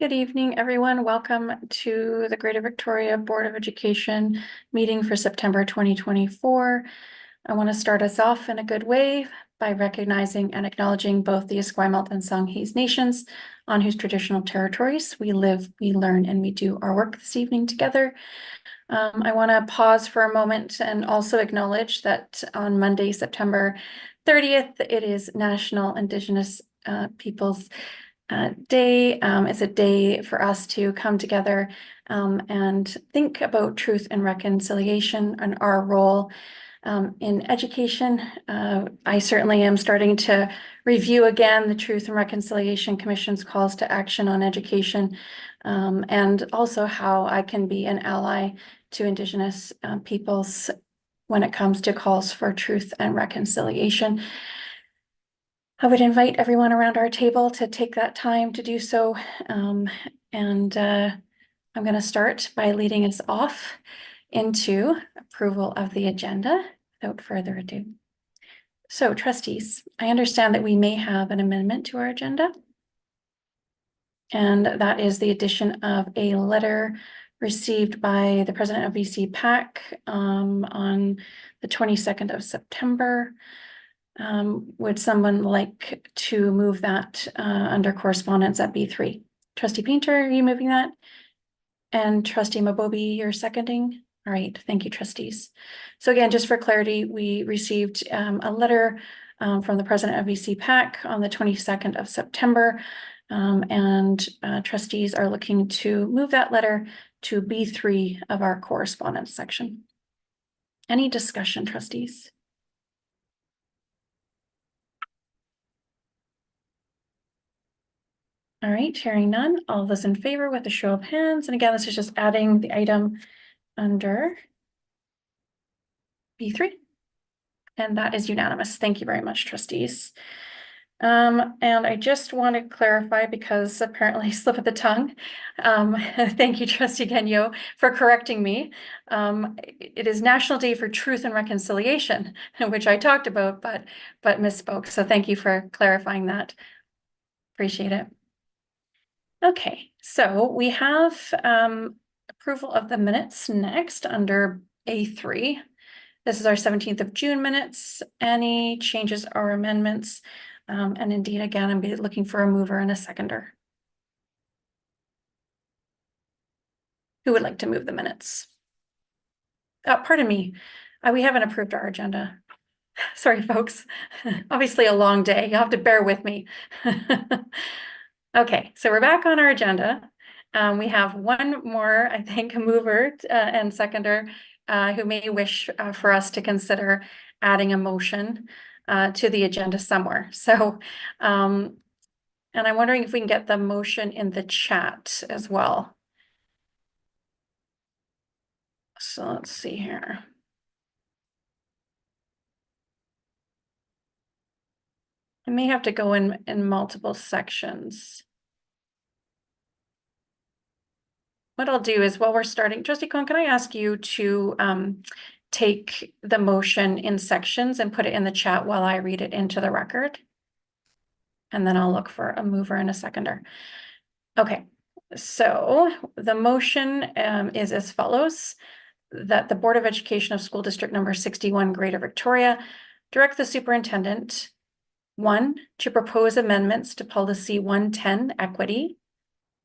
Good evening, everyone. Welcome to the Greater Victoria Board of Education meeting for September 2024. I want to start us off in a good way by recognizing and acknowledging both the Esquimalt and Songhees nations on whose traditional territories we live, we learn, and we do our work this evening together. I want to pause for a moment and also acknowledge that on Monday, September 30th, it is National Indigenous Peoples Day. It's a day for us to come together and think about truth and reconciliation and our role in education. I certainly am starting to review again the Truth and Reconciliation Commission's calls to action on education, and also how I can be an ally to Indigenous peoples when it comes to calls for truth and reconciliation. I would invite everyone around our table to take that time to do so. I'm going to start by leading us off into approval of the agenda without further ado. So trustees, I understand that we may have an amendment to our agenda. And that is the addition of a letter received by the president of BC PAC on the 22nd of September. Would someone like to move that under correspondence at B3? Trustee Painter, are you moving that? And Trustee Mabobi, you're seconding? All right, thank you, trustees. So again, just for clarity, we received a letter from the president of BC PAC on the 22nd of September, and trustees are looking to move that letter to B3 of our correspondence section. Any discussion, trustees? All right, hearing none, all those in favor with a show of hands. And again, this is just adding the item under B3. And that is unanimous. Thank you very much, trustees. And I just want to clarify, because apparently slip of the tongue. Thank you, Trustee Gagnon, for correcting me. It is National Day for Truth and Reconciliation, which I talked about, but misspoke. So thank you for clarifying that. Appreciate it. Okay, so we have approval of the minutes next under A3. This is our 17th of June minutes. Any changes or amendments? And indeed, again, I'm looking for a mover and a seconder. Who would like to move the minutes? Pardon me, we haven't approved our agenda. Sorry, folks. Obviously a long day. You'll have to bear with me. Okay, so we're back on our agenda. We have one more, I think, mover and seconder who may wish for us to consider adding a motion to the agenda somewhere. So, and I'm wondering if we can get the motion in the chat as well. So let's see here. I may have to go in multiple sections. What I'll do is, while we're starting, Trustee Cohn, can I ask you to take the motion in sections and put it in the chat while I read it into the record? And then I'll look for a mover and a seconder. Okay, so the motion is as follows: that the Board of Education of School District Number 61, Greater Victoria, direct the superintendent, 1, to propose amendments to Policy 110, Equity,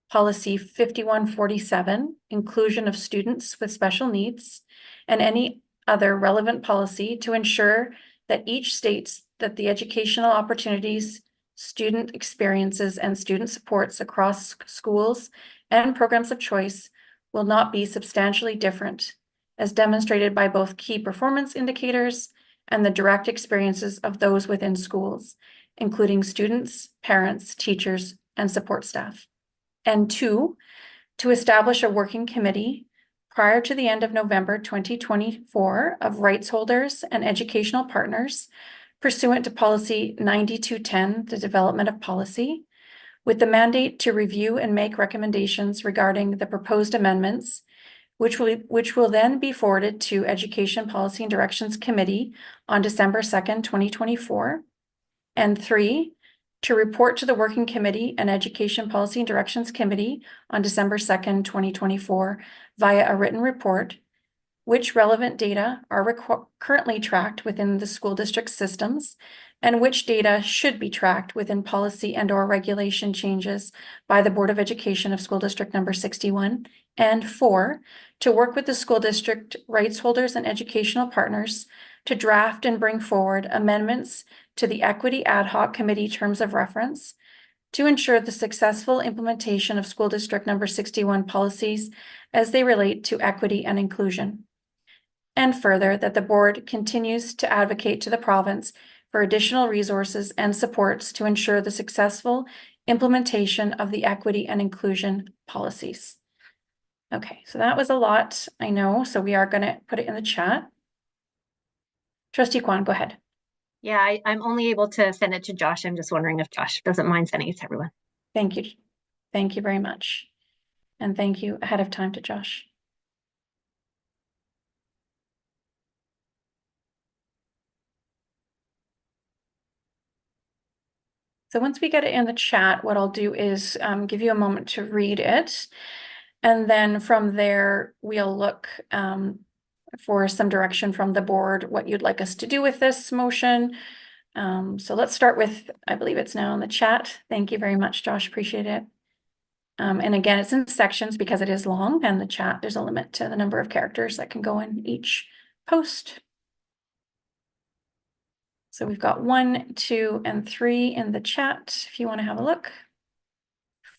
Policy 5147, Inclusion of Students with Special Needs, and any other relevant policy to ensure that each states that the educational opportunities, student experiences, and student supports across schools and programs of choice will not be substantially different, as demonstrated by both key performance indicators and the direct experiences of those within schools, including students, parents, teachers, and support staff. And 2, to establish a working committee prior to the end of November 2024 of rights holders and educational partners pursuant to Policy 9210, the development of policy, with the mandate to review and make recommendations regarding the proposed amendments, which will then be forwarded to Education Policy and Directions Committee on December 2nd, 2024. And 3, to report to the Working Committee and Education Policy and Directions Committee on December 2nd, 2024 via a written report, which relevant data are currently tracked within the school district systems, and which data should be tracked within policy and/or regulation changes by the Board of Education of School District number 61. And 4, to work with the school district rights holders and educational partners to draft and bring forward amendments to the Equity Ad Hoc Committee Terms of Reference to ensure the successful implementation of School District number 61 policies as they relate to equity and inclusion. And further, that the board continues to advocate to the province for additional resources and supports to ensure the successful implementation of the equity and inclusion policies. Okay, so that was a lot, I know, so we are going to put it in the chat. Trustee Kwan, go ahead. Yeah, I'm only able to send it to Josh. I'm just wondering if Josh doesn't mind sending it to everyone. Thank you. Thank you very much. And thank you ahead of time to Josh. So once we get it in the chat, what I'll do is give you a moment to read it. And then from there, we'll look for some direction from the board, what you'd like us to do with this motion. So let's start with, I believe it's now in the chat. Thank you very much, Josh. Appreciate it. And again, it's in sections because it is long, and the chat, there's a limit to the number of characters that can go in each post. So we've got 1, 2, and 3 in the chat if you want to have a look.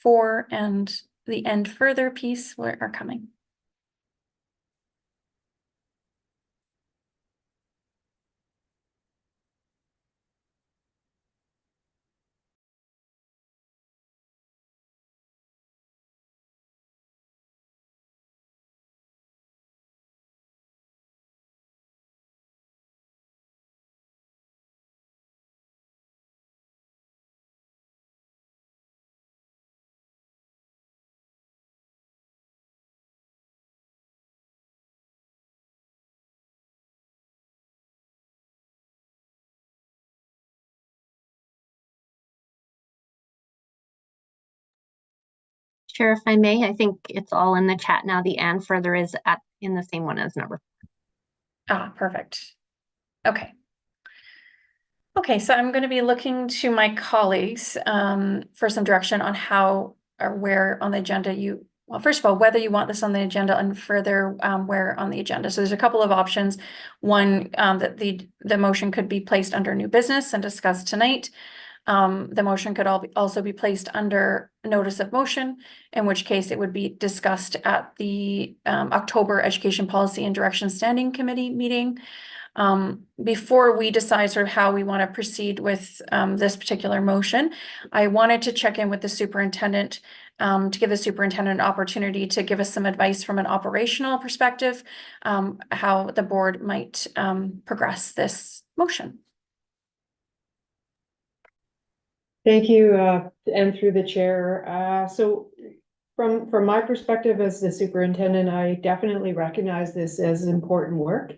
4 and the end further piece are coming. Chair, if I may, I think it's all in the chat now. The and further is in the same one as number 4. Ah, perfect. Okay. Okay, so I'm going to be looking to my colleagues for some direction on how or where on the agenda you, well, first of all, whether you want this on the agenda and further where on the agenda. So there's a couple of options. One, that the motion could be placed under new business and discussed tonight. The motion could also be placed under notice of motion, in which case it would be discussed at the October Education Policy and Direction Standing Committee meeting. Before we decide sort of how we want to proceed with this particular motion, I wanted to check in with the superintendent to give the superintendent an opportunity to give us some advice from an operational perspective, how the board might progress this motion. Thank you, and through the chair. So from my perspective as the superintendent, I definitely recognize this as important work.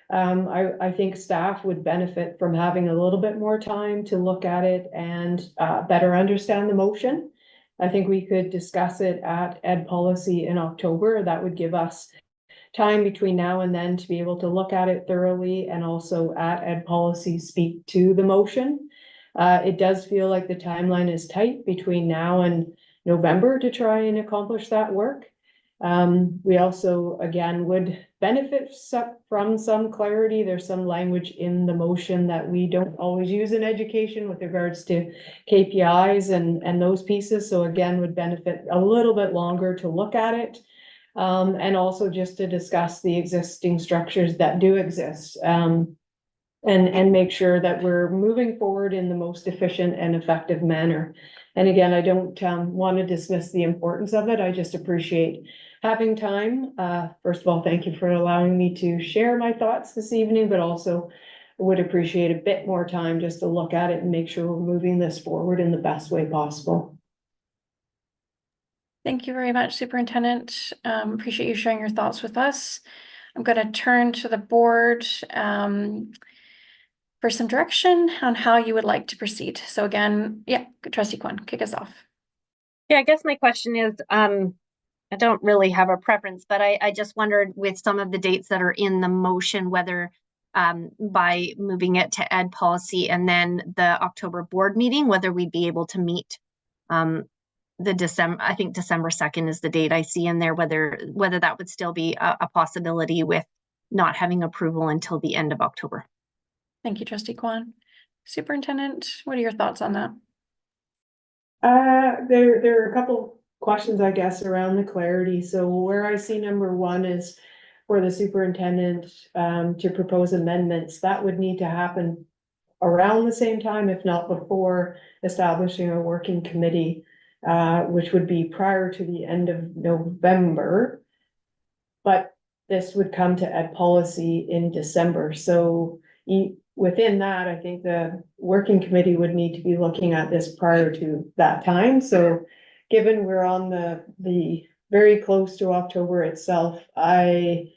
I think staff would benefit from having a little bit more time to look at it and better understand the motion. I think we could discuss it at Ed Policy in October. That would give us time between now and then to be able to look at it thoroughly, and also at Ed Policy speak to the motion. It does feel like the timeline is tight between now and November to try and accomplish that work. We also, again, would benefit from some clarity. There's some language in the motion that we don't always use in education with regards to KPIs and those pieces. So again, would benefit a little bit longer to look at it. And also just to discuss the existing structures that do exist. And make sure that we're moving forward in the most efficient and effective manner. And again, I don't want to dismiss the importance of it. I just appreciate having time. First of all, thank you for allowing me to share my thoughts this evening, but also would appreciate a bit more time just to look at it and make sure we're moving this forward in the best way possible. Thank you very much, Superintendent. Appreciate you sharing your thoughts with us. I'm going to turn to the board. for some direction on how you would like to proceed. So again, yeah, trustee Kwan, kick us off. Yeah, I guess my question is, I don't really have a preference, but I just wondered with some of the dates that are in the motion, whether by moving it to ed policy and then the October board meeting, whether we'd be able to meet the December, I think December 2nd is the date I see in there, whether that would still be a possibility with not having approval until the end of October. Thank you, trustee Kwan. Superintendent, what are your thoughts on that? There are a couple questions, I guess, around the clarity. So where I see number one is for the superintendent to propose amendments, that would need to happen around the same time, if not before, establishing a working committee, which would be prior to the end of November. But this would come to ed policy in December. So within that, I think the working committee would need to be looking at this prior to that time. So given we're on the very close to October itself, I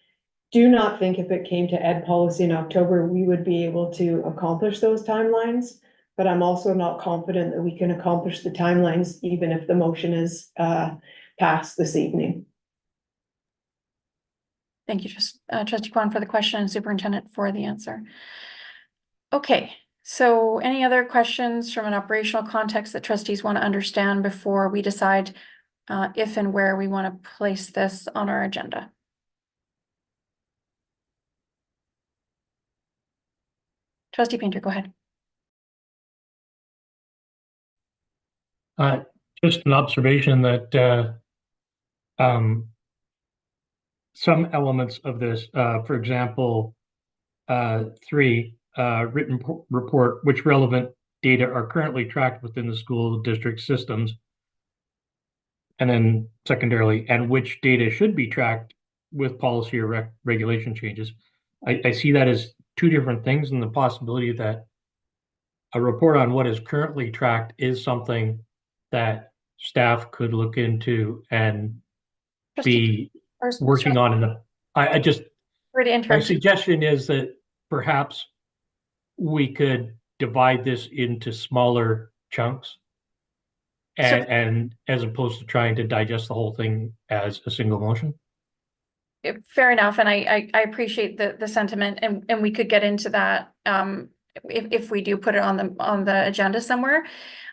do not think if it came to ed policy in October, we would be able to accomplish those timelines. But I'm also not confident that we can accomplish the timelines, even if the motion is passed this evening. Thank you, trustee Kwan for the question and superintendent for the answer. Okay, so any other questions from an operational context that trustees want to understand before we decide if and where we want to place this on our agenda? Trustee Painter, go ahead. Just an observation that some elements of this, for example, 3, written report, which relevant data are currently tracked within the school district systems. And then secondarily, and which data should be tracked with policy or regulation changes. I see that as two different things, and the possibility that a report on what is currently tracked is something that staff could look into and be working on in the, my suggestion is that perhaps we could divide this into smaller chunks and as opposed to trying to digest the whole thing as a single motion. Fair enough, and I appreciate the sentiment, and we could get into that if we do put it on the agenda somewhere.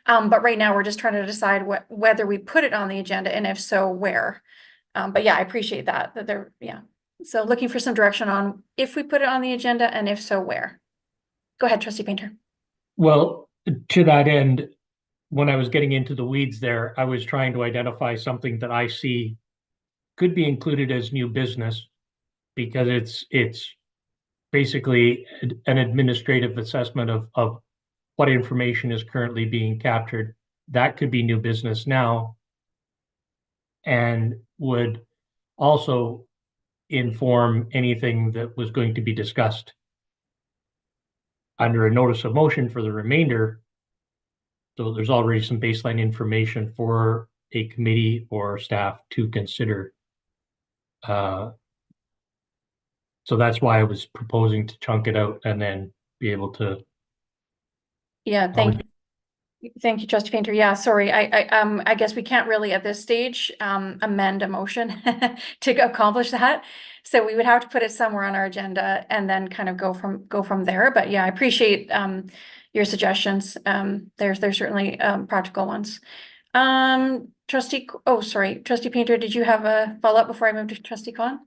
But right now we're just trying to decide whether we put it on the agenda, and if so, where. But yeah, I appreciate that there, yeah. So looking for some direction on if we put it on the agenda, and if so, where. Go ahead, trustee Painter. Well, to that end, when I was getting into the weeds there, I was trying to identify something that I see could be included as new business, because it's basically an administrative assessment of what information is currently being captured. That could be new business now, and would also inform anything that was going to be discussed under a notice of motion for the remainder. So there's already some baseline information for a committee or staff to consider. So that's why I was proposing to chunk it out and then be able to. Yeah, thank you, trustee Painter. Yeah, sorry, I guess we can't really at this stage amend a motion to accomplish that. So we would have to put it somewhere on our agenda and then kind of go from there. But yeah, I appreciate your suggestions. There's certainly practical ones. Trustee Painter, did you have a follow-up before I move to trustee Kwan?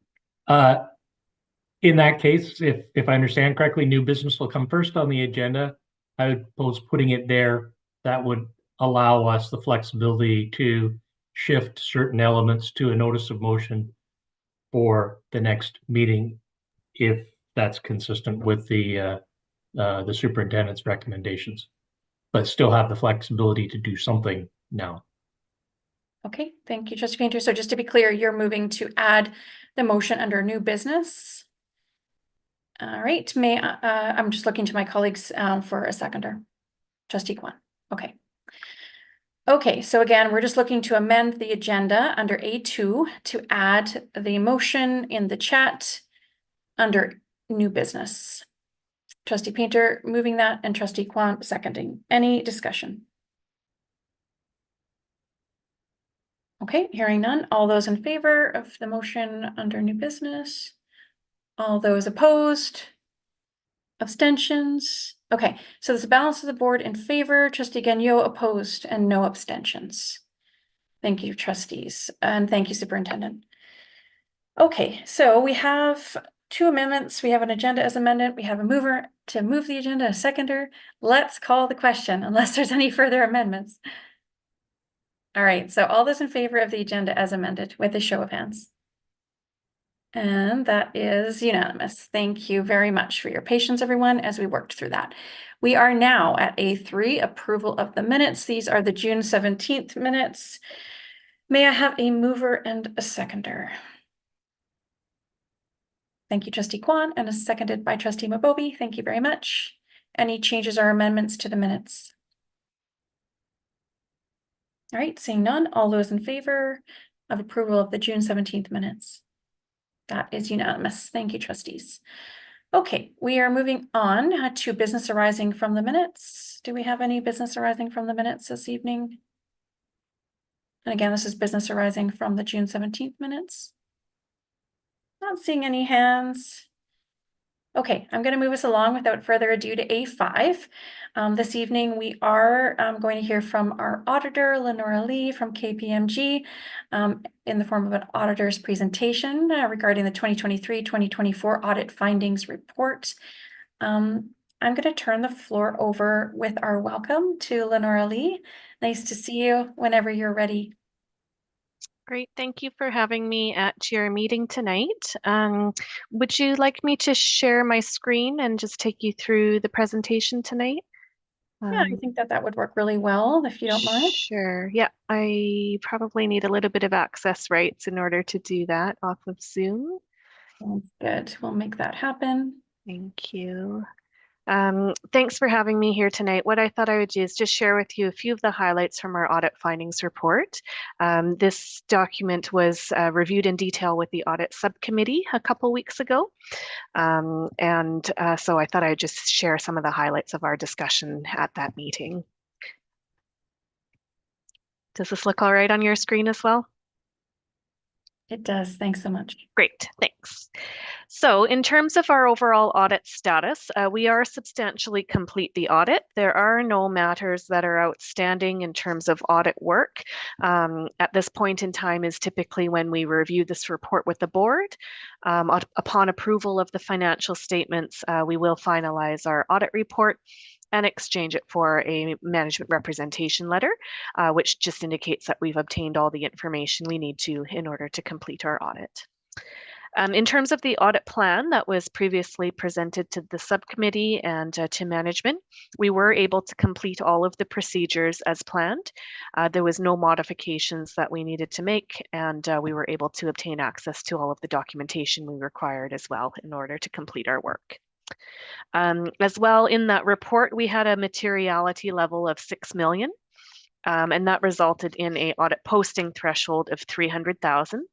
In that case, if I understand correctly, new business will come first on the agenda. I would propose putting it there. That would allow us the flexibility to shift certain elements to a notice of motion for the next meeting, if that's consistent with the superintendent's recommendations, but still have the flexibility to do something now. Okay, thank you, trustee Painter. So just to be clear, you're moving to add the motion under new business. All right, I'm just looking to my colleagues for a seconder. Trustee Kwan. Okay. Okay, so again, we're just looking to amend the agenda under A2 to add the motion in the chat under new business. Trustee Painter moving that and trustee Kwan seconding. Any discussion? Okay, hearing none. All those in favor of the motion under new business? All those opposed? Abstentions? Okay, so there's a balance of the board in favor. Trustee Gagnon opposed and no abstentions. Thank you, trustees, and thank you, superintendent. Okay, so we have two amendments. We have an agenda as amended. We have a mover to move the agenda, a seconder. Let's call the question unless there's any further amendments. All right, so all those in favor of the agenda as amended with a show of hands. And that is unanimous. Thank you very much for your patience, everyone, as we worked through that. We are now at A3, approval of the minutes. These are the June 17th minutes. May I have a mover and a seconder? Thank you, trustee Kwan, and a seconded by trustee Mabobi. Thank you very much. Any changes or amendments to the minutes? All right, seeing none, all those in favor of approval of the June 17th minutes? That is unanimous. Thank you, trustees. Okay, we are moving on to business arising from the minutes. Do we have any business arising from the minutes this evening? And again, this is business arising from the June 17th minutes. Not seeing any hands. Okay, I'm going to move us along without further ado to A5. This evening, we are going to hear from our auditor, Lenora Lee from KPMG, in the form of an auditor's presentation regarding the 2023-2024 audit findings report. I'm going to turn the floor over with our welcome to Lenora Lee. Nice to see you whenever you're ready. Great, thank you for having me at your meeting tonight. Would you like me to share my screen and just take you through the presentation tonight? Yeah, I think that would work really well, if you don't mind. Sure, yeah, I probably need a little bit of access rights in order to do that off of Zoom. Sounds good, we'll make that happen. Thank you. Thanks for having me here tonight. What I thought I would do is just share with you a few of the highlights from our audit findings report. This document was reviewed in detail with the audit subcommittee a couple weeks ago. So I thought I'd just share some of the highlights of our discussion at that meeting. Does this look all right on your screen as well? It does, thanks so much. Great, thanks. So in terms of our overall audit status, we are substantially complete the audit. There are no matters that are outstanding in terms of audit work. At this point in time is typically when we review this report with the board. Upon approval of the financial statements, we will finalize our audit report and exchange it for a management representation letter, which just indicates that we've obtained all the information we need to in order to complete our audit. In terms of the audit plan that was previously presented to the subcommittee and to management, we were able to complete all of the procedures as planned. There was no modifications that we needed to make, and we were able to obtain access to all of the documentation we required as well in order to complete our work. As well, in that report, we had a materiality level of 6 million, and that resulted in an audit posting threshold of 300,000.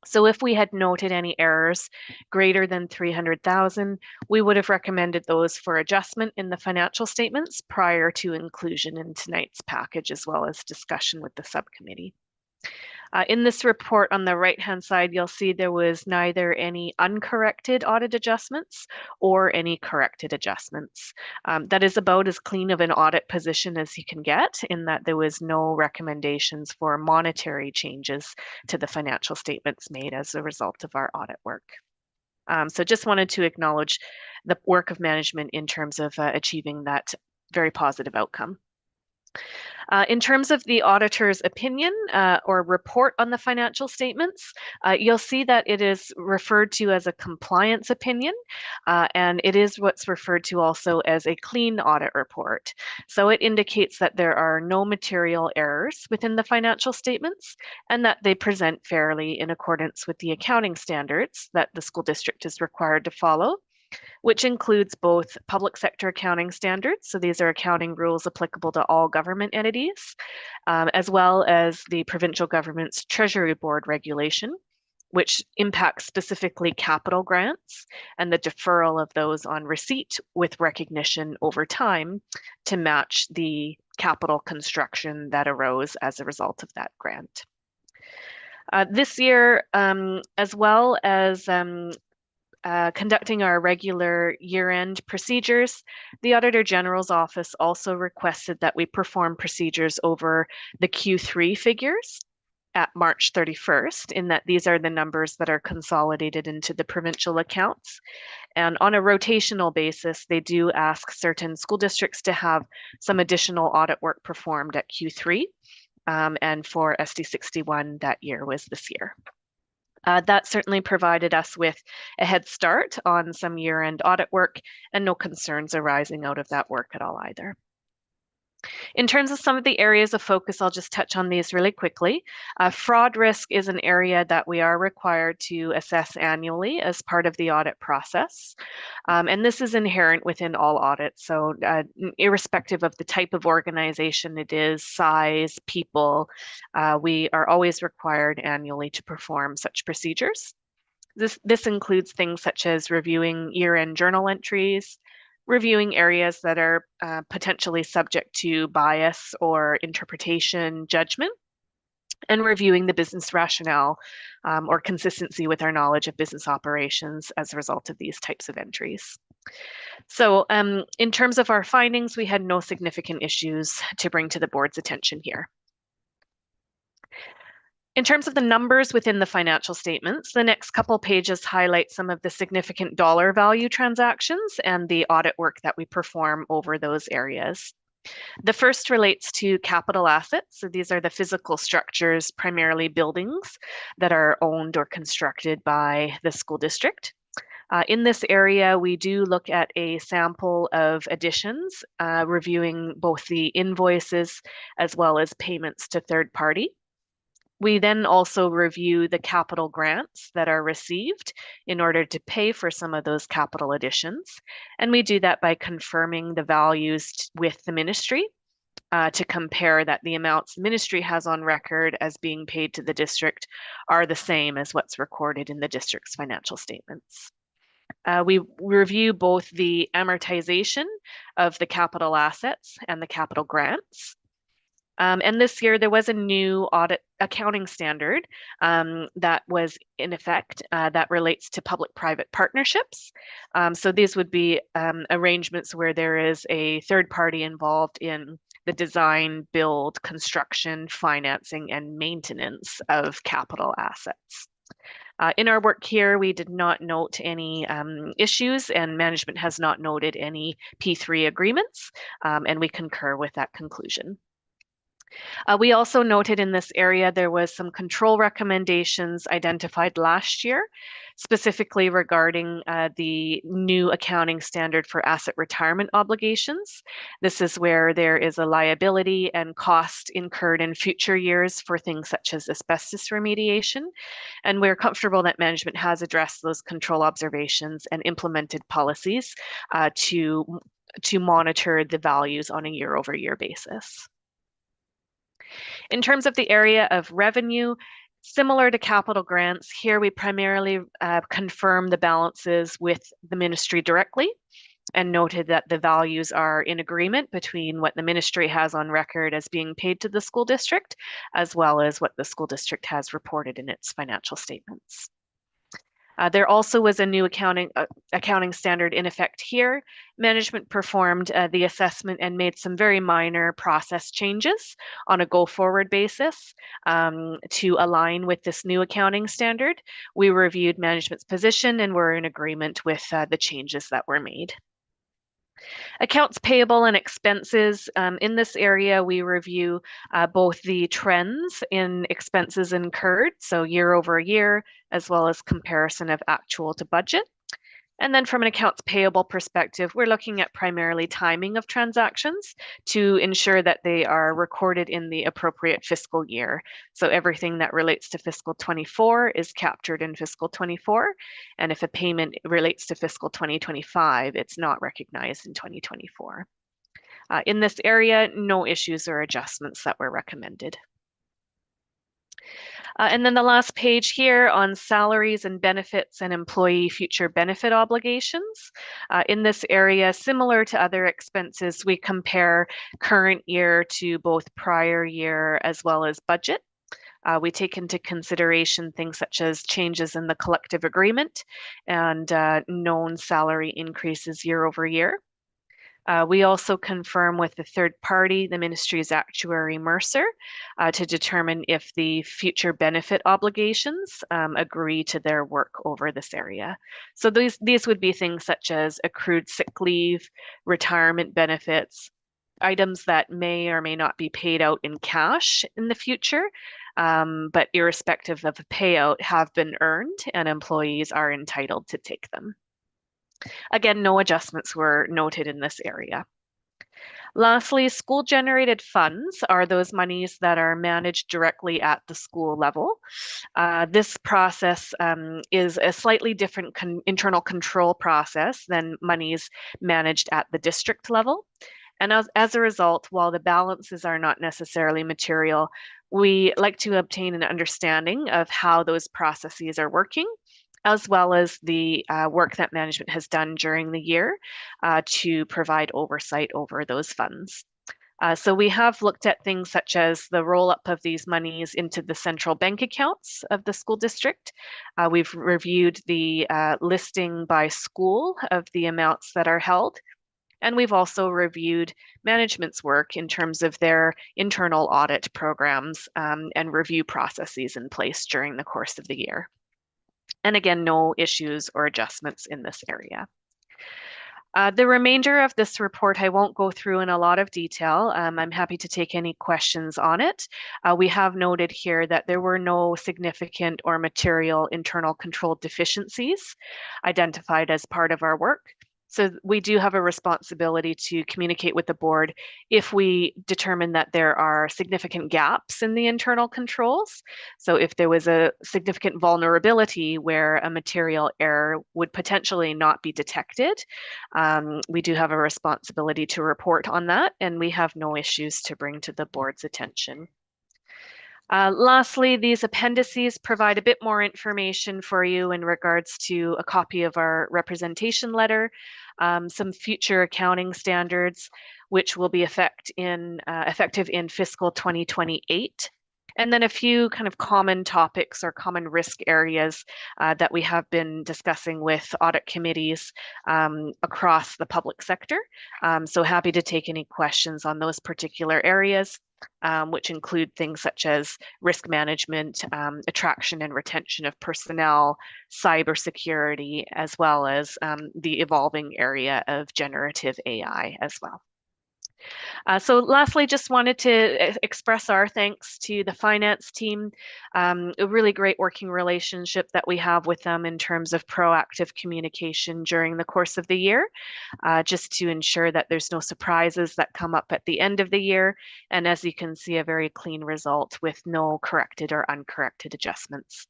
So if we had noted any errors greater than 300,000, we would have recommended those for adjustment in the financial statements prior to inclusion in tonight's package, as well as discussion with the subcommittee. In this report on the right-hand side, you'll see there was neither any uncorrected audit adjustments or any corrected adjustments. That is about as clean of an audit position as you can get, in that there was no recommendations for monetary changes to the financial statements made as a result of our audit work. So just wanted to acknowledge the work of management in terms of achieving that very positive outcome. In terms of the auditor's opinion or report on the financial statements, you'll see that it is referred to as a compliance opinion, and it is what's referred to also as a clean audit report. So it indicates that there are no material errors within the financial statements and that they present fairly in accordance with the accounting standards that the school district is required to follow, which includes both public sector accounting standards, so these are accounting rules applicable to all government entities, as well as the provincial government's Treasury Board regulation, which impacts specifically capital grants and the deferral of those on receipt with recognition over time to match the capital construction that arose as a result of that grant. This year, as well as conducting our regular year-end procedures, the Auditor General's Office also requested that we perform procedures over the Q3 figures at March 31st, in that these are the numbers that are consolidated into the provincial accounts. And on a rotational basis, they do ask certain school districts to have some additional audit work performed at Q3. And for SD 61, that year was this year. That certainly provided us with a head start on some year-end audit work, and no concerns arising out of that work at all either. In terms of some of the areas of focus, I'll just touch on these really quickly. Fraud risk is an area that we are required to assess annually as part of the audit process. And this is inherent within all audits. So irrespective of the type of organization it is, size, people, we are always required annually to perform such procedures. This includes things such as reviewing year-end journal entries, reviewing areas that are potentially subject to bias or interpretation judgment, and reviewing the business rationale or consistency with our knowledge of business operations as a result of these types of entries. So in terms of our findings, we had no significant issues to bring to the board's attention here. In terms of the numbers within the financial statements, the next couple pages highlight some of the significant dollar value transactions and the audit work that we perform over those areas. The first relates to capital assets. So these are the physical structures, primarily buildings, that are owned or constructed by the school district. In this area, we do look at a sample of additions, reviewing both the invoices as well as payments to third party. We then also review the capital grants that are received in order to pay for some of those capital additions. And we do that by confirming the values with the ministry to compare that the amounts the ministry has on record as being paid to the district are the same as what's recorded in the district's financial statements. We review both the amortization of the capital assets and the capital grants. And this year there was a new audit accounting standard that was in effect that relates to public-private partnerships. So these would be arrangements where there is a third party involved in the design, build, construction, financing, and maintenance of capital assets. In our work here, we did not note any issues, and management has not noted any P3 agreements, and we concur with that conclusion. We also noted in this area there was some control recommendations identified last year, specifically regarding the new accounting standard for asset retirement obligations. This is where there is a liability and cost incurred in future years for things such as asbestos remediation. And we're comfortable that management has addressed those control observations and implemented policies to monitor the values on a year-over-year basis. In terms of the area of revenue, similar to capital grants, here we primarily confirm the balances with the ministry directly and noted that the values are in agreement between what the ministry has on record as being paid to the school district, as well as what the school district has reported in its financial statements. There also was a new accounting standard in effect here. Management performed the assessment and made some very minor process changes on a go-forward basis to align with this new accounting standard. We reviewed management's position and were in agreement with the changes that were made. Accounts payable and expenses. In this area, we review both the trends in expenses incurred, so year over year, as well as comparison of actual to budget. And then from an accounts payable perspective, we're looking at primarily timing of transactions to ensure that they are recorded in the appropriate fiscal year. So everything that relates to fiscal 24 is captured in fiscal 24. And if a payment relates to fiscal 2025, it's not recognized in 2024. In this area, no issues or adjustments that were recommended. And then the last page here on salaries and benefits and employee future benefit obligations. In this area, similar to other expenses, we compare current year to both prior year as well as budget. We take into consideration things such as changes in the collective agreement and known salary increases year over year. We also confirm with the third party, the ministry's actuary Mercer, to determine if the future benefit obligations agree to their work over this area. So these would be things such as accrued sick leave, retirement benefits, items that may or may not be paid out in cash in the future, but irrespective of the payout have been earned and employees are entitled to take them. Again, no adjustments were noted in this area. Lastly, school-generated funds are those monies that are managed directly at the school level. This process is a slightly different internal control process than monies managed at the district level. And as a result, while the balances are not necessarily material, we like to obtain an understanding of how those processes are working, as well as the work that management has done during the year to provide oversight over those funds. So we have looked at things such as the roll-up of these monies into the central bank accounts of the school district. We've reviewed the listing by school of the amounts that are held. And we've also reviewed management's work in terms of their internal audit programs and review processes in place during the course of the year. And again, no issues or adjustments in this area. The remainder of this report, I won't go through in a lot of detail. I'm happy to take any questions on it. We have noted here that there were no significant or material internal control deficiencies identified as part of our work. So we do have a responsibility to communicate with the board if we determine that there are significant gaps in the internal controls. So if there was a significant vulnerability where a material error would potentially not be detected, we do have a responsibility to report on that, and we have no issues to bring to the board's attention. Lastly, these appendices provide a bit more information for you in regards to a copy of our representation letter, some future accounting standards, which will be effective in fiscal 2028, and then a few kind of common topics or common risk areas that we have been discussing with audit committees across the public sector. So happy to take any questions on those particular areas. Which include things such as risk management, attraction and retention of personnel, cybersecurity, as well as the evolving area of generative AI as well. So lastly, just wanted to express our thanks to the finance team, a really great working relationship that we have with them in terms of proactive communication during the course of the year, just to ensure that there's no surprises that come up at the end of the year. And as you can see, a very clean result with no corrected or uncorrected adjustments.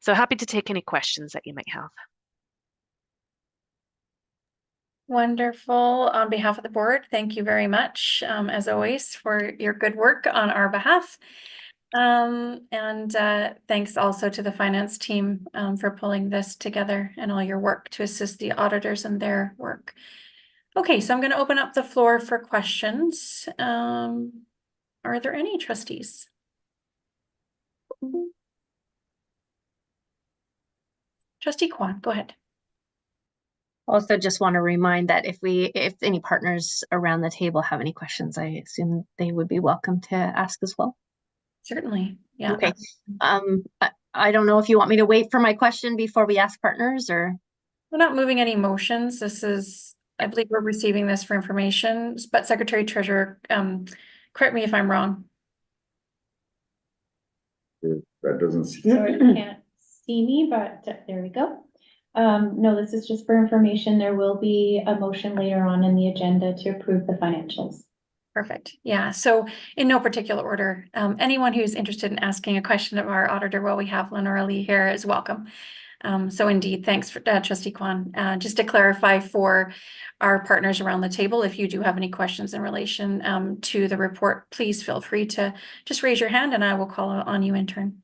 So happy to take any questions that you might have. Wonderful. On behalf of the board, thank you very much, as always, for your good work on our behalf. Thanks also to the finance team for pulling this together and all your work to assist the auditors in their work. Okay, so I'm going to open up the floor for questions. Are there any, trustees? Trustee Kwan, go ahead. Also, just want to remind that if any partners around the table have any questions, I assume they would be welcome to ask as well. Certainly, yeah. Okay. I don't know if you want me to wait for my question before we ask partners, or We're not moving any motions. This is, I believe we're receiving this for information, but Secretary Treasurer, correct me if I'm wrong. That doesn't So you can't see me, but there we go. No, this is just for information. There will be a motion later on in the agenda to approve the financials. Perfect. Yeah. So in no particular order, anyone who's interested in asking a question of our auditor while we have Lenora Lee here is welcome. So indeed, thanks for Trustee Kwan. Just to clarify for our partners around the table, if you do have any questions in relation to the report, please feel free to just raise your hand and I will call on you in turn.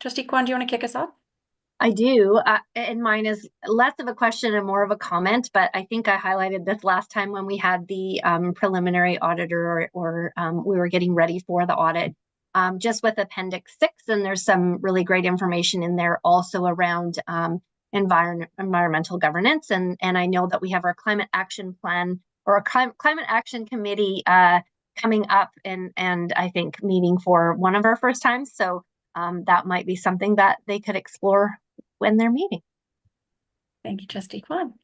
Trustee Kwan, do you want to kick us off? I do, and mine is less of a question and more of a comment, but I think I highlighted this last time when we had the preliminary auditor or we were getting ready for the audit. Just with Appendix 6, and there's some really great information in there also around environmental governance. And I know that we have our climate action plan or a climate action committee coming up and I think meeting for one of our first times. So that might be something that they could explore when they're meeting. Thank you, Trustee Kwan.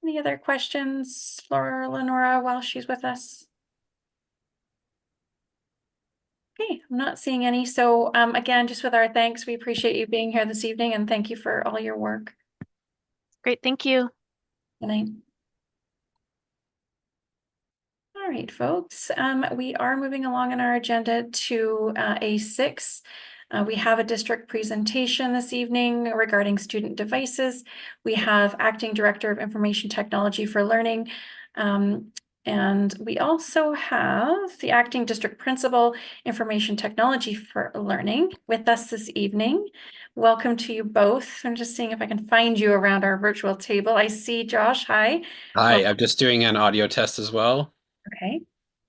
Any other questions for Lenora while she's with us? Okay, I'm not seeing any. So again, just with our thanks, we appreciate you being here this evening and thank you for all your work. Great, thank you. Good night. All right, folks, we are moving along in our agenda to A6. We have a district presentation this evening regarding student devices. We have Acting Director of Information Technology for Learning. And we also have the Acting District Principal, Information Technology for Learning with us this evening. Welcome to you both. I'm just seeing if I can find you around our virtual table. I see Josh, hi. Hi, I'm just doing an audio test as well. Okay.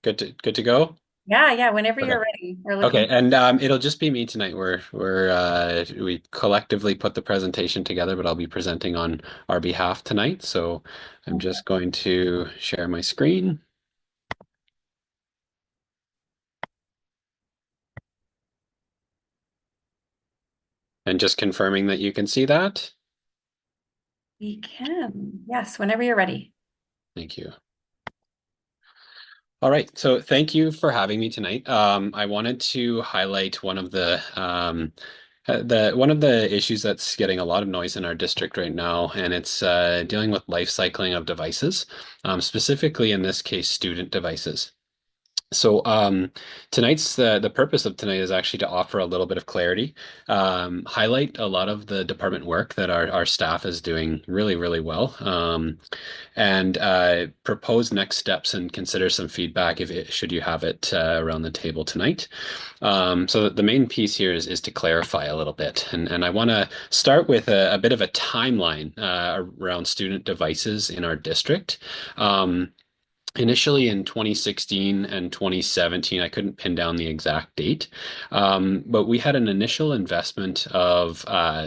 Good to go. Yeah, whenever Okay. you're ready. We're Okay, looking. and it'll just be me tonight. We collectively put the presentation together, but I'll be presenting on our behalf tonight. So I'm just going to share my screen. And just confirming that you can see that. We can. Yes, whenever you're ready. Thank you. All right, so thank you for having me tonight. I wanted to highlight one of the issues that's getting a lot of noise in our district right now, and it's dealing with life cycling of devices, specifically in this case, student devices. So tonight's the purpose of tonight is actually to offer a little bit of clarity, highlight a lot of the department work that our staff is doing really, really well, and propose next steps and consider some feedback should you have it around the table tonight. So the main piece here is to clarify a little bit, and I want to start with a bit of a timeline around student devices in our district. Initially in 2016 and 2017, I couldn't pin down the exact date, but we had an initial investment of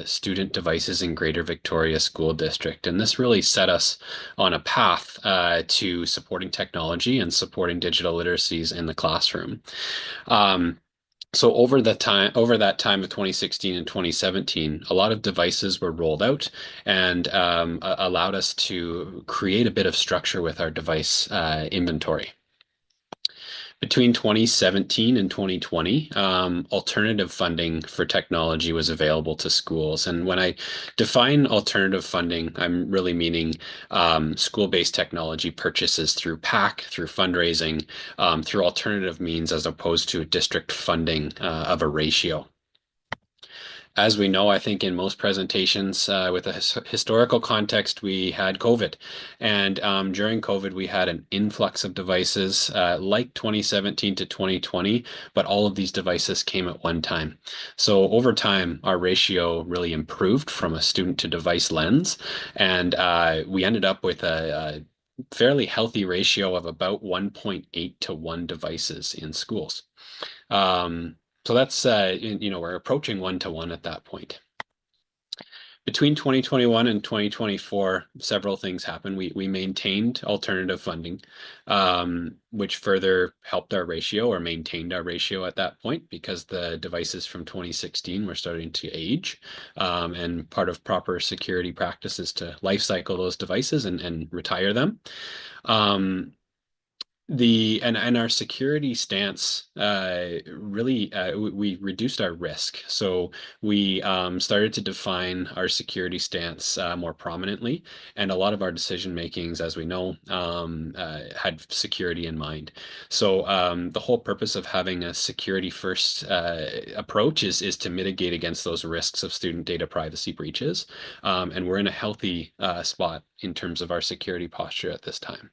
student devices in Greater Victoria School District, and this really set us on a path to supporting technology and supporting digital literacies in the classroom. So over that time of 2016 and 2017, a lot of devices were rolled out and allowed us to create a bit of structure with our device inventory. Between 2017 and 2020, alternative funding for technology was available to schools. And when I define alternative funding, I'm really meaning school-based technology purchases through PAC, through fundraising, through alternative means as opposed to district funding of a ratio. As we know, I think in most presentations with a historical context, we had COVID. And during COVID, we had an influx of devices like 2017 to 2020, but all of these devices came at one time. So over time, our ratio really improved from a student to device lens. And we ended up with a fairly healthy ratio of about 1.8 to 1 devices in schools. So that's, we're approaching 1-to-1 at that point. Between 2021 and 2024, several things happened. We maintained alternative funding, which further helped our ratio or maintained our ratio at that point because the devices from 2016 were starting to age. And part of proper security practices to life cycle those devices and retire them. And our security stance really we reduced our risk. So we started to define our security stance more prominently, and a lot of our decision makings, as we know, had security in mind. So the whole purpose of having a security first approach is to mitigate against those risks of student data privacy breaches, and we're in a healthy spot in terms of our security posture at this time.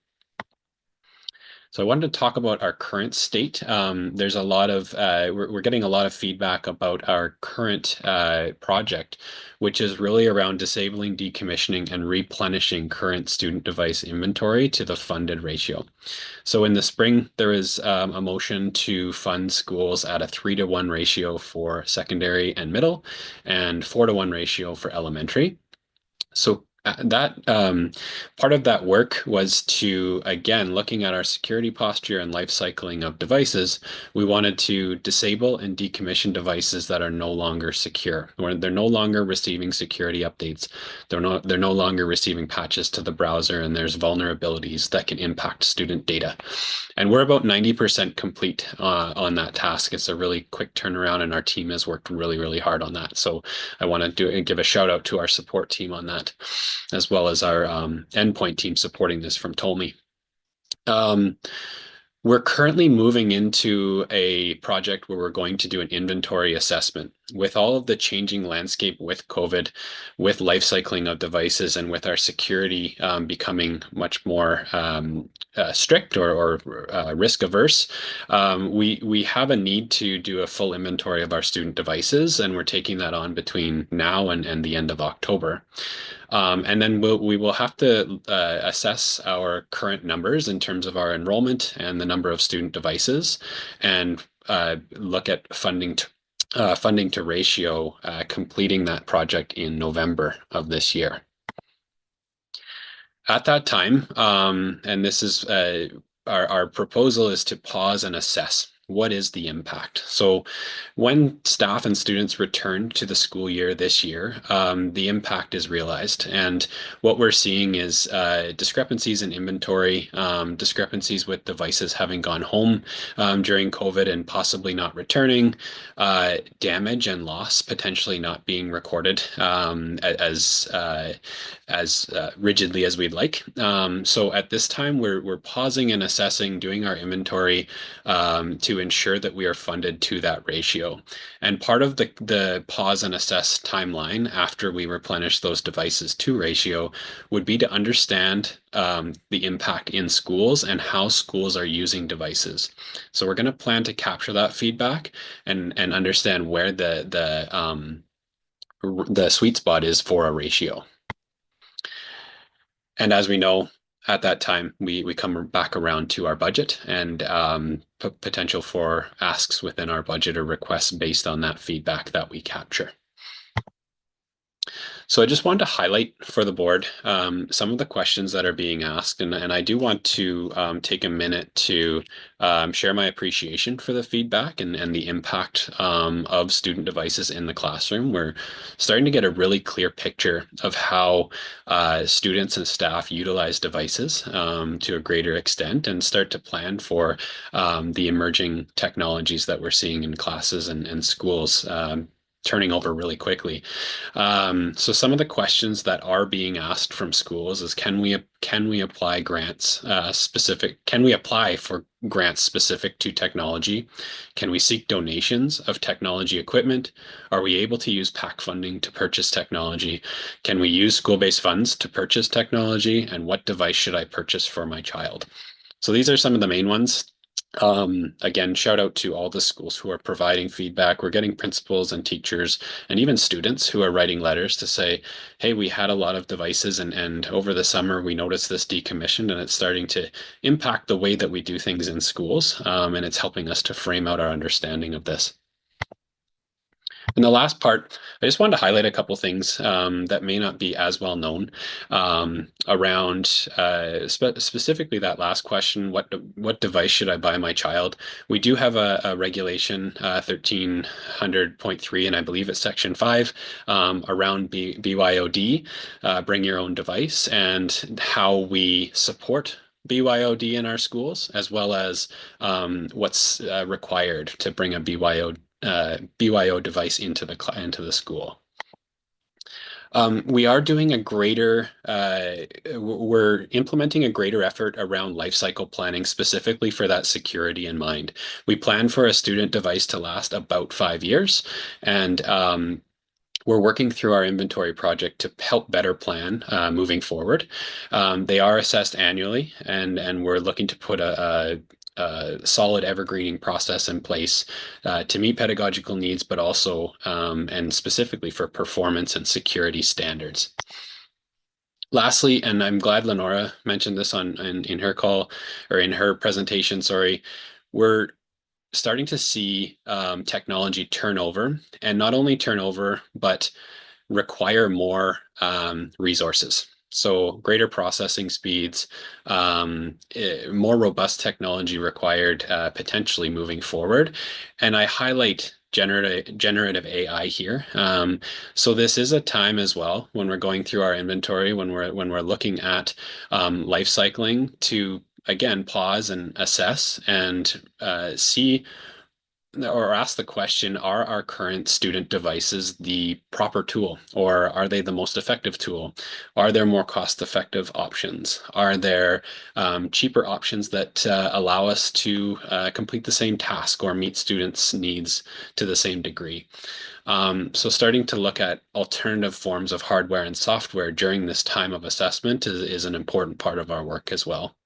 So I wanted to talk about our current state. There's a lot of, we're getting a lot of feedback about our current project, which is really around disabling, decommissioning, and replenishing current student device inventory to the funded ratio. So in the spring, there is a motion to fund schools at a 3-to-1 ratio for secondary and middle, and 4-to-1 ratio for elementary. So that part of that work was to, again, looking at our security posture and life cycling of devices, we wanted to disable and decommission devices that are no longer secure. They're no longer receiving security updates. They're no longer receiving patches to the browser, and there's vulnerabilities that can impact student data. And we're about 90% complete on that task. It's a really quick turnaround, and our team has worked really, really hard on that. So I want to give a shout out to our support team on that, as well as our endpoint team supporting this from Tolme. We're currently moving into a project where we're going to do an inventory assessment. With all of the changing landscape with COVID, with life cycling of devices, and with our security becoming much more strict or risk averse, we have a need to do a full inventory of our student devices, and we're taking that on between now and the end of October. And then we will have to assess our current numbers in terms of our enrollment and the number of student devices, and look at funding to ratio, completing that project in November of this year. At that time, and this is our proposal is to pause and assess. What is the impact? So when staff and students return to the school year this year, the impact is realized. And what we're seeing is discrepancies in inventory, discrepancies with devices having gone home during COVID and possibly not returning, damage and loss potentially not being recorded as rigidly as we'd like. So at this time, we're pausing and assessing, doing our inventory to ensure that we are funded to that ratio. And part of the pause and assess timeline after we replenish those devices to ratio would be to understand the impact in schools and how schools are using devices. So we're going to plan to capture that feedback and understand where the sweet spot is for a ratio. And as we know, at that time, we come back around to our budget and potential for asks within our budget or requests based on that feedback that we capture. So I just wanted to highlight for the board some of the questions that are being asked, and I do want to take a minute to share my appreciation for the feedback and the impact of student devices in the classroom. We're starting to get a really clear picture of how students and staff utilize devices to a greater extent, and start to plan for the emerging technologies that we're seeing in classes and schools turning over really quickly. So some of the questions that are being asked from schools is, can we apply grants can we apply for grants specific to technology? Can we seek donations of technology equipment? Are we able to use PAC funding to purchase technology? Can we use school-based funds to purchase technology? And what device should I purchase for my child? So these are some of the main ones. Again, shout out to all the schools who are providing feedback. We're getting principals and teachers and even students who are writing letters to say, hey, we had a lot of devices and over the summer we noticed this decommissioned, and it's starting to impact the way that we do things in schools. And it's helping us to frame out our understanding of this. In the last part, I just wanted to highlight a couple things that may not be as well known around specifically that last question, what device should I buy my child? We do have a regulation 1300.3, and I believe it's section 5 around BYOD, bring your own device, and how we support BYOD in our schools, as well as what's required to bring a BYO device into the school. We are doing we're implementing a greater effort around life cycle planning, specifically for that security in mind. We plan for a student device to last about 5 years, and we're working through our inventory project to help better plan moving forward. They are assessed annually, and we're looking to put a solid evergreening process in place to meet pedagogical needs, but also and specifically for performance and security standards. Lastly, and I'm glad Lenora mentioned this in her call or in her presentation, sorry, we're starting to see technology turnover, and not only turnover, but require more resources. So greater processing speeds, more robust technology required potentially moving forward. And I highlight generative AI here. So this is a time as well when we're going through our inventory, when we're looking at life cycling, to again pause and assess and see or ask the question, are our current student devices the proper tool, or are they the most effective tool? Are there more cost-effective options? Are there cheaper options that allow us to complete the same task or meet students' needs to the same degree? So starting to look at alternative forms of hardware and software during this time of assessment is an important part of our work as well.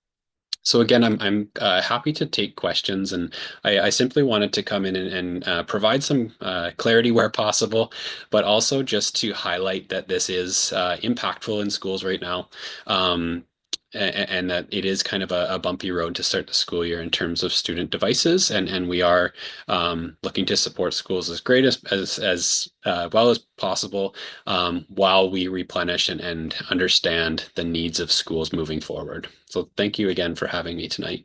So again, I'm happy to take questions, and I simply wanted to come in and provide some clarity where possible, but also just to highlight that this is impactful in schools right now, and that it is kind of a bumpy road to start the school year in terms of student devices, and we are looking to support schools as great as well as possible while we replenish and understand the needs of schools moving forward. So thank you again for having me tonight.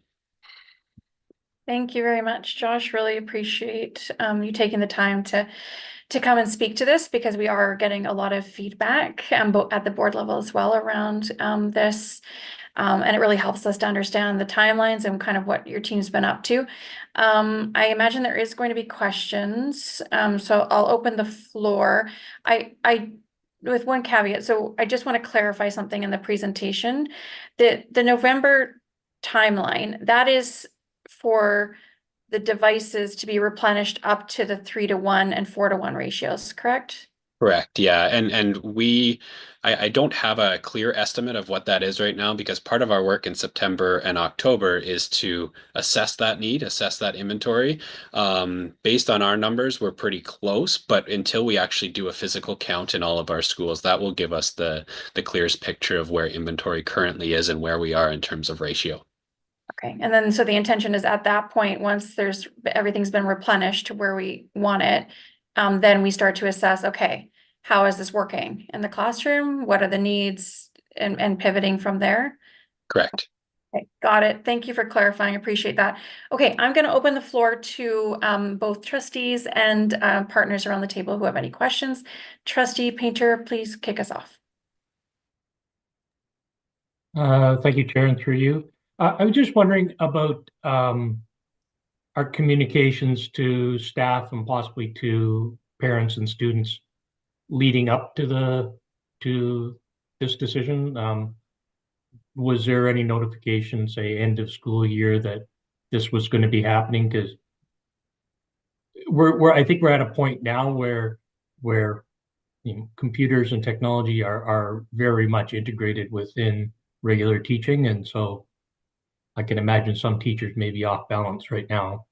Thank you very much, Josh. Really appreciate you taking the time to come and speak to this, because we are getting a lot of feedback at the board level as well around this. And it really helps us to understand the timelines and kind of what your team's been up to. I imagine there is going to be questions, so I'll open the floor. With one caveat, so I just want to clarify something in the presentation. The November timeline, that is for the devices to be replenished up to the 3-to-1 and 4-to-1 ratios, correct? Correct. Yeah. And I don't have a clear estimate of what that is right now, because part of our work in September and October is to assess that need, assess that inventory. Based on our numbers, we're pretty close, but until we actually do a physical count in all of our schools, that will give us the clearest picture of where inventory currently is and where we are in terms of ratio. Okay, and then so the intention is at that point, once everything's been replenished to where we want it, then we start to assess, okay, how is this working in the classroom? What are the needs, and pivoting from there? Correct. Okay, got it. Thank you for clarifying. Appreciate that. Okay, I'm going to open the floor to both trustees and partners around the table who have any questions. Trustee Painter, please kick us off. Thank you, Chair, and through you. I was just wondering about our communications to staff and possibly to parents and students leading up to this decision. Was there any notification, say end of school year, that this was going to be happening? Because I think we're at a point now where computers and technology are very much integrated within regular teaching, and so I can imagine some teachers may be off balance right now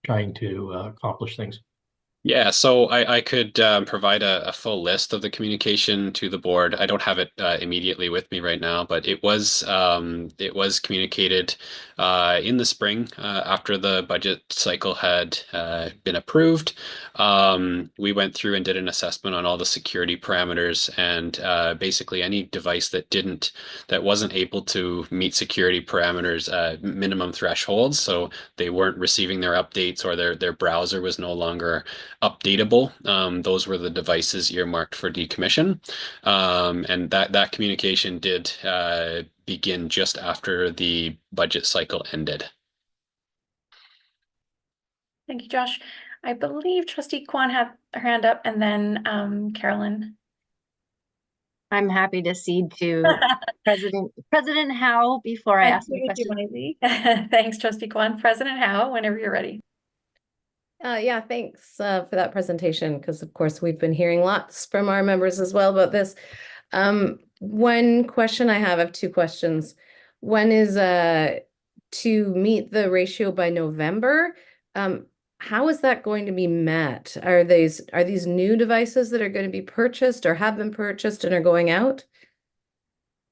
trying to accomplish things. Yeah, so I could provide a full list of the communication to the board. I don't have it immediately with me right now, but it was communicated in the spring after the budget cycle had been approved. We went through and did an assessment on all the security parameters, and basically any device that wasn't able to meet security parameters minimum thresholds, so they weren't receiving their updates or their browser was no longer updatable. Those were the devices earmarked for decommission. And that communication did begin just after the budget cycle ended. Thank you, Josh. I believe Trustee Kwan had her hand up, and then Carolyn. I'm happy to cede to President Howe before I ask my question. Thanks, Trustee Kwan. President Howe, whenever you're ready. Yeah, thanks for that presentation, because of course we've been hearing lots from our members as well about this. One question I have two questions. One is to meet the ratio by November. How is that going to be met? Are these new devices that are going to be purchased or have been purchased and are going out?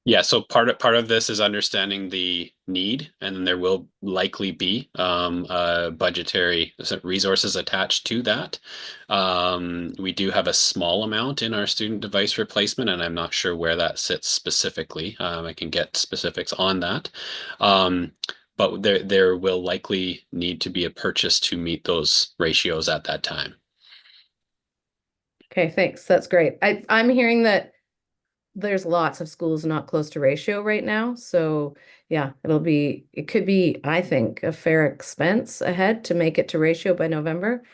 Yeah, so part of this is understanding the need, and then there will likely be budgetary resources attached to that. We do have a small amount in our student device replacement, and I'm not sure where that sits specifically. I can get specifics on that. But there will likely need to be a purchase to meet those ratios at that time. Okay, thanks. That's great. I'm hearing that there's lots of schools not close to ratio right now. So yeah, it could be, I think, a fair expense ahead to make it to ratio by November.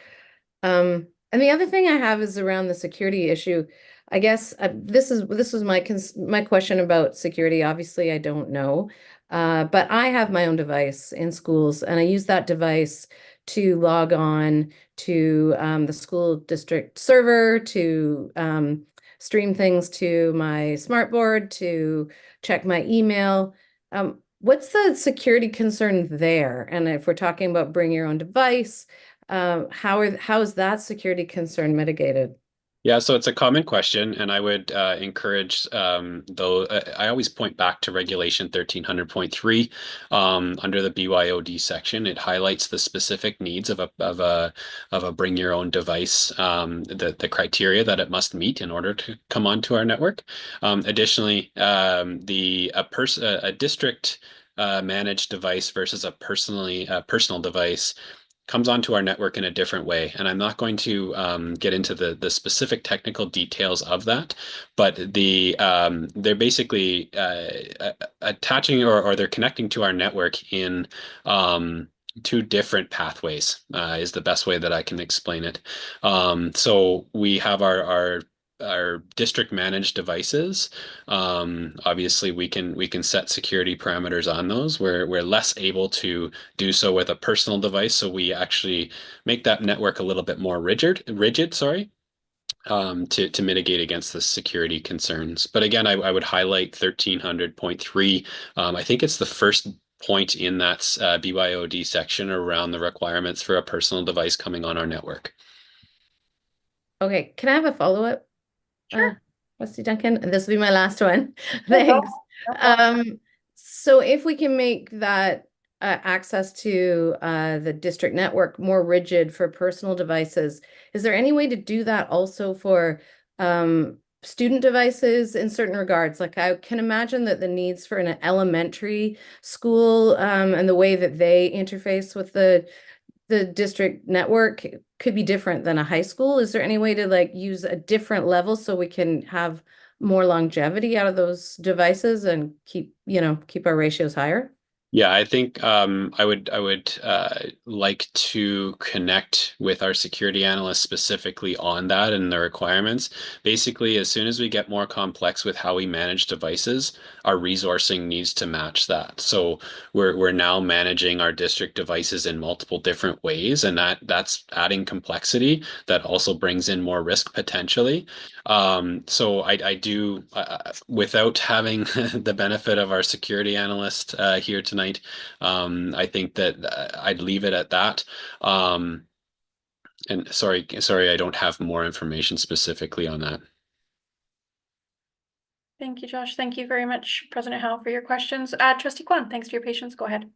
And the other thing I have is around the security issue. I guess this was my question about security. Obviously, I don't know, but I have my own device in schools, and I use that device to log on to the school district server, to stream things to my smartboard, to check my email. What's the security concern there? And if we're talking about bring your own device, how is that security concern mitigated? Yeah, so it's a common question, and I would encourage though I always point back to Regulation 1300.3 under the BYOD section. It highlights the specific needs of a bring your own device, the criteria that it must meet in order to come onto our network. Additionally, a district managed device versus a personal device comes onto our network in a different way. And I'm not going to get into the specific technical details of that, but they're basically attaching or they're connecting to our network in two different pathways is the best way that I can explain it. So we have our district managed devices. Obviously we can set security parameters on those. We're less able to do so with a personal device, so we actually make that network a little bit more rigid, sorry, to mitigate against the security concerns. But again, I would highlight 1300.3. I think it's the first point in that BYOD section around the requirements for a personal device coming on our network. Okay, can I have a follow-up? Sure. Trustee Duncan, this will be my last one. Thanks. So if we can make that access to the district network more rigid for personal devices, is there any way to do that also for student devices in certain regards? Like I can imagine that the needs for an elementary school and the way that they interface with the district network could be different than a high school. Is there any way to like use a different level so we can have more longevity out of those devices and keep our ratios higher? Yeah, I think I would like to connect with our security analysts specifically on that and the requirements. Basically, as soon as we get more complex with how we manage devices, our resourcing needs to match that. So we're now managing our district devices in multiple different ways, and that's adding complexity that also brings in more risk potentially. So I do, without having the benefit of our security analyst here tonight, I think that I'd leave it at that. And sorry, I don't have more information specifically on that. Thank you, Josh. Thank you very much, President Howe, for your questions. Trustee Kwan, thanks for your patience. Go ahead.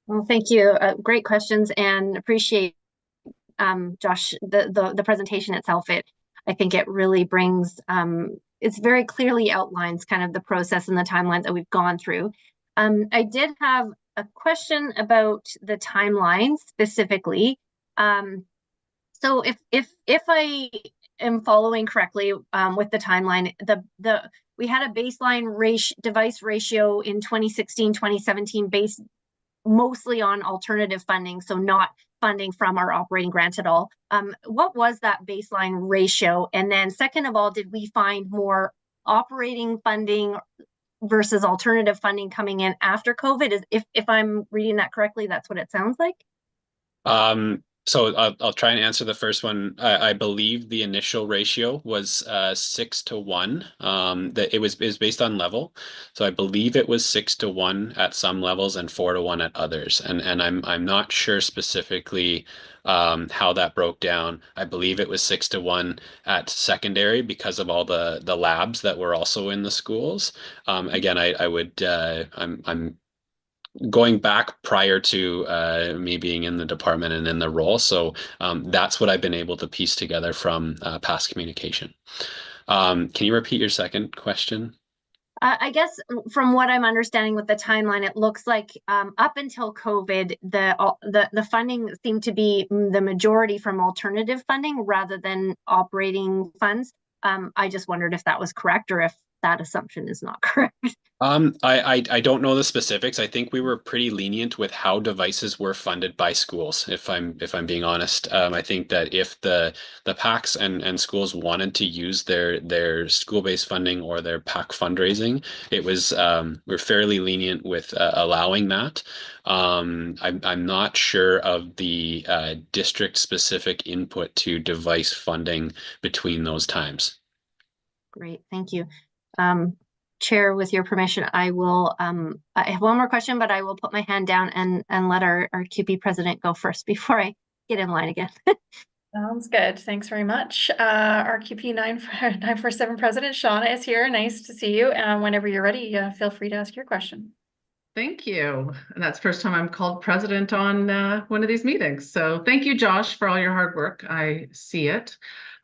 Well, thank you. Great questions, and appreciate Josh, the presentation itself. I think it really brings, it's very clearly outlines kind of the process and the timeline that we've gone through. I did have a question about the timeline specifically. So if I am following correctly with the timeline, we had a baseline device ratio in 2016, 2017 based mostly on alternative funding, so not funding from our operating grant at all. What was that baseline ratio? And then second of all, did we find more operating funding versus alternative funding coming in after COVID? If I'm reading that correctly, that's what it sounds like. So I'll try and answer the first one. I believe the initial ratio was 6-1. That it was based on level. So I believe it was 6-1 at some levels and 4-1 at others. And I'm not sure specifically how that broke down. I believe it was 6-1 at secondary because of all the labs that were also in the schools. Again, I would I'm going back prior to me being in the department and in the role. So that's what I've been able to piece together from past communication. Can you repeat your second question? I guess from what I'm understanding with the timeline, it looks like up until COVID, the funding seemed to be the majority from alternative funding rather than operating funds. I just wondered if that was correct or if that assumption is not correct. I don't know the specifics. I think we were pretty lenient with how devices were funded by schools, if I'm being honest. I think that if the PACs and schools wanted to use their school-based funding or their PAC fundraising, it was we're fairly lenient with allowing that. I'm not sure of the district-specific input to device funding between those times. Great, thank you. Chair, with your permission, I will, I have one more question, but I will put my hand down and let our QP president go first before I get in line again. Sounds good. Thanks very much. RQP 947 President Shauna is here. Nice to see you. Whenever you're ready, feel free to ask your question. Thank you. And that's the first time I'm called president on one of these meetings. So thank you, Josh, for all your hard work. I see it.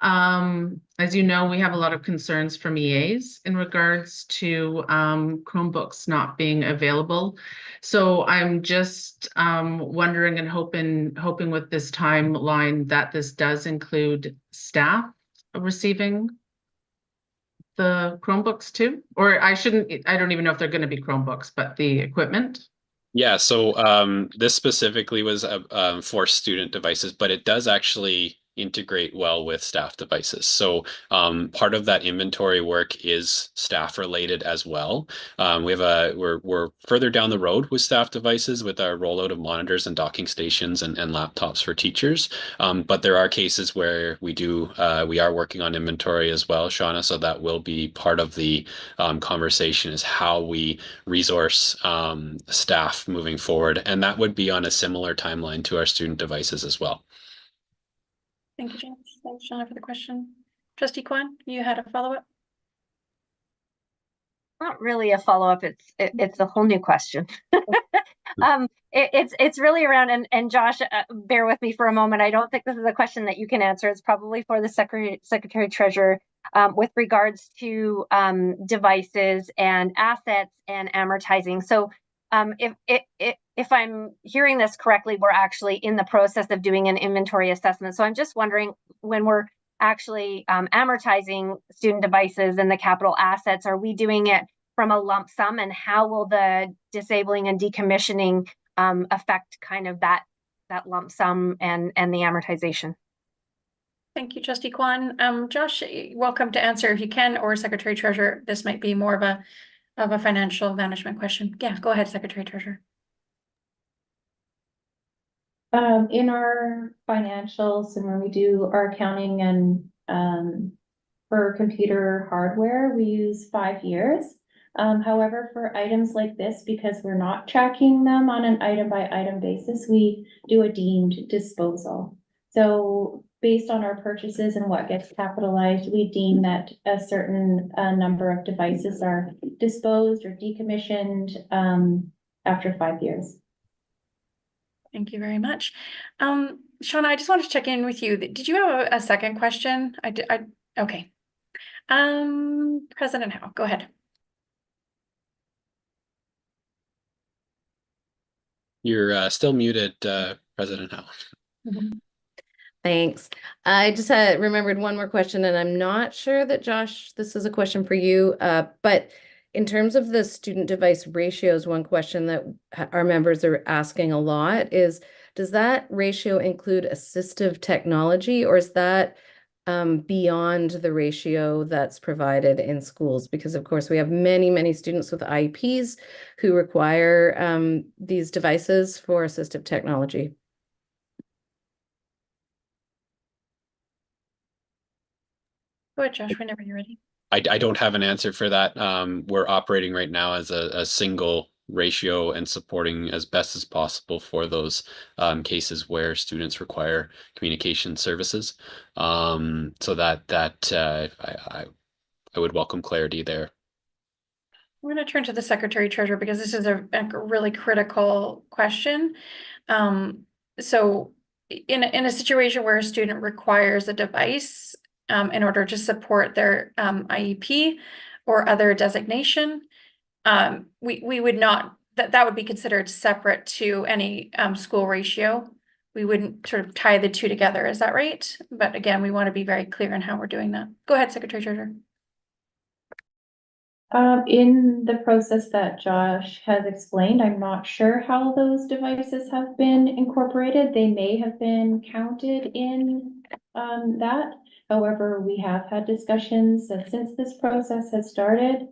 As you know, we have a lot of concerns from EAs in regards to Chromebooks not being available. So I'm just wondering and hoping with this timeline that this does include staff receiving the Chromebooks too? Or I don't even know if they're going to be Chromebooks, but the equipment. Yeah, so this specifically was for student devices, but it does actually integrate well with staff devices. So part of that inventory work is staff related as well. We're further down the road with staff devices with our rollout of monitors and docking stations and laptops for teachers. But there are cases where we are working on inventory as well, Shauna. So that will be part of the conversation, is how we resource staff moving forward. And that would be on a similar timeline to our student devices as well. Thank you, James. Thanks, Shauna, for the question. Trustee Kwan, you had a follow-up? Not really a follow-up. It's a whole new question. It's really around, and Josh, bear with me for a moment. I don't think this is a question that you can answer. It's probably for the Secretary Treasurer with regards to devices and assets and amortizing. So if I'm hearing this correctly, we're actually in the process of doing an inventory assessment. So I'm just wondering, when we're actually amortizing student devices and the capital assets, are we doing it from a lump sum, and how will the disabling and decommissioning affect kind of that lump sum and the amortization? Thank you, Trustee Kwan. Josh, welcome to answer if you can, or Secretary Treasurer. This might be more of a financial management question. Yeah, go ahead, Secretary Treasurer. In our financials and when we do our accounting and for computer hardware, we use 5 years. However, for items like this, because we're not tracking them on an item by item basis, we do a deemed disposal. So based on our purchases and what gets capitalized, we deem that a certain number of devices are disposed or decommissioned after 5 years. Thank you very much. Shauna, I just wanted to check in with you. Did you have a second question? Okay. President Howe, go ahead. You're still muted, President Howe. Mm-hmm. Thanks. I just remembered one more question, and I'm not sure that, Josh, this is a question for you, but in terms of the student device ratios, one question that our members are asking a lot is, does that ratio include assistive technology, or is that beyond the ratio that's provided in schools? Because of course we have many, many students with IEPs who require these devices for assistive technology. Go ahead, Josh, whenever you're ready. I don't have an answer for that. We're operating right now as a single ratio and supporting as best as possible for those cases where students require communication services. So I would welcome clarity there. I'm going to turn to the Secretary Treasurer because this is a really critical question. So in a situation where a student requires a device in order to support their IEP or other designation, we would not, that would be considered separate to any school ratio. We wouldn't sort of tie the two together. Is that right? But again, we want to be very clear in how we're doing that. Go ahead, Secretary Treasurer. In the process that Josh has explained, I'm not sure how those devices have been incorporated. They may have been counted in that. However, we have had discussions since this process has started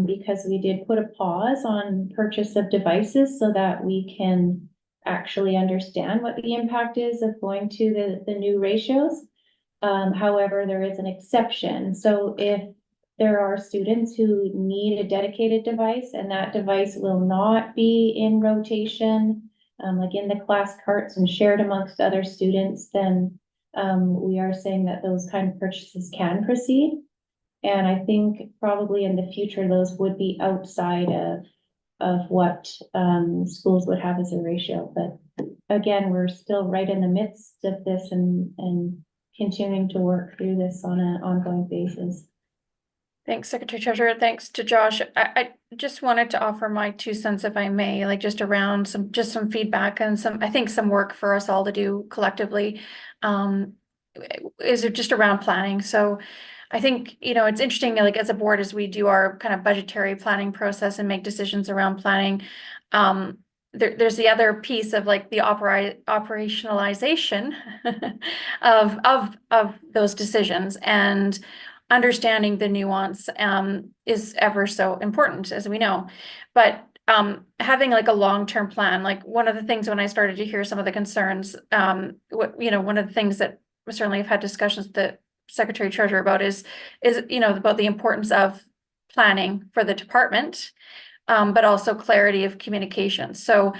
because we did put a pause on purchase of devices so that we can actually understand what the impact is of going to the new ratios. However, there is an exception. So if there are students who need a dedicated device and that device will not be in rotation, like in the class carts and shared amongst other students, then we are saying that those kind of purchases can proceed. And I think probably in the future, those would be outside of what schools would have as a ratio. But again, we're still right in the midst of this and continuing to work through this on an ongoing basis. Thanks, Secretary Treasurer. Thanks to Josh. I just wanted to offer my 2 cents, if I may, like just around some feedback and I think some work for us all to do collectively. Is it just around planning? So I think, it's interesting, like as a board, as we do our kind of budgetary planning process and make decisions around planning, there's the other piece of like the operationalization of those decisions, and understanding the nuance is ever so important, as we know. But having like a long-term plan, like one of the things when I started to hear some of the concerns, one of the things that we certainly have had discussions with the Secretary Treasurer about is about the importance of planning for the department, but also clarity of communication. So,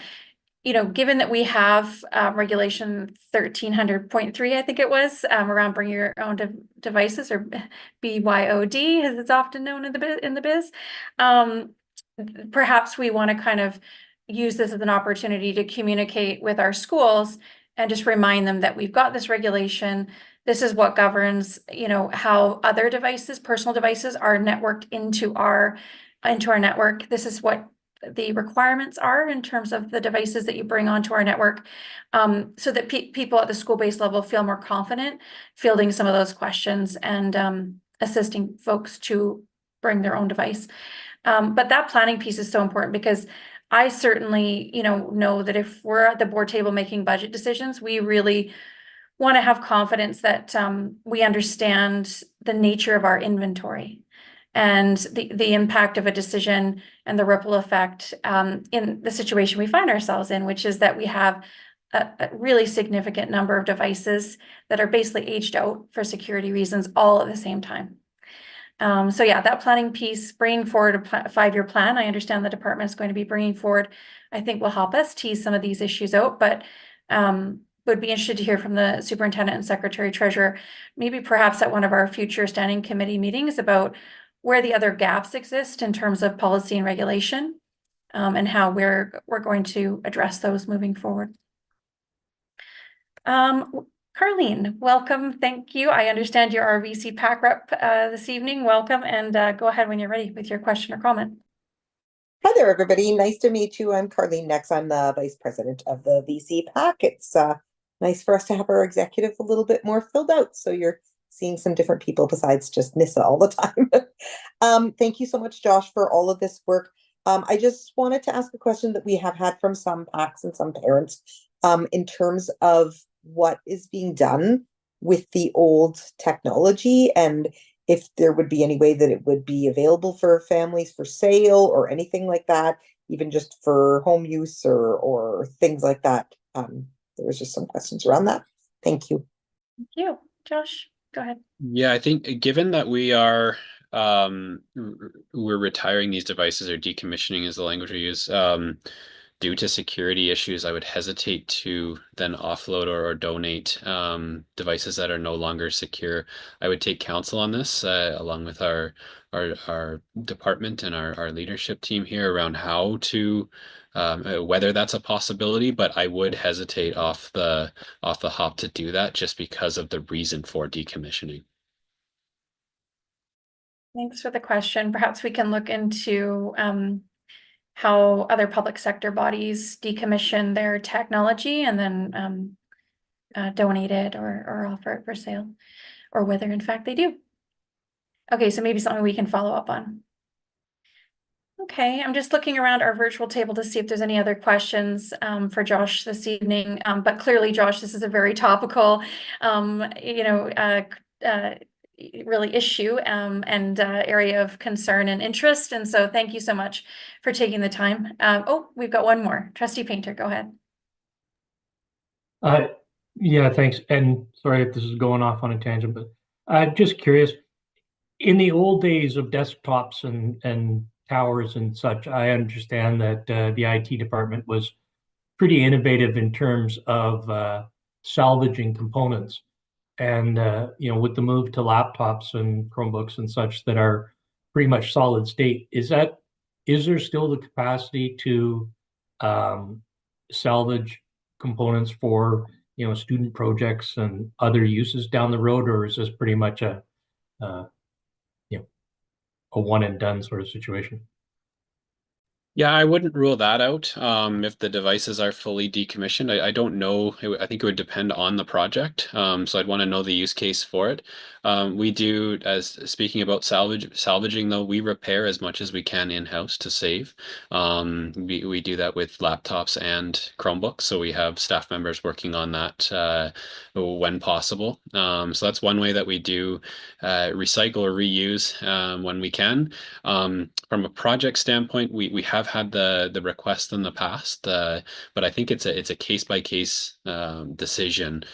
given that we have regulation 1300.3, I think it was, around bring your own devices, or BYOD, as it's often known in the biz, perhaps we want to kind of use this as an opportunity to communicate with our schools and just remind them that we've got this regulation. This is what governs, how other devices, personal devices, are networked into our network. This is what the requirements are in terms of the devices that you bring onto our network, so that people at the school-based level feel more confident fielding some of those questions and assisting folks to bring their own device. But that planning piece is so important because I certainly, know that if we're at the board table making budget decisions, we really want to have confidence that we understand the nature of our inventory and the impact of a decision and the ripple effect in the situation we find ourselves in, which is that we have a really significant number of devices that are basically aged out for security reasons all at the same time. So yeah, that planning piece, bringing forward a 5-year plan, I understand the department is going to be bringing forward, I think will help us tease some of these issues out, but would be interested to hear from the superintendent and secretary treasurer, maybe perhaps at one of our future standing committee meetings, about where the other gaps exist in terms of policy and regulation, and how we're going to address those moving forward. Carleen, welcome. Thank you. I understand you're our VC PAC rep this evening. Welcome, and go ahead when you're ready with your question or comment. Hi there, everybody. Nice to meet you. I'm Carleen Nex. I'm the vice president of the VC PAC. It's nice for us to have our executive a little bit more filled out, so you're seeing some different people besides just Nissa all the time. Thank you so much, Josh, for all of this work. I just wanted to ask a question that we have had from some PACs and some parents in terms of what is being done with the old technology, and if there would be any way that it would be available for families for sale or anything like that, even just for home use or things like that. There was just some questions around that. Thank you. Thank you. Josh? go ahead. Yeah, I think given that we're retiring these devices, or decommissioning is the language we use, due to security issues, I would hesitate to then offload or donate devices that are no longer secure. I would take counsel on this along with our department and our leadership team here around how to whether that's a possibility, but I would hesitate off the hop to do that just because of the reason for decommissioning. Thanks for the question. Perhaps we can look into how other public sector bodies decommission their technology and then donate it or offer it for sale, or whether in fact they do. Okay, so maybe something we can follow up on. Okay, I'm just looking around our virtual table to see if there's any other questions for Josh this evening. But clearly, Josh, this is a very topical, really issue and area of concern and interest. And so thank you so much for taking the time. We've got one more. Trustee Painter, go ahead. Yeah, thanks. And sorry if this is going off on a tangent, but just curious, in the old days of desktops and towers and such, I understand that the IT department was pretty innovative in terms of salvaging components. And with the move to laptops and Chromebooks and such that are pretty much solid state, is there still the capacity to salvage components for student projects and other uses down the road, or is this pretty much a one and done sort of situation? Yeah, I wouldn't rule that out. If the devices are fully decommissioned, I don't know. I think it would depend on the project. So I'd want to know the use case for it. We do, as speaking about salvaging though, we repair as much as we can in-house to save. We do that with laptops and Chromebooks. So we have staff members working on that when possible. So that's one way that we do recycle or reuse when we can. From a project standpoint, we have had the request in the past, but I think it's a case by case decision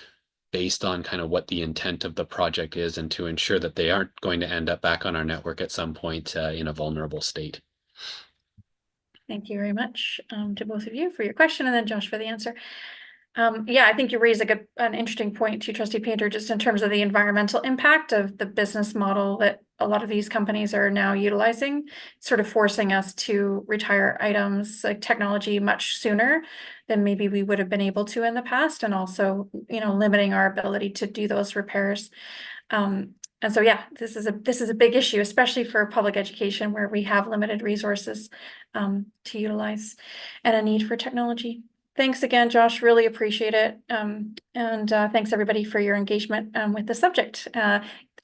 based on kind of what the intent of the project is, and to ensure that they aren't going to end up back on our network at some point in a vulnerable state. Thank you very much to both of you for your question, and then Josh for the answer. I think you raise an interesting point too, Trustee Painter, just in terms of the environmental impact of the business model that a lot of these companies are now utilizing, sort of forcing us to retire items like technology much sooner than maybe we would have been able to in the past, and also, limiting our ability to do those repairs. And so, this is a big issue, especially for public education, where we have limited resources to utilize and a need for technology. Thanks again, Josh. Really appreciate it. And thanks everybody for your engagement with the subject.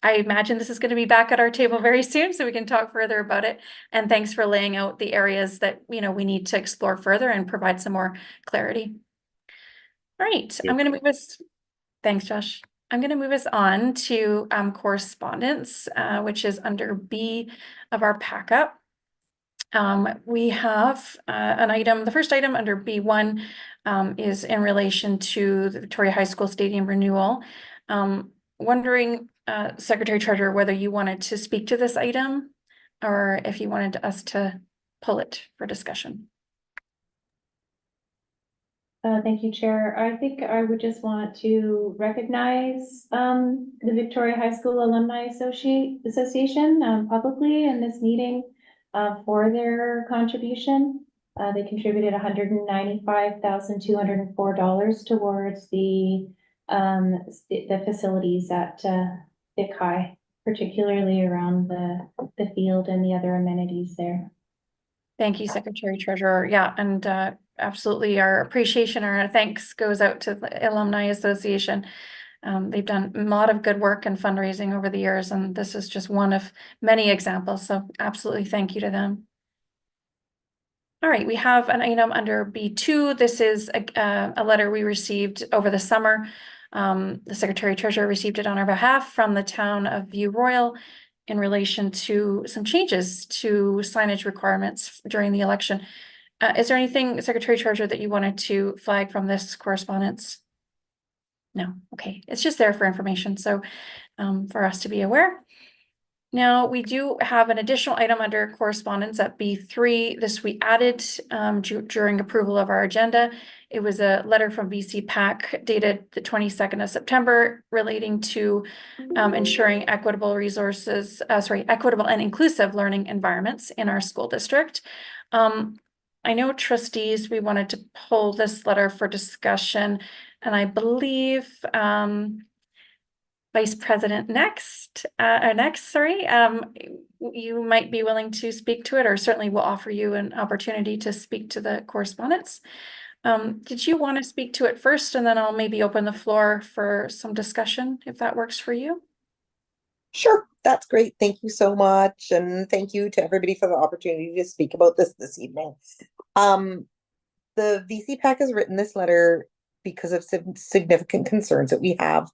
I imagine this is going to be back at our table very soon, so we can talk further about it. And thanks for laying out the areas that we need to explore further and provide some more clarity. All right, I'm going to move us. Thanks, Josh. I'm going to move us on to correspondence, which is under B of our packet. We have an item, the first item under B1 is in relation to the Victoria High School Stadium renewal. Wondering, Secretary Treasurer, whether you wanted to speak to this item or if you wanted us to pull it for discussion. Thank you, Chair. I think I would just want to recognize the Victoria High School Alumni Association publicly in this meeting for their contribution. They contributed $195,204 towards the facilities at Vic High, particularly around the field and the other amenities there. Thank you, Secretary Treasurer. Yeah, and absolutely our appreciation or our thanks goes out to the Alumni Association. They've done a lot of good work and fundraising over the years, and this is just one of many examples. So absolutely thank you to them. All right, we have an item under B2. This is a letter we received over the summer. The Secretary Treasurer received it on our behalf from the town of View Royal in relation to some changes to signage requirements during the election. Is there anything, Secretary Treasurer, that you wanted to flag from this correspondence? No, okay, it's just there for information. So for us to be aware. Now, we do have an additional item under correspondence at B3. This we added during approval of our agenda. It was a letter from VC PAC dated the 22nd of September relating to ensuring equitable equitable and inclusive learning environments in our school district. I know trustees, we wanted to pull this letter for discussion, and I believe Vice President you might be willing to speak to it, or certainly we'll offer you an opportunity to speak to the correspondence. Did you want to speak to it first, and then I'll maybe open the floor for some discussion, if that works for you? Sure, that's great. Thank you so much. And thank you to everybody for the opportunity to speak about this evening. The VC PAC has written this letter because of some significant concerns that we have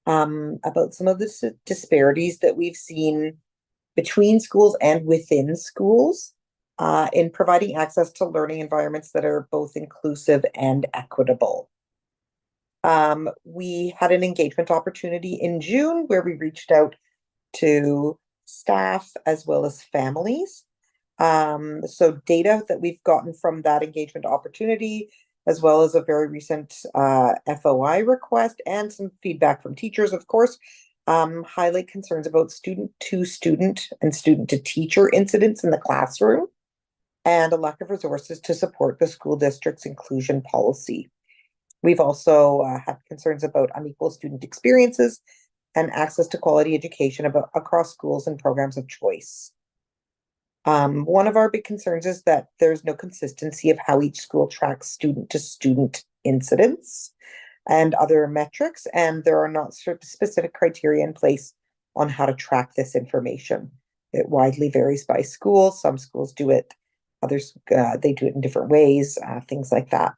about some of the disparities that we've seen between schools and within schools in providing access to learning environments that are both inclusive and equitable. We had an engagement opportunity in June where we reached out to staff as well as families. So data that we've gotten from that engagement opportunity, as well as a very recent FOI request and some feedback from teachers, of course, highlight concerns about student-to-student and student-to-teacher incidents in the classroom and a lack of resources to support the school district's inclusion policy. We've also had concerns about unequal student experiences and access to quality education across schools and programs of choice. One of our big concerns is that there's no consistency of how each school tracks student-to-student incidents and other metrics, and there are not specific criteria in place on how to track this information. It widely varies by school. Some schools do it, others they do it in different ways, things like that.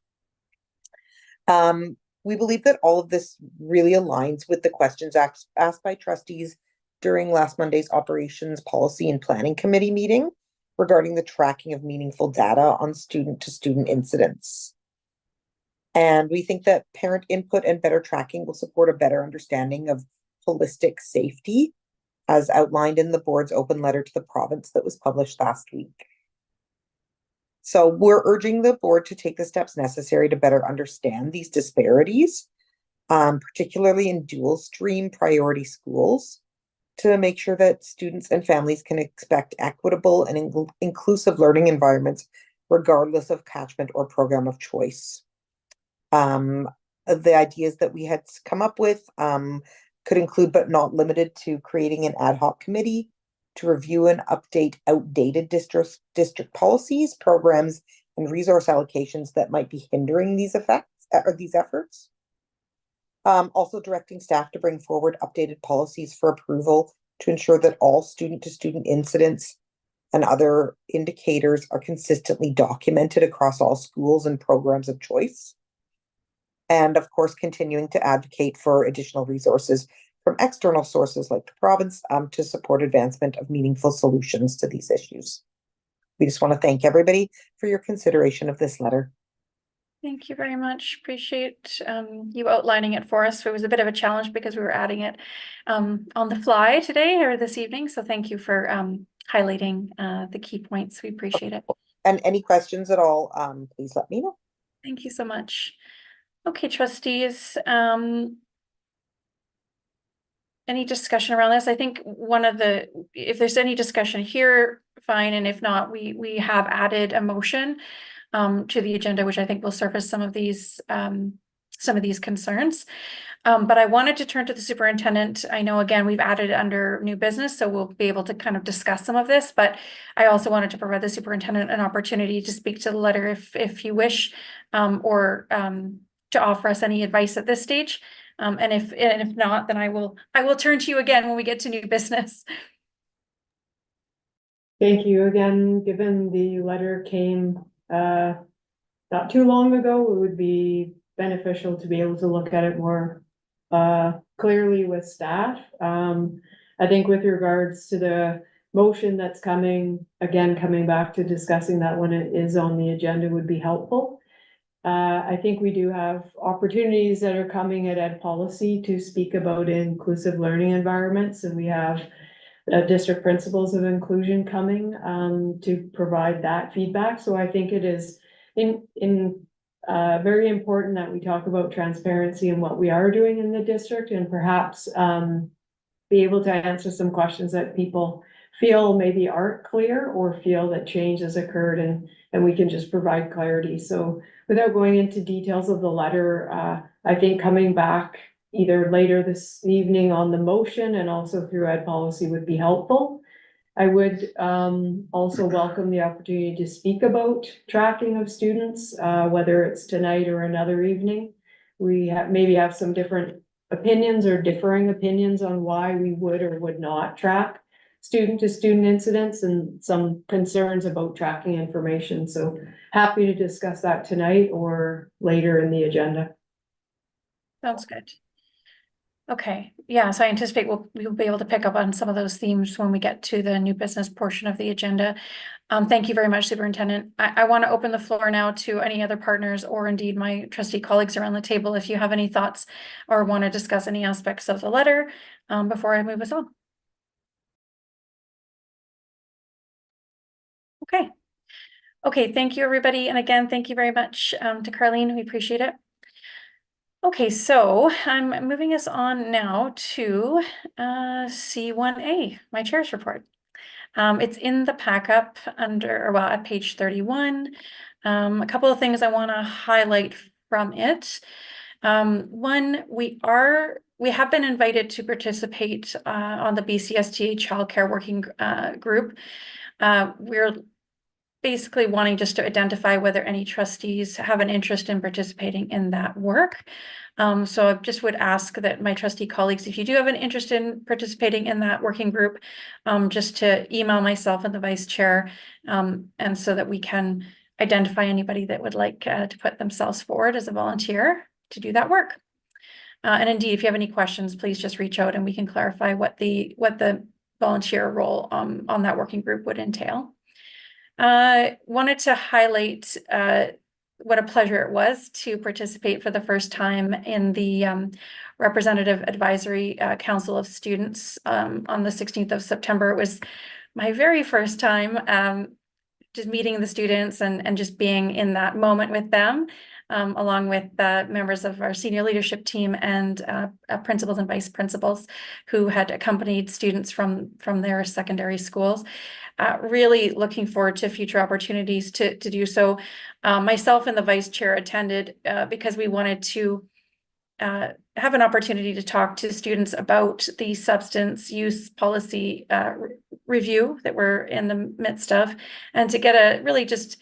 We believe that all of this really aligns with the questions asked by trustees during last Monday's Operations Policy and Planning Committee meeting regarding the tracking of meaningful data on student-to-student incidents. And we think that parent input and better tracking will support a better understanding of holistic safety, as outlined in the board's open letter to the province that was published last week. So we're urging the board to take the steps necessary to better understand these disparities, particularly in dual stream priority schools, to make sure that students and families can expect equitable and inclusive learning environments, regardless of catchment or program of choice. The ideas that we had come up with could include, but not limited to, creating an ad hoc committee to review and update outdated district policies, programs, and resource allocations that might be hindering these efforts. Also directing staff to bring forward updated policies for approval to ensure that all student-to-student incidents and other indicators are consistently documented across all schools and programs of choice. And of course, continuing to advocate for additional resources from external sources like the province to support advancement of meaningful solutions to these issues. We just want to thank everybody for your consideration of this letter. Thank you very much. Appreciate you outlining it for us. It was a bit of a challenge because we were adding it on the fly today or this evening. So thank you for highlighting the key points. We appreciate it. And any questions at all, please let me know. Thank you so much. Okay, trustees, any discussion around this? I think if there's any discussion here, fine. And if not, we have added a motion to the agenda, which I think will surface some of these concerns. But I wanted to turn to the superintendent. I know, again, we've added it under new business, so we'll be able to kind of discuss some of this, but I also wanted to provide the superintendent an opportunity to speak to the letter if you wish, or to offer us any advice at this stage. And if not, then I will turn to you again when we get to new business. Thank you again. Given the letter came not too long ago, it would be beneficial to be able to look at it more clearly with staff. I think with regards to the motion that's coming back to discussing that when it is on the agenda would be helpful. I think we do have opportunities that are coming at Ed Policy to speak about inclusive learning environments, and we have district principles of inclusion coming to provide that feedback. So I think it is very important that we talk about transparency and what we are doing in the district, and perhaps be able to answer some questions that people feel maybe aren't clear or feel that change has occurred, and we can just provide clarity. So without going into details of the letter, I think coming back either later this evening on the motion and also through Ed Policy would be helpful. I would also welcome the opportunity to speak about tracking of students, whether it's tonight or another evening. We maybe have some different opinions or differing opinions on why we would or would not track student-to-student incidents, and some concerns about tracking information. So happy to discuss that tonight or later in the agenda. Sounds good. Okay, yeah, so I anticipate we'll be able to pick up on some of those themes when we get to the new business portion of the agenda. Thank you very much, Superintendent. I want to open the floor now to any other partners or indeed my trustee colleagues around the table if you have any thoughts or want to discuss any aspects of the letter before I move us on. Okay. Okay, thank you, everybody. And again, thank you very much to Carleen. We appreciate it. Okay, so I'm moving us on now to C1A, my chair's report. It's in the pack up under, well, at page 31. A couple of things I want to highlight from it. One, we have been invited to participate on the BCSTA childcare working group. We're basically wanting just to identify whether any trustees have an interest in participating in that work. So I just would ask that my trustee colleagues, if you do have an interest in participating in that working group, just to email myself and the vice chair, and so that we can identify anybody that would like to put themselves forward as a volunteer to do that work. And indeed, if you have any questions, please just reach out and we can clarify what the volunteer role on that working group would entail. Wanted to highlight what a pleasure it was to participate for the first time in the Representative Advisory Council of Students on the 16th of September. It was my very first time just meeting the students and just being in that moment with them, along with members of our senior leadership team and principals and vice principals who had accompanied students from their secondary schools. Really looking forward to future opportunities to do so. Myself and the vice chair attended because we wanted to have an opportunity to talk to students about the substance use policy review that we're in the midst of, and to get a really just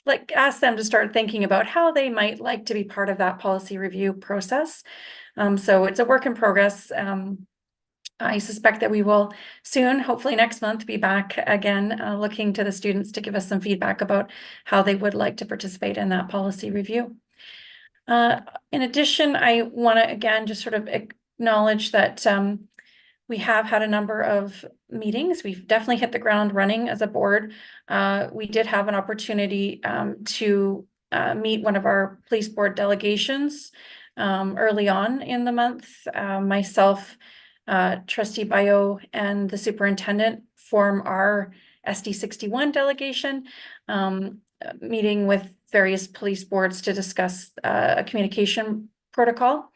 like ask them to start thinking about how they might like to be part of that policy review process. So it's a work in progress. I suspect that we will soon, hopefully next month, be back again, looking to the students to give us some feedback about how they would like to participate in that policy review. In addition, I want to again just sort of acknowledge that we have had a number of meetings. We've definitely hit the ground running as a board. We did have an opportunity to meet one of our police board delegations early on in the month. Myself, Trustee Bayo, and the superintendent form our SD 61 delegation, meeting with various police boards to discuss a communication protocol.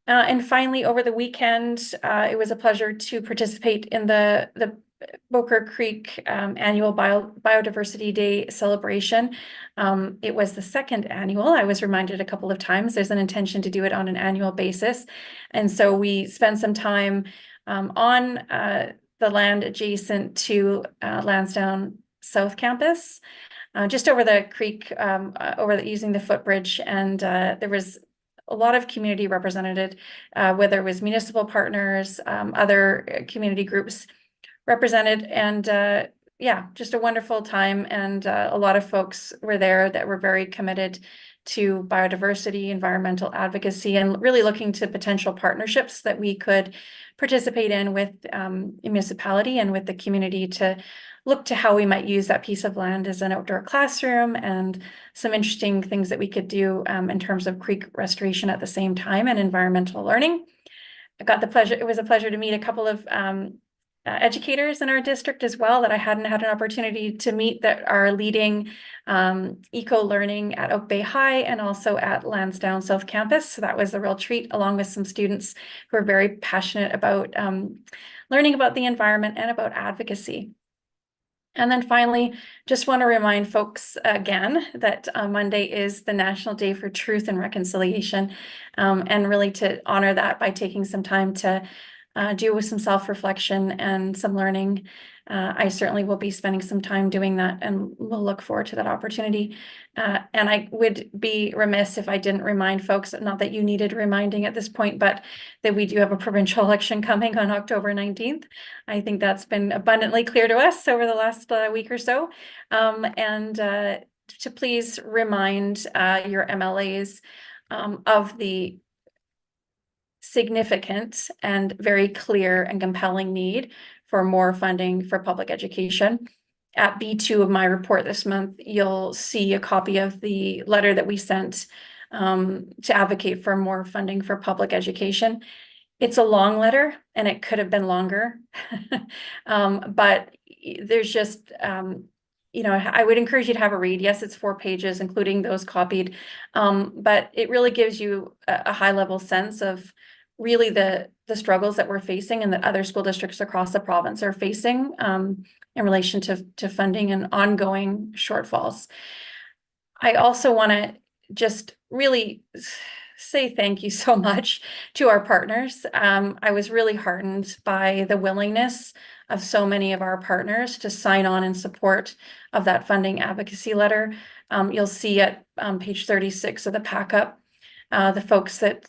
And finally, over the weekend, it was a pleasure to participate in the Boker Creek annual Biodiversity Day celebration. It was the second annual. I was reminded a couple of times there's an intention to do it on an annual basis. And so we spent some time on the land adjacent to Lansdowne South Campus, just over the creek, using the footbridge. And there was a lot of community represented, whether it was municipal partners, other community groups represented, and yeah, just a wonderful time, and a lot of folks were there that were very committed to biodiversity, environmental advocacy, and really looking to potential partnerships that we could participate in with municipality and with the community to look to how we might use that piece of land as an outdoor classroom, and some interesting things that we could do in terms of creek restoration at the same time and environmental learning. I got the pleasure, it was a pleasure to meet a couple of educators in our district as well that I hadn't had an opportunity to meet, that are leading eco-learning at Oak Bay High and also at Lansdowne South Campus. So that was a real treat, along with some students who are very passionate about learning about the environment and about advocacy. And then finally, just want to remind folks again that Monday is the National Day for Truth and Reconciliation, and really to honor that by taking some time to do some self-reflection and some learning. I certainly will be spending some time doing that, and we'll look forward to that opportunity. And I would be remiss if I didn't remind folks, not that you needed reminding at this point, but that we do have a provincial election coming on October 19th. I think that's been abundantly clear to us over the last week or so. And to please remind your MLAs of the significant and very clear and compelling need for more funding for public education. At B2 of my report this month, you'll see a copy of the letter that we sent to advocate for more funding for public education. It's a long letter and it could have been longer, but there's just, you know, I would encourage you to have a read. Yes, it's 4 pages, including those copied, but it really gives you a high-level sense of really the struggles that we're facing and that other school districts across the province are facing in relation to funding and ongoing shortfalls. I also want to just really say thank you so much to our partners. I was really heartened by the willingness of so many of our partners to sign on in support of that funding advocacy letter. You'll see at page 36 of the pack-up the folks that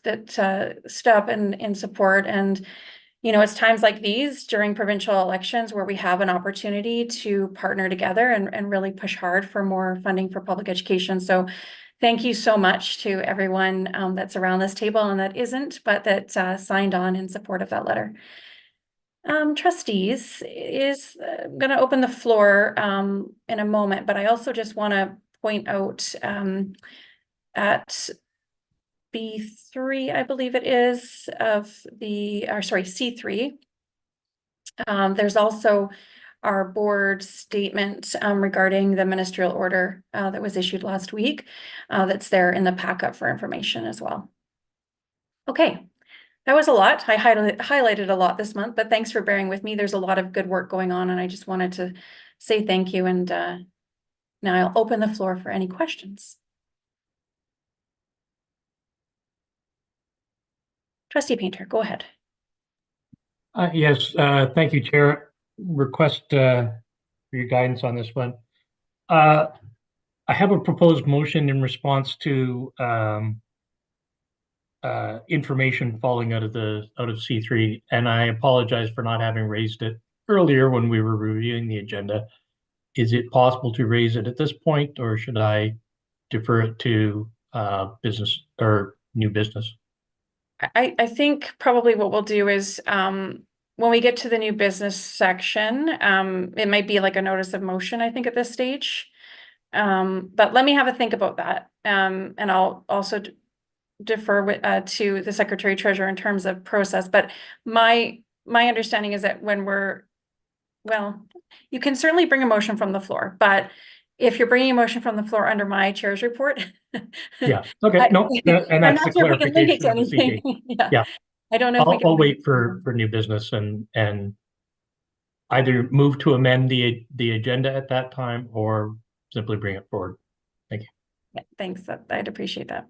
stood up in support. And you know, it's times like these during provincial elections where we have an opportunity to partner together and really push hard for more funding for public education. So thank you so much to everyone that's around this table and that isn't, but that signed on in support of that letter. Trustees is going to open the floor in a moment, but I also just want to point out at B3, I believe it is, of the, or sorry, C3. There's also our board statement regarding the ministerial order that was issued last week that's there in the pack-up for information as well. Okay, that was a lot. I highlighted a lot this month, but thanks for bearing with me. There's a lot of good work going on, and I just wanted to say thank you. And now I'll open the floor for any questions. Trustee Painter, go ahead. Yes, thank you, Chair. Request for your guidance on this one. I have a proposed motion in response to information falling out of C3, and I apologize for not having raised it earlier when we were reviewing the agenda. Is it possible to raise it at this point, or should I defer it to business or new business? I think probably what we'll do is when we get to the new business section, it might be like a notice of motion, I think, at this stage. But let me have a think about that. And I'll also defer to the Secretary Treasurer in terms of process. But my understanding is that when well, you can certainly bring a motion from the floor, but if you're bringing a motion from the floor under my chair's report. Yeah, okay, no, and that's the sure clarification of the CJ. Yeah. I don't know if we can. I'll wait for new business and either move to amend the agenda at that time or simply bring it forward. Thank you. Yeah, thanks. I'd appreciate that.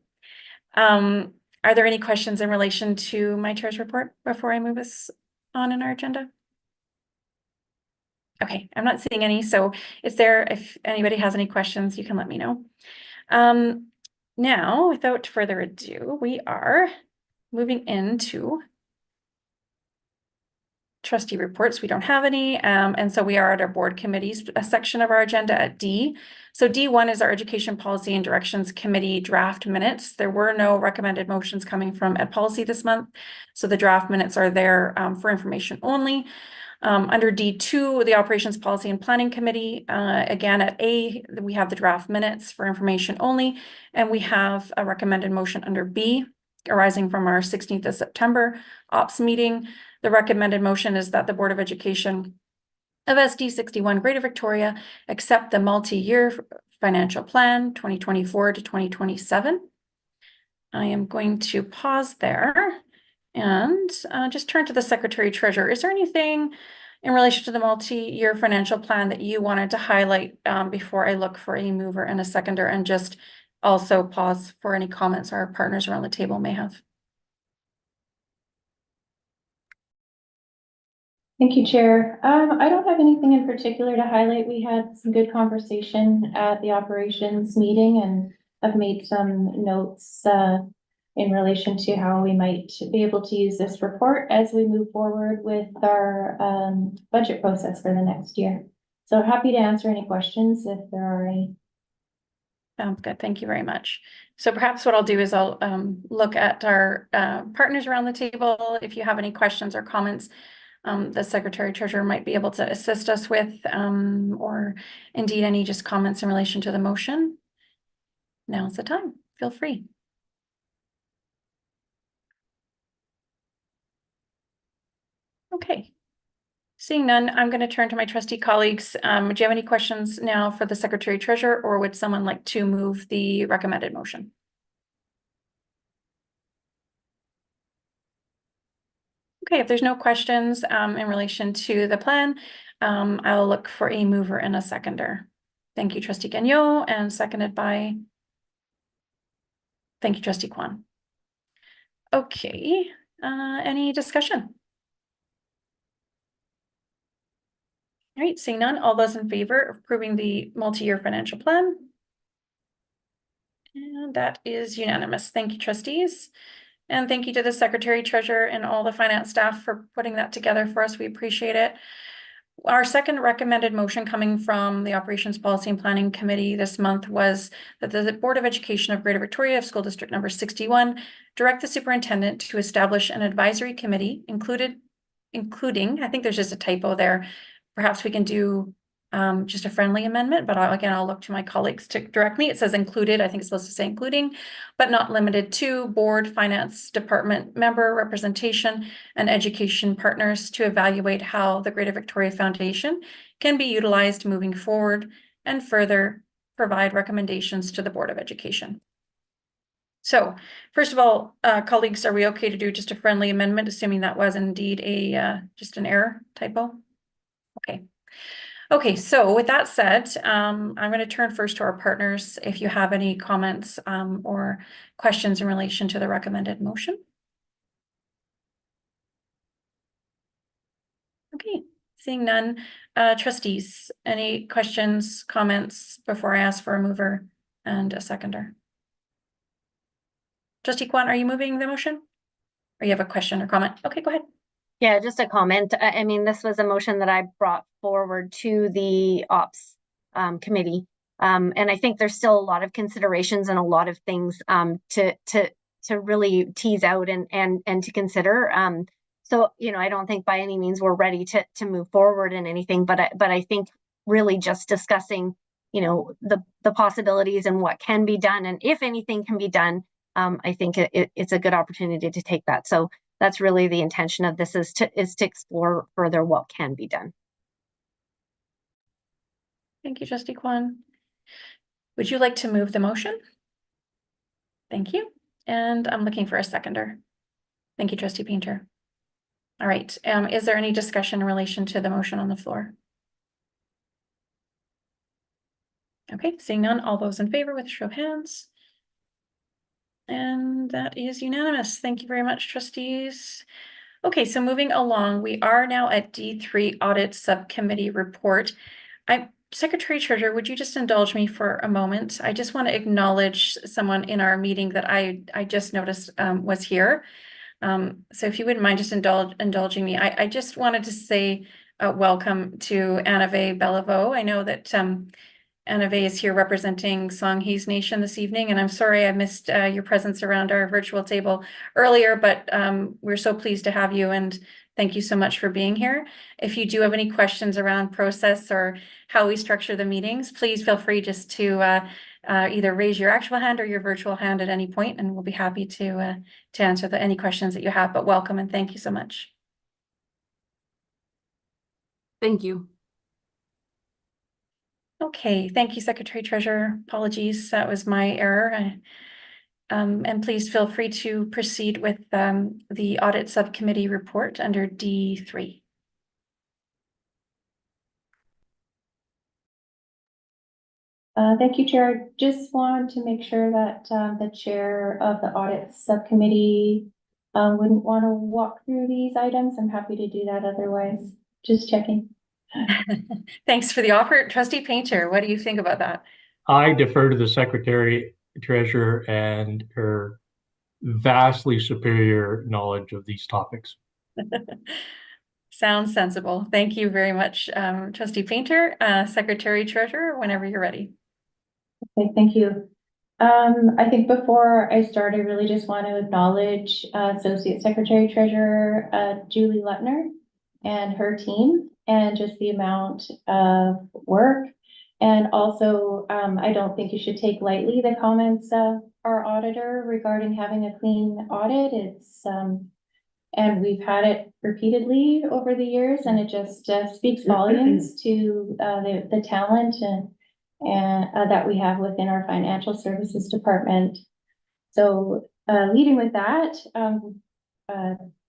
Are there any questions in relation to my chair's report before I move us on in our agenda? Okay, I'm not seeing any. So if anybody has any questions, you can let me know. Now, without further ado, we are moving into trustee reports, we don't have any. And so we are at our board committees, a section of our agenda at D. So D1 is our Education Policy and Directions Committee draft minutes. There were no recommended motions coming from Ed Policy this month. So the draft minutes are there for information only. Under D2, the Operations Policy and Planning Committee, again at A, we have the draft minutes for information only, and we have a recommended motion under B, arising from our 16th of September ops meeting. The recommended motion is that the Board of Education of SD 61 Greater Victoria accept the multi-year financial plan 2024 to 2027. I am going to pause there and just turn to the Secretary Treasurer. Is there anything in relation to the multi-year financial plan that you wanted to highlight before I look for a mover and a seconder, and just also pause for any comments our partners around the table may have? Thank you, Chair. I don't have anything in particular to highlight. We had some good conversation at the operations meeting, and I've made some notes in relation to how we might be able to use this report as we move forward with our budget process for the next year. So happy to answer any questions if there are any. Sounds good. Thank you very much. So perhaps what I'll do is I'll look at our partners around the table. If you have any questions or comments, the Secretary Treasurer might be able to assist us with, or indeed any just comments in relation to the motion. Now's the time. Feel free. Okay. Seeing none, I'm going to turn to my trustee colleagues. Do you have any questions now for the Secretary Treasurer, or would someone like to move the recommended motion? Okay, if there's no questions in relation to the plan, I'll look for a mover and a seconder. Thank you, Trustee Gagnon, and seconded by, thank you, Trustee Kwan. Okay, any discussion? All right, seeing none, all those in favor of approving the multi-year financial plan? And that is unanimous. Thank you, trustees. And thank you to the Secretary Treasurer and all the finance staff for putting that together for us. We appreciate it. Our second recommended motion coming from the Operations Policy and Planning Committee this month was that the Board of Education of Greater Victoria of School District number 61 direct the superintendent to establish an advisory committee including, I think there's just a typo there. Perhaps we can do just a friendly amendment, but I'll look to my colleagues to direct me. It says included, I think it's supposed to say including, but not limited to board, finance department member representation and education partners to evaluate how the Greater Victoria Foundation can be utilized moving forward and further provide recommendations to the Board of Education. So first of all, colleagues, are we okay to do just a friendly amendment, assuming that was indeed a just an error typo? Okay. Okay, so with that said, I'm going to turn first to our partners. If you have any comments or questions in relation to the recommended motion. Okay, seeing none. Trustees, any questions, comments before I ask for a mover and a seconder? Trustee Kwan, are you moving the motion? Or you have a question or comment? Okay, go ahead. Yeah, just a comment. I mean, this was a motion that I brought forward to the ops committee. And I think there's still a lot of considerations and a lot of things to really tease out and to consider. So, you know, I don't think by any means we're ready to move forward in anything, but I think really just discussing, you know, the possibilities and what can be done, and if anything can be done, I think it's a good opportunity to take that. So that's really the intention of this, is to explore further what can be done. Thank you, Trustee Kwan. Would you like to move the motion? Thank you. And I'm looking for a seconder. Thank you, Trustee Painter. All right. Is there any discussion in relation to the motion on the floor? Okay, seeing none, all those in favor with a show of hands. And that is unanimous. Thank you very much, trustees. Okay, so moving along, we are now at D3 Audit Subcommittee Report. Secretary Treasurer, would you just indulge me for a moment? I just want to acknowledge someone in our meeting that I just noticed was here. So if you wouldn't mind just indulging me, I just wanted to say welcome to Anave Bellevaux. I know that Anave is here representing Songhees Nation this evening, and I'm sorry I missed your presence around our virtual table earlier, but we're so pleased to have you, and thank you so much for being here. If you do have any questions around process or how we structure the meetings, please feel free just to either raise your actual hand or your virtual hand at any point, and we'll be happy to answer any questions that you have. But welcome and thank you so much. Thank you. Okay, thank you, Secretary Treasurer. Apologies, that was my error. And please feel free to proceed with the Audit Subcommittee report under D3. Thank you, Chair. Just want to make sure that the chair of the audit subcommittee wouldn't want to walk through these items. I'm happy to do that otherwise. Just checking. Thanks for the offer. Trustee Painter, what do you think about that? I defer to the Secretary Treasurer and her vastly superior knowledge of these topics. Sounds sensible. Thank you very much, Trustee Painter. Secretary Treasurer, whenever you're ready. Okay, thank you. I think before I start, I really just want to acknowledge Associate Secretary Treasurer Julie Lutner and her team, and just the amount of work. And also, I don't think you should take lightly the comments of our auditor regarding having a clean audit. It's and we've had it repeatedly over the years, and it just speaks volumes to the talent and that we have within our financial services department. So leading with that,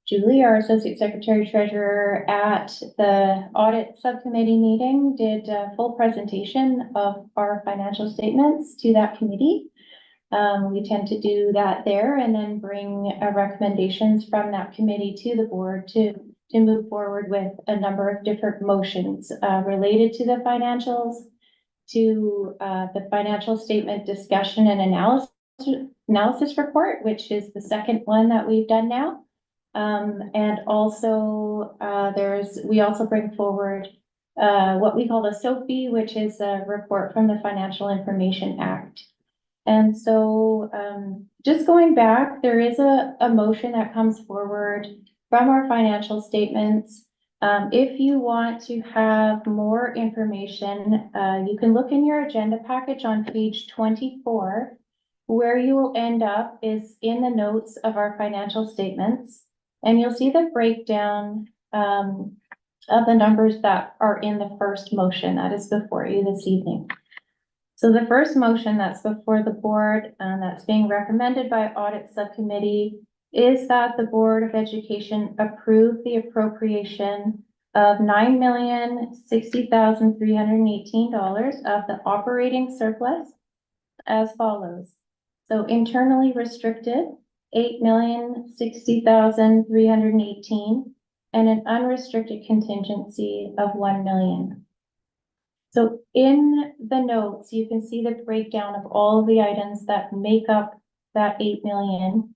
Julie, our Associate Secretary Treasurer at the Audit Subcommittee meeting, did a full presentation of our financial statements to that committee. We tend to do that there and then bring recommendations from that committee to the board to move forward with a number of different motions related to the financials, to the financial statement discussion and analysis report, which is the second one that we've done now. And also we also bring forward what we call the SOPI, which is a report from the Financial Information Act. And so just going back, there is a motion that comes forward from our financial statements. If you want to have more information, you can look in your agenda package on page 24. Where you will end up is in the notes of our financial statements, and you'll see the breakdown of the numbers that are in the first motion that is before you this evening. So the first motion that's before the board and that's being recommended by Audit Subcommittee is that the Board of Education approve the appropriation of $9,060,318 of the operating surplus as follows. So internally restricted, $8,060,318, and an unrestricted contingency of $1 million. So in the notes, you can see the breakdown of all of the items that make up that 8 million.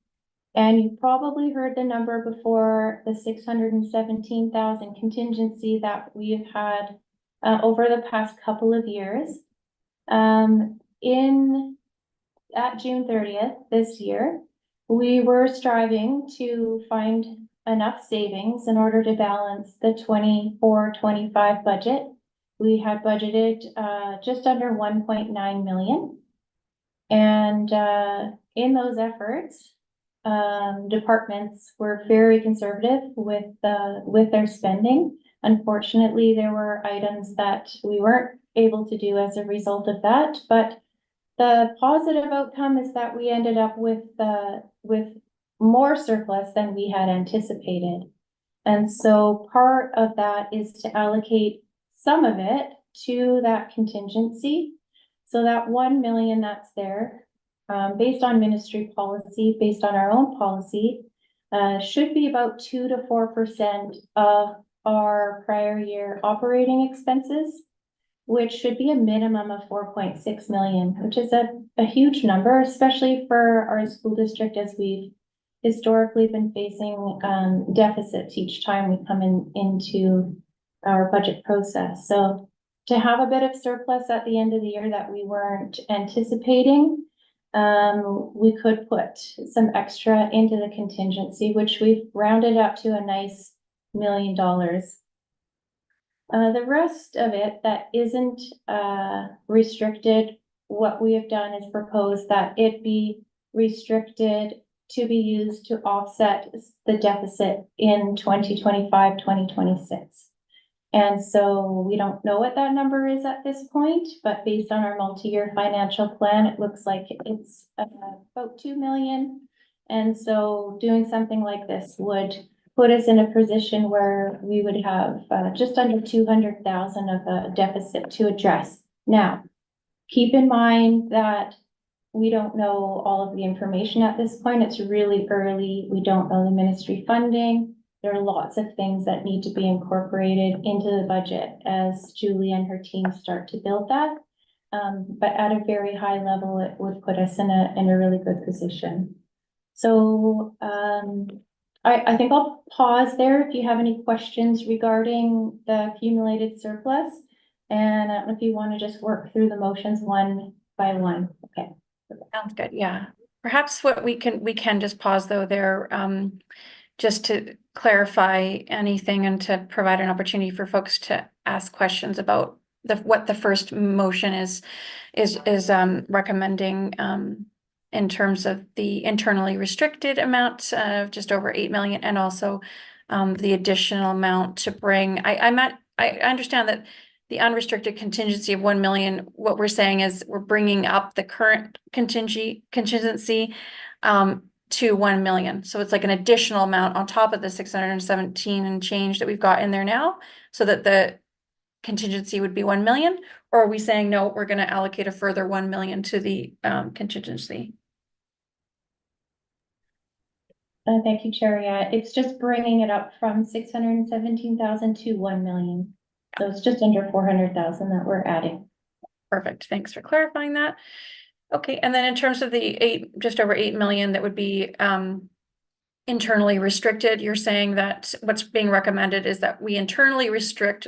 And you probably heard the number before, the 617,000 contingency that we've had over the past couple of years. At June 30th this year, we were striving to find enough savings in order to balance the 24-25 budget. We had budgeted just under 1.9 million. And in those efforts, departments were very conservative with their spending. Unfortunately, there were items that we weren't able to do as a result of that. But the positive outcome is that we ended up with more surplus than we had anticipated. And so part of that is to allocate some of it to that contingency. So that 1 million that's there, based on ministry policy, based on our own policy, should be about 2 to 4% of our prior year operating expenses, which should be a minimum of 4.6 million, which is a huge number, especially for our school district as we've historically been facing deficits each time we come into our budget process. So to have a bit of surplus at the end of the year that we weren't anticipating, we could put some extra into the contingency, which we've rounded up to a nice $1 million. The rest of it that isn't restricted, what we have done is propose that it be restricted to be used to offset the deficit in 2025, 2026. And so we don't know what that number is at this point, but based on our multi-year financial plan, it looks like it's about 2 million. And so doing something like this would put us in a position where we would have just under 200,000 of a deficit to address. Now, keep in mind that we don't know all of the information at this point. It's really early. We don't know the ministry funding. There are lots of things that need to be incorporated into the budget as Julie and her team start to build that. But at a very high level, it would put us in a really good position. So I think I'll pause there if you have any questions regarding the accumulated surplus. And I don't know if you want to just work through the motions one by one. Okay. Sounds good, yeah. Perhaps what we can just pause though there, just to clarify anything and to provide an opportunity for folks to ask questions about what the first motion is recommending, in terms of the internally restricted amount of just over 8 million, and also the additional amount to bring, I understand that the unrestricted contingency of 1 million, what we're saying is we're bringing up the current contingency to 1 million. So it's like an additional amount on top of the 617 and change that we've got in there now, so that the contingency would be 1 million, or are we saying, no, we're going to allocate a further 1 million to the contingency? Thank you, Chair. Yeah, it's just bringing it up from 617,000 to 1 million. So it's just under 400,000 that we're adding. Perfect. Thanks for clarifying that. Okay, and then in terms of the just over 8 million that would be internally restricted, you're saying that what's being recommended is that we internally restrict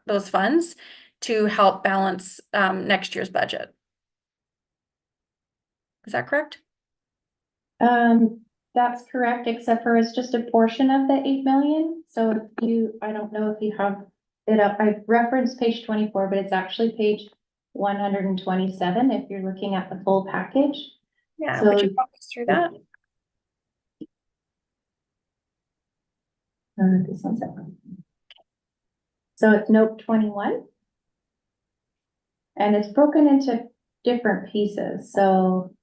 those funds to help balance next year's budget. Is that correct? That's correct, except for it's just a portion of the 8 million. So I don't know if you have it up. I've referenced page 24, but it's actually page 127 if you're looking at the full package. Yeah, so, would you walk us through that? This one's up. So it's note 21. And it's broken into different pieces. So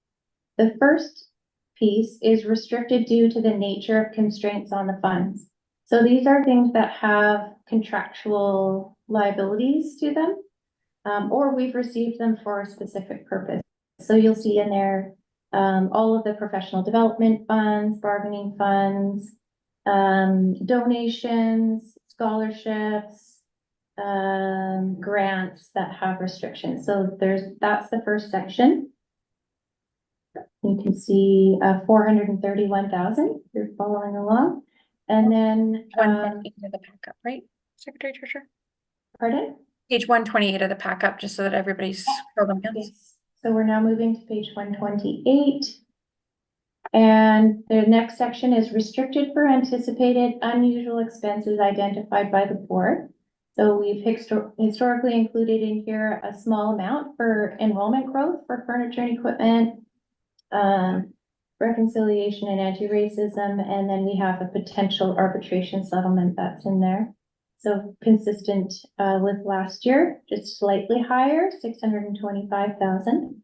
the first piece is restricted due to the nature of constraints on the funds. So these are things that have contractual liabilities to them, or we've received them for a specific purpose. So you'll see in there all of the professional development funds, bargaining funds, donations, scholarships, grants that have restrictions. So that's the first section. You can see 431,000. You're following along, and then 128 of the pack-up, right, Secretary Treasurer? Pardon? Page 128 of the pack-up, just so that everybody's scrolling down. Yes. So we're now moving to page 128. And the next section is restricted for anticipated unusual expenses identified by the board. So we've historically included in here a small amount for enrollment growth for furniture and equipment, reconciliation and anti-racism, and then we have a potential arbitration settlement that's in there. So consistent with last year, just slightly higher, 625,000.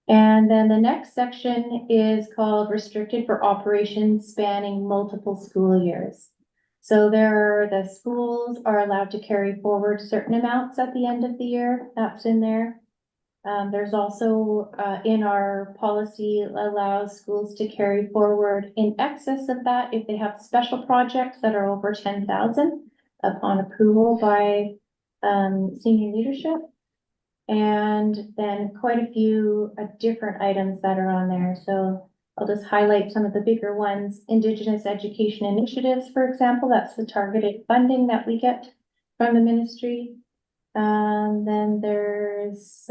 And then the next section is called restricted for operations spanning multiple school years. So the schools are allowed to carry forward certain amounts at the end of the year. That's in there. There's also in our policy allows schools to carry forward in excess of that if they have special projects that are over 10,000 upon approval by senior leadership. And then quite a few different items that are on there. So I'll just highlight some of the bigger ones. Indigenous education initiatives, for example, that's the targeted funding that we get from the ministry. Then there's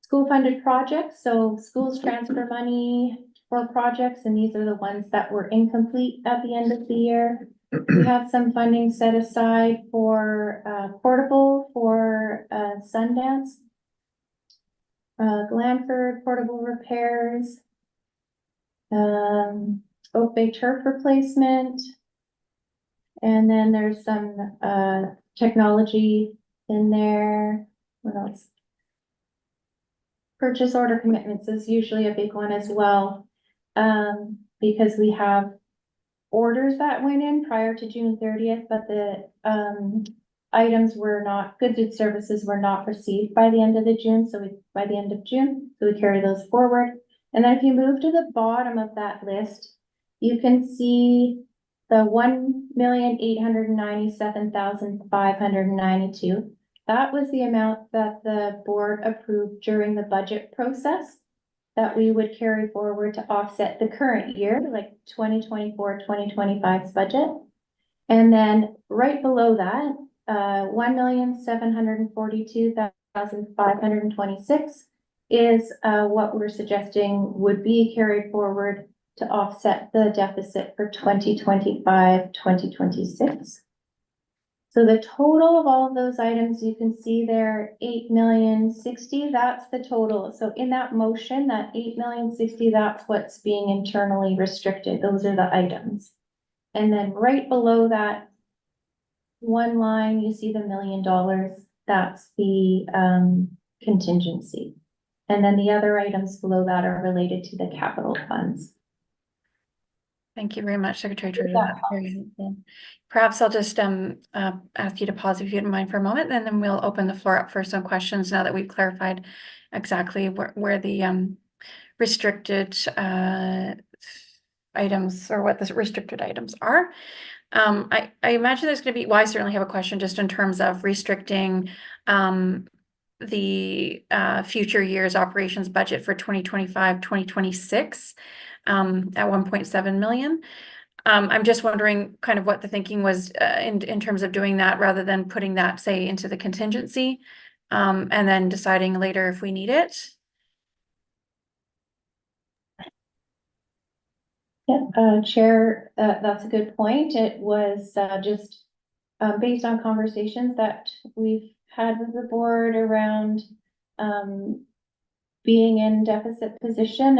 school funded projects, so schools transfer money for projects, and these are the ones that were incomplete at the end of the year. We have some funding set aside for portable for Sundance. Glanford portable repairs. Oak Bay turf replacement. And then there's some technology in there. What else? Purchase order commitments is usually a big one as well. Because we have orders that went in prior to June 30th, but the items were not, goods and services were not received by the end of June, so we carry those forward. And then if you move to the bottom of that list, you can see the 1,897,592. That was the amount that the board approved during the budget process that we would carry forward to offset the current year, like 2024-2025's budget. And then right below that, 1,742,526 is what we're suggesting would be carried forward to offset the deficit for 2025-2026. So the total of all of those items, you can see there, 8,060,000, that's the total. So in that motion, that 8,060,000, that's what's being internally restricted. Those are the items. And then right below that one line, you see the $1 million, that's the contingency. And then the other items below that are related to the capital funds. Thank you very much, Secretary Treasurer. That's very helpful. Perhaps I'll just ask you to pause if you don't mind for a moment, and then we'll open the floor up for some questions now that we've clarified exactly where the restricted items, or what the restricted items are. I imagine there's going to be, well, I certainly have a question just in terms of restricting the future year's operations budget for 2025-2026 at 1.7 million. I'm just wondering kind of what the thinking was in terms of doing that rather than putting that, say, into the contingency and then deciding later if we need it. Yeah, Chair, that's a good point. It was just based on conversations that we've had with the board around being in deficit position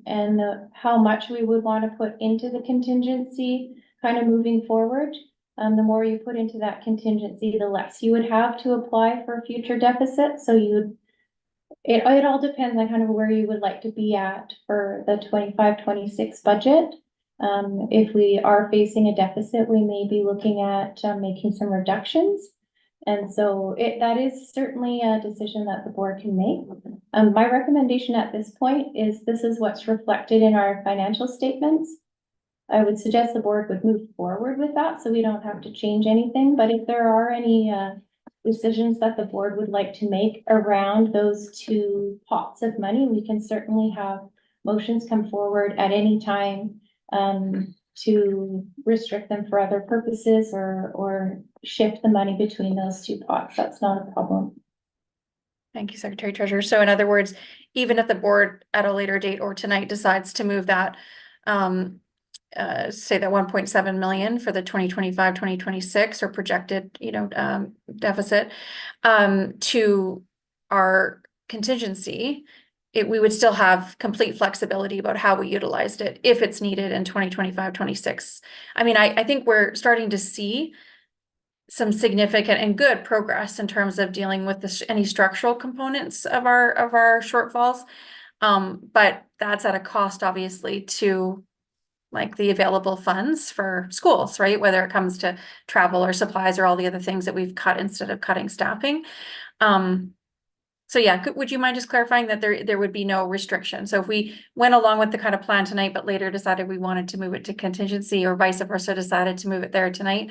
and how much we would want to put into the contingency kind of moving forward. The more you put into that contingency, the less you would have to apply for future deficits. So it all depends on kind of where you would like to be at for the 25-26 budget. If we are facing a deficit, we may be looking at making some reductions. And so that is certainly a decision that the board can make. My recommendation at this point is this is what's reflected in our financial statements. I would suggest the board would move forward with that so we don't have to change anything. But if there are any decisions that the board would like to make around those two pots of money, we can certainly have motions come forward at any time to restrict them for other purposes or shift the money between those two pots. That's not a problem. Thank you, Secretary Treasurer. So in other words, even if the board at a later date or tonight decides to move that, say that 1.7 million for the 2025-2026 or projected, deficit to our contingency, we would still have complete flexibility about how we utilized it if it's needed in 2025-26. I mean, I think we're starting to see some significant and good progress in terms of dealing with any structural components of our shortfalls. But that's at a cost, obviously, to like the available funds for schools, right? Whether it comes to travel or supplies or all the other things that we've cut instead of cutting staffing. So yeah, would you mind just clarifying that there would be no restriction? So if we went along with the kind of plan tonight, but later decided we wanted to move it to contingency or vice versa, decided to move it there tonight,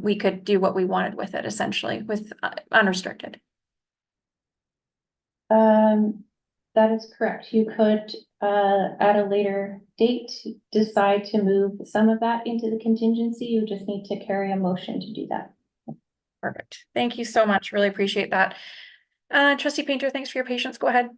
we could do what we wanted with it, essentially, with unrestricted. That is correct. You could, at a later date, decide to move some of that into the contingency. You just need to carry a motion to do that. Perfect. Thank you so much. Really appreciate that. Trustee Painter, thanks for your patience. Go ahead.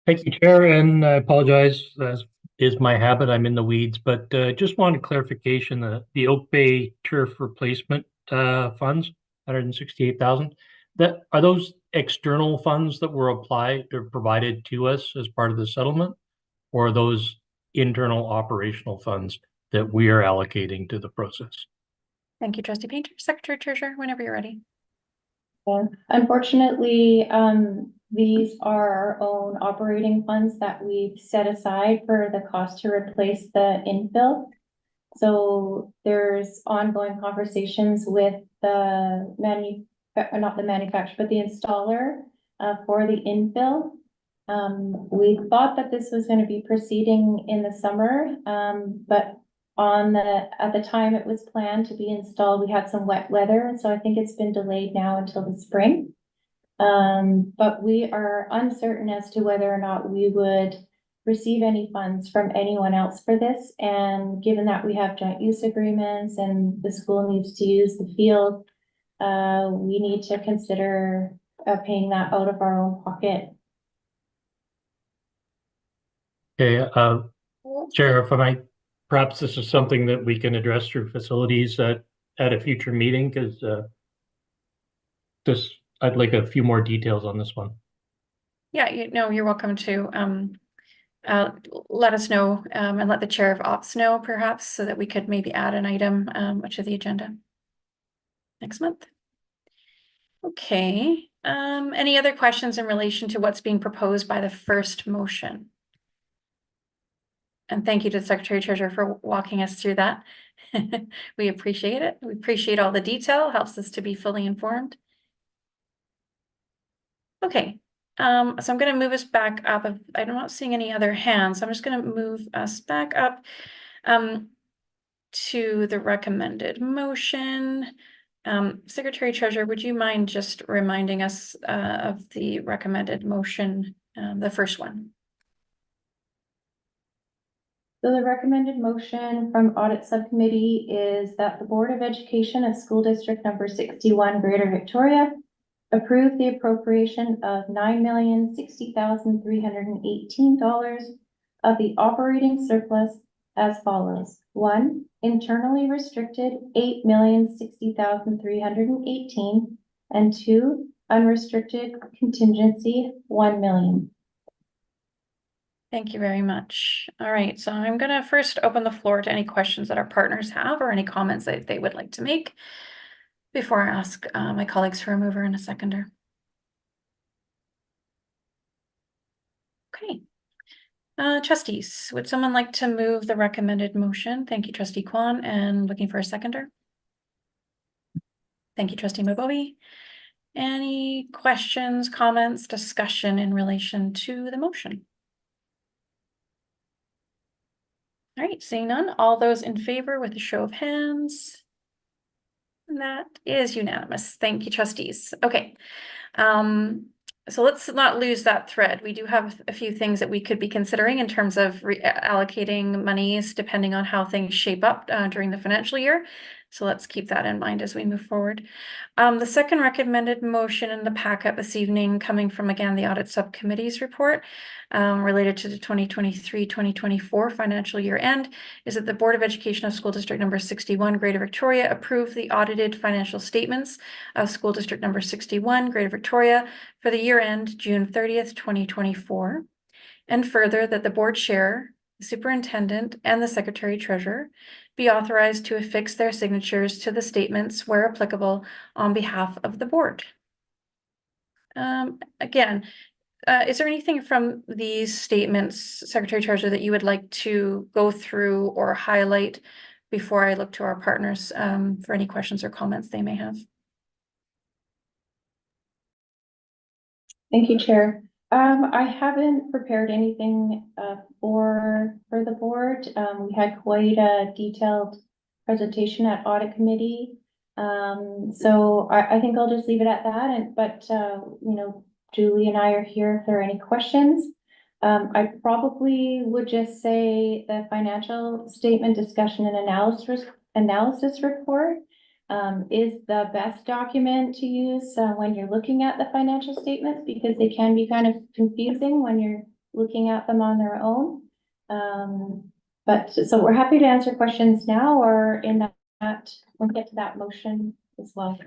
Thank you, Chair, and I apologize, as is my habit, I'm in the weeds, but just wanted clarification, the Oak Bay turf replacement funds, 168,000. That are those external funds that were applied or provided to us as part of the settlement, or are those internal operational funds that we are allocating to the process? Thank you, Trustee Painter. Secretary Treasurer, whenever you're ready. Unfortunately, these are our own operating funds that we've set aside for the cost to replace the infill. So there's ongoing conversations with the not the manufacturer, but the installer for the infill. We thought that this was going to be proceeding in the summer, but at the time it was planned to be installed, we had some wet weather, and so I think it's been delayed now until the spring. But we are uncertain as to whether or not we would receive any funds from anyone else for this. And given that we have joint use agreements and the school needs to use the field, we need to consider paying that out of our own pocket. Okay, Chair, if I might, perhaps this is something that we can address through facilities at a future meeting, because I'd like a few more details on this one. Yeah, you're welcome to let us know and let the Chair of Ops know, perhaps, so that we could maybe add an item to the agenda next month. Okay, any other questions in relation to what's being proposed by the first motion? And thank you to the Secretary Treasurer for walking us through that. We appreciate it. We appreciate all the detail, helps us to be fully informed. Okay, so I'm going to move us back up. I'm not seeing any other hands. So I'm just going to move us back up to the recommended motion. Secretary Treasurer, would you mind just reminding us of the recommended motion, the first one? So the recommended motion from Audit Subcommittee is that the Board of Education of School District number 61, Greater Victoria, approve the appropriation of $9,060,318 of the operating surplus as follows. 1, internally restricted $8,060,318, and 2, unrestricted contingency $1 million. Thank you very much. All right, so I'm going to first open the floor to any questions that our partners have or any comments that they would like to make before I ask my colleagues for a mover and a seconder. Okay. Trustees, would someone like to move the recommended motion? Thank you, Trustee Kwan, and looking for a seconder. Thank you, Trustee Mbowe. Any questions, comments, discussion in relation to the motion? All right, seeing none, all those in favor with a show of hands. And that is unanimous. Thank you, trustees. Okay. So let's not lose that thread. We do have a few things that we could be considering in terms of allocating monies depending on how things shape up during the financial year. So let's keep that in mind as we move forward. The second recommended motion in the packet this evening, coming from, again, the Audit Subcommittee's report related to the 2023-2024 financial year end, is that the Board of Education of School District number 61, Greater Victoria, approve the audited financial statements of School District number 61, Greater Victoria, for the year end June 30th, 2024. And further, that the board chair, the superintendent, and the secretary treasurer be authorized to affix their signatures to the statements where applicable on behalf of the board. Again, is there anything from these statements, Secretary Treasurer, that you would like to go through or highlight before I look to our partners for any questions or comments they may have? Thank you, Chair. I haven't prepared anything for the board. We had quite a detailed presentation at Audit Committee. So I think I'll just leave it at that, but Julie and I are here if there are any questions. I probably would just say the financial statement discussion and analysis report is the best document to use when you're looking at the financial statements, because they can be kind of confusing when you're looking at them on their own. But so we're happy to answer questions now or in that, we'll get to that motion as well.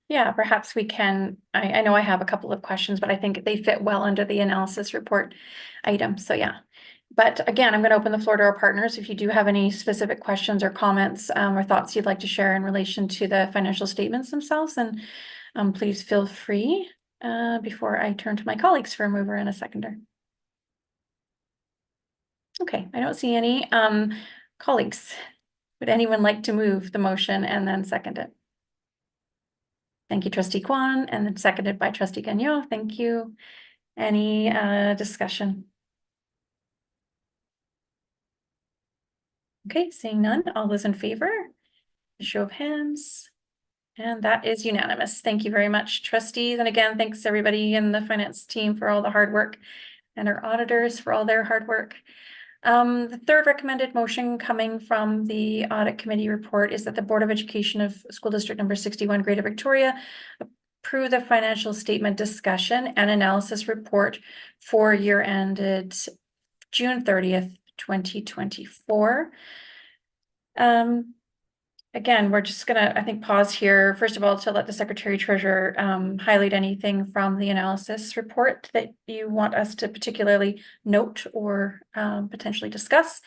Yeah, perhaps we can, I know I have a couple of questions, but I think they fit well under the analysis report item, so yeah. But again, I'm gonna open the floor to our partners. If you do have any specific questions or comments or thoughts you'd like to share in relation to the financial statements themselves, then please feel free before I turn to my colleagues for a mover and a seconder. Okay, I don't see any. Colleagues, would anyone like to move the motion and then second it? Thank you, Trustee Kwan, and then seconded by Trustee Gagnon. Thank you. Any discussion? Okay, seeing none. All those in favor? A show of hands. And that is unanimous. Thank you very much, trustees. And again, thanks everybody in the finance team for all the hard work and our auditors for all their hard work. The third recommended motion coming from the audit committee report is that the Board of Education of School District number 61 Greater Victoria approve the financial statement discussion and analysis report for year ended June 30th, 2024. Again, we're just gonna, I think, pause here, first of all, to let the Secretary Treasurer highlight anything from the analysis report that you want us to particularly note or potentially discuss.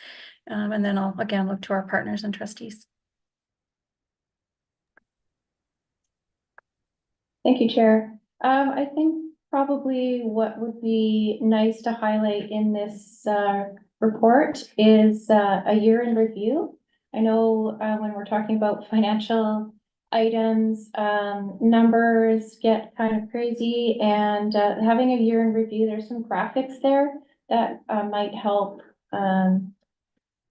And then I'll again look to our partners and trustees. Thank you, Chair. I think probably what would be nice to highlight in this report is a year in review. I know when we're talking about financial items, numbers get kind of crazy, and having a year in review, there's some graphics there that might help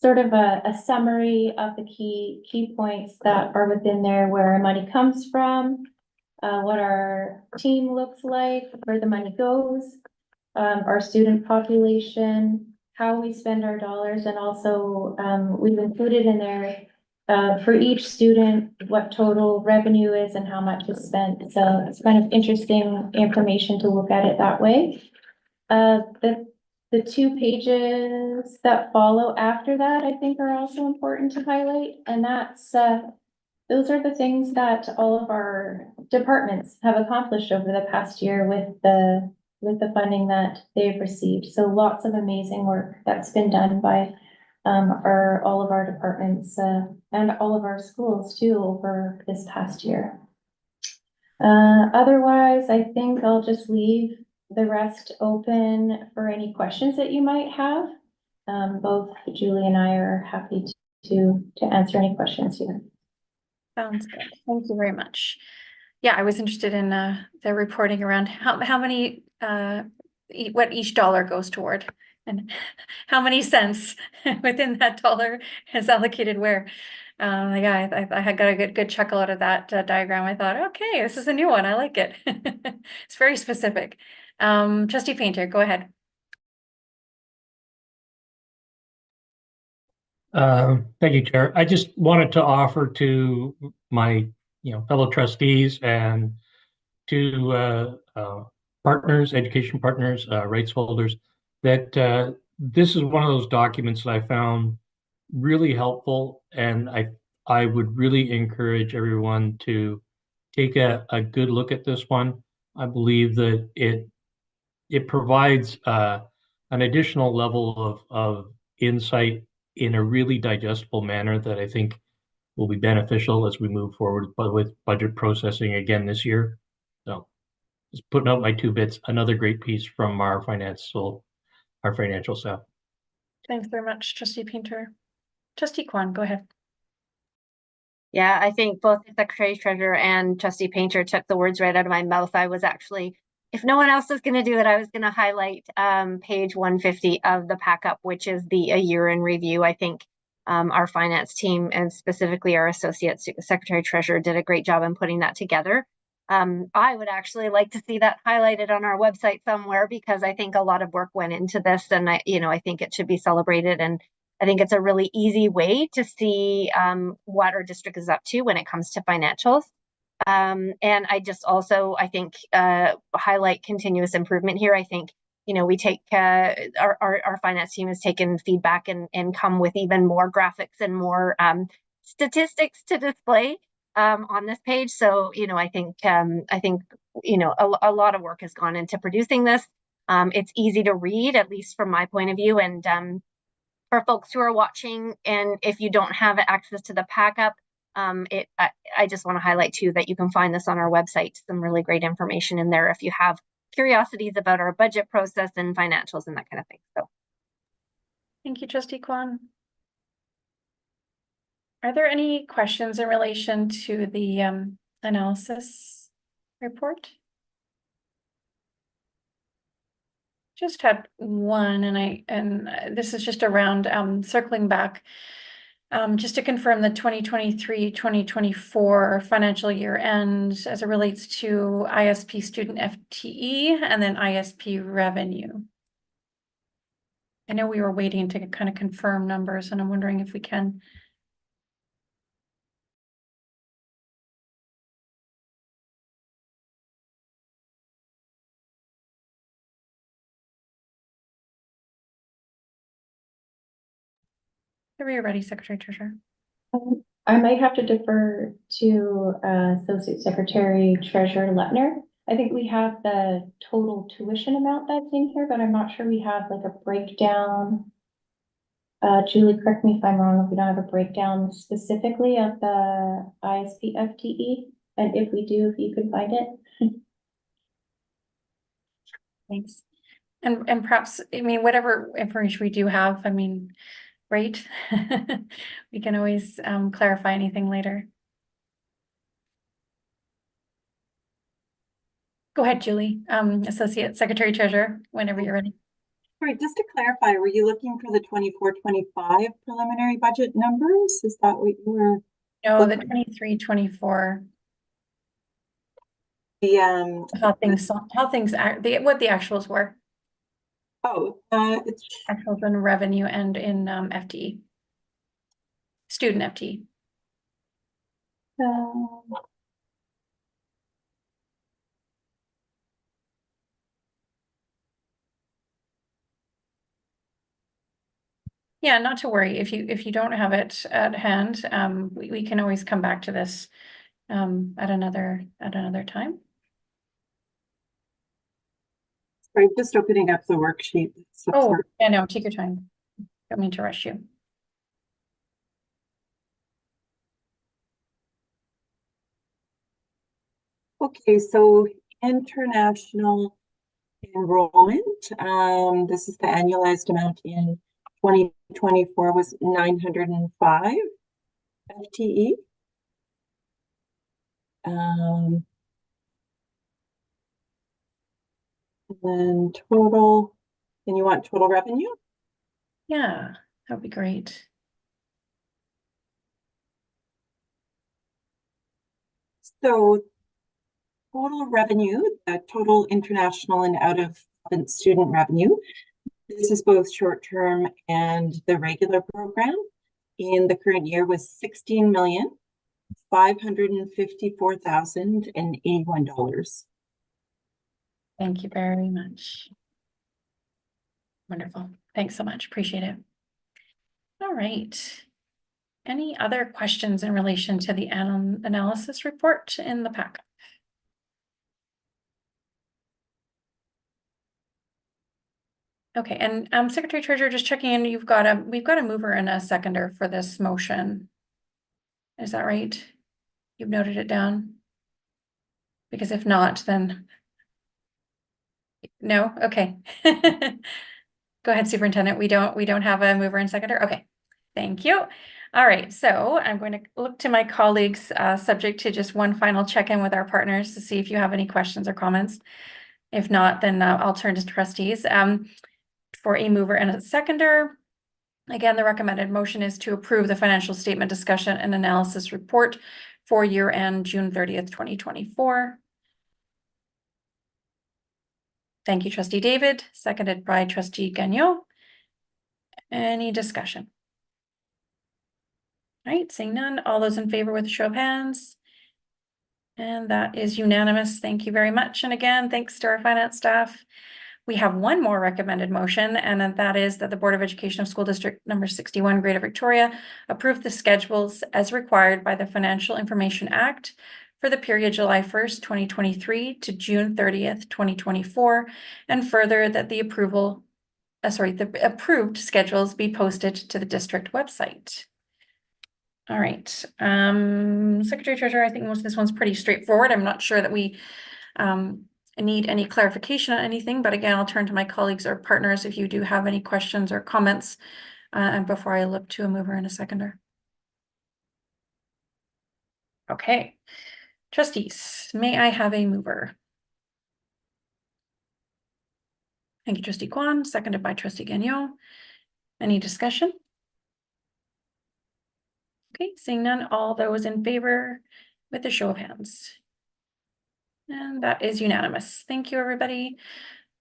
sort of a summary of the key points that are within there, where our money comes from, what our team looks like, where the money goes, our student population, how we spend our dollars, and also we've included in there for each student what total revenue is and how much is spent. So it's kind of interesting information to look at it that way. The 2 pages that follow after that, I think, are also important to highlight, and that's those are the things that all of our departments have accomplished over the past year with the funding that they've received. So lots of amazing work that's been done by all of our departments and all of our schools too over this past year. Otherwise, I think I'll just leave the rest open for any questions that you might have. Both Julie and I are happy to answer any questions here. Sounds good. Thank you very much. Yeah, I was interested in the reporting around how many what each dollar goes toward and how many cents within that dollar is allocated where. Yeah, I had got a good chuckle out of that diagram. I thought, okay, this is a new one. I like it. It's very specific. Trustee Painter, go ahead. Thank you, Chair. I just wanted to offer to my fellow trustees and to partners, education partners, rights holders, that this is one of those documents that I found really helpful, and I would really encourage everyone to take a good look at this one. I believe that it provides an additional level of insight in a really digestible manner that I think will be beneficial as we move forward with budget processing again this year. So just putting out my 2 bits, another great piece from our financial staff. Thanks very much, Trustee Painter. Trustee Kwan, go ahead. Yeah, I think both the Secretary Treasurer and Trustee Painter took the words right out of my mouth. I was actually, if no one else is going to do it, I was going to highlight page 150 of the pack up, which is a year in review. I think our finance team and specifically our associate secretary treasurer did a great job in putting that together. I would actually like to see that highlighted on our website somewhere because I think a lot of work went into this, and I think it should be celebrated. And I think it's a really easy way to see what our district is up to when it comes to financials. And I just also, I think, highlight continuous improvement here. I think, we take our finance team has taken feedback and come with even more graphics and more statistics to display on this page. So, I think a lot of work has gone into producing this. It's easy to read, at least from my point of view. And for folks who are watching, and if you don't have access to the pack-up, I just want to highlight too that you can find this on our website, some really great information in there if you have curiosities about our budget process and financials and that kind of thing. So Thank you, Trustee Kwan. Are there any questions in relation to the analysis report? Just had one, and this is just around circling back. Just to confirm the 2023-2024 financial year end as it relates to ISP student FTE and then ISP revenue. I know we were waiting to kind of confirm numbers, and I'm wondering if we can. Are you ready, Secretary Treasurer? I might have to defer to Associate Secretary Treasurer Lepner. I think we have the total tuition amount that's in here, but I'm not sure we have like a breakdown. Julie, correct me if I'm wrong, if we don't have a breakdown specifically of the ISP FTE, and if we do, if you could find it. Thanks. And perhaps, whatever information we do have, right? We can always clarify anything later. Go ahead, Julie, Associate Secretary Treasurer, whenever you're ready. Sorry, just to clarify, were you looking for the 24-25 preliminary budget numbers? Is that what you were? No, the 23-24. The What the actuals were. It's Actuals in revenue and in FTE. Student FTE. Yeah, not to worry. If you don't have it at hand, we can always come back to this at another time. sorry, just opening up the worksheet. Oh, yeah, no, take your time. Don't mean to rush you. Okay, so international enrollment. This is the annualized amount in 2024 was 905 FTE. And then total, and you want total revenue? Yeah, that'd be great. So total revenue, total international and out of student revenue. This is both short-term and the regular program. In the current year was $16,554,081. Thank you very much. Wonderful. Thanks so much. Appreciate it. All right. Any other questions in relation to the analysis report in the packet? Okay, and Secretary Treasurer, just checking in, we've got a mover and a seconder for this motion. Is that right? You've noted it down? Because if not, then no? Okay. Go ahead, Superintendent. We don't have a mover and seconder? Okay, thank you. All right, so I'm going to look to my colleagues, subject to just one final check-in with our partners to see if you have any questions or comments. If not, then I'll turn to trustees. For a mover and a seconder, Again, the recommended motion is to approve the financial statement discussion and analysis report for year end June 30th, 2024. Thank you, trustee David, seconded by trustee Gagnon. Any discussion? All right, seeing none, all those in favor with a show of hands. And that is unanimous. Thank you very much. And again, thanks to our finance staff. We have one more recommended motion, and that is that the Board of Education of School District number 61, Greater Victoria, approve the schedules as required by the Financial Information Act for the period July 1st, 2023 to June 30th, 2024, and further that the the approved schedules be posted to the district website. All right, Secretary Treasurer, I think most of this one's pretty straightforward. I'm not sure that we need any clarification on anything, but again, I'll turn to my colleagues or partners if you do have any questions or comments, and before I look to a mover and a seconder. Okay, trustees, may I have a mover? Thank you, trustee Kwan, seconded by trustee Gagnon. Any discussion? Okay, seeing none, all those in favor with a show of hands. And that is unanimous. Thank you, everybody.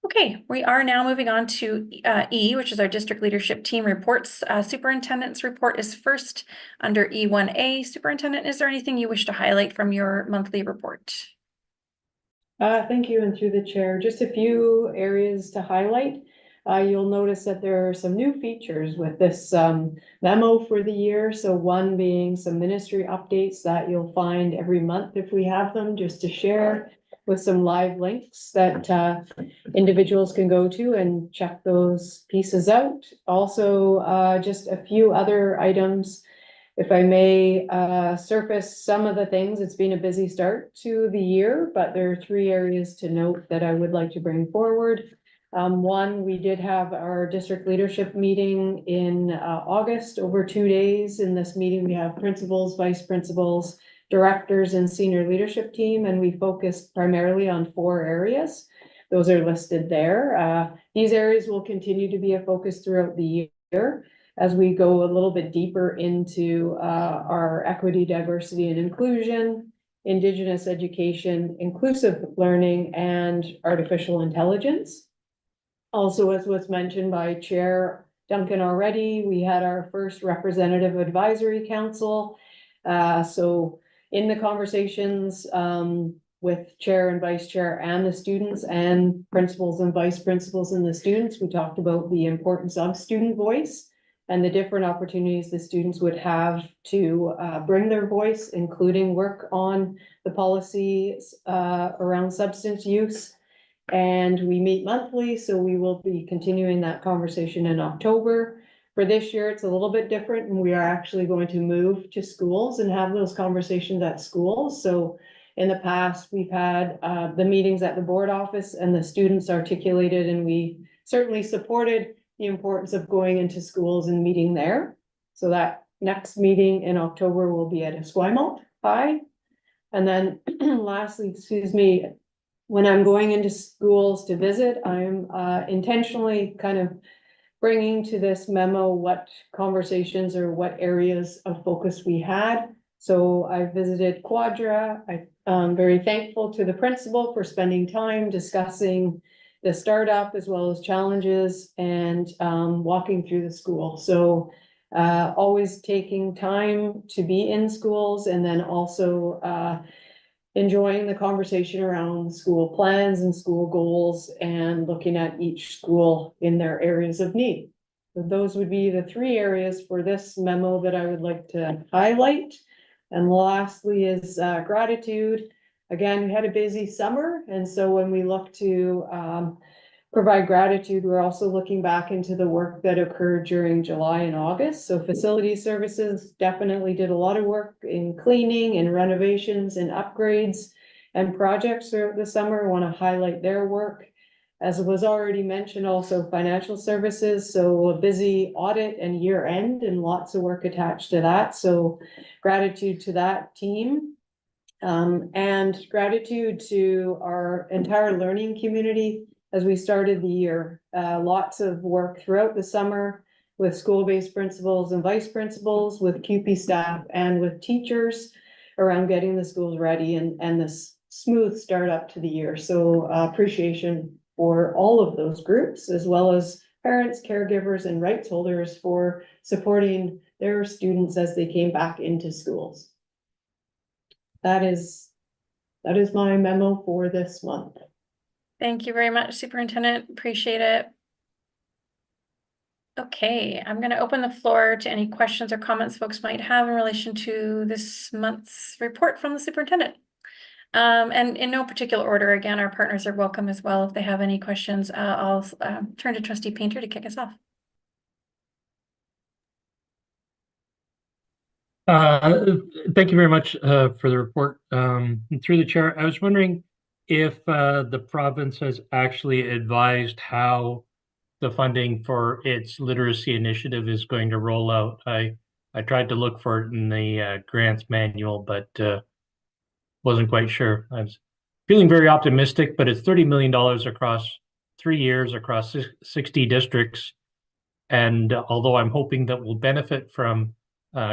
Okay, we are now moving on to E, which is our district leadership team reports. Superintendent's report is first under E1A. Superintendent, is there anything you wish to highlight from your monthly report? Thank you, and through the chair, just a few areas to highlight. You'll notice that there are some new features with this memo for the year. So one being some ministry updates that you'll find every month if we have them, just to share, with some live links that individuals can go to and check those pieces out. Also, just a few other items, if I may surface some of the things. It's been a busy start to the year, but there are 3 areas to note that I would like to bring forward. One, we did have our district leadership meeting in August, over 2 days. In this meeting, we have principals, vice principals, directors, and senior leadership team, and we focused primarily on 4 areas. Those are listed there. These areas will continue to be a focus throughout the year as we go a little bit deeper into our equity, diversity, and inclusion, Indigenous education, inclusive learning, and artificial intelligence. Also, as was mentioned by Chair Duncan already, we had our first representative advisory council. So in the conversations with chair and vice chair and the students and principals and vice principals and the students, we talked about the importance of student voice and the different opportunities the students would have to bring their voice, including work on the policies around substance use. And we meet monthly, so we will be continuing that conversation in October. For this year, it's a little bit different, and we are actually going to move to schools and have those conversations at schools. So in the past, we've had the meetings at the board office, and the students articulated, and we certainly supported the importance of going into schools and meeting there. So that next meeting in October will be at Esquimalt High. And then lastly, excuse me, when I'm going into schools to visit, I'm intentionally kind of bringing to this memo what conversations or what areas of focus we had. So I visited Quadra. I'm very thankful to the principal for spending time discussing the startup as well as challenges and walking through the school. So always taking time to be in schools, and then also enjoying the conversation around school plans and school goals and looking at each school in their areas of need. So those would be the 3 areas for this memo that I would like to highlight. And lastly is gratitude. Again, we had a busy summer, and so when we look to provide gratitude, we're also looking back into the work that occurred during July and August. So facility services definitely did a lot of work in cleaning and renovations and upgrades and projects throughout the summer. I want to highlight their work. As was already mentioned, also financial services. So a busy audit and year end and lots of work attached to that. So gratitude to that team. And gratitude to our entire learning community as we started the year. Lots of work throughout the summer with school-based principals and vice principals, with CUPE staff, and with teachers around getting the schools ready and this smooth start up to the year. So appreciation for all of those groups, as well as parents, caregivers, and rights holders for supporting their students as they came back into schools. That is my memo for this month. Thank you very much, Superintendent. Appreciate it. Okay, I'm going to open the floor to any questions or comments folks might have in relation to this month's report from the superintendent. And in no particular order, again, our partners are welcome as well if they have any questions. I'll turn to Trustee Painter to kick us off. Thank you very much for the report. Through the chair, I was wondering if the province has actually advised how the funding for its literacy initiative is going to roll out. I tried to look for it in the grants manual, but wasn't quite sure. I was feeling very optimistic, but it's $30 million across 3 years across 60 districts. And although I'm hoping that we'll benefit from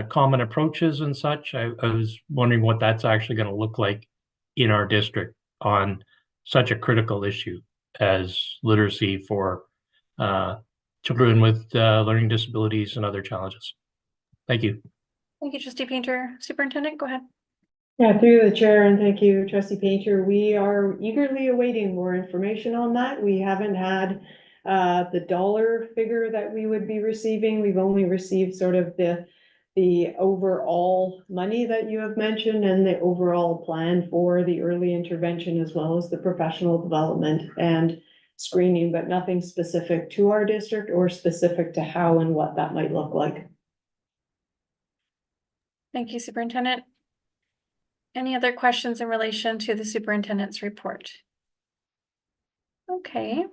common approaches and such, I was wondering what that's actually going to look like in our district on such a critical issue as literacy for children with learning disabilities and other challenges. Thank you. Thank you, Trustee Painter. Superintendent, go ahead. Yeah, through the chair, and thank you, Trustee Painter. We are eagerly awaiting more information on that. We haven't had the dollar figure that we would be receiving. We've only received sort of the overall money that you have mentioned and the overall plan for the early intervention, as well as the professional development and screening, but nothing specific to our district or specific to how and what that might look like. Thank you, Superintendent. Any other questions in relation to the superintendent's report? Okay.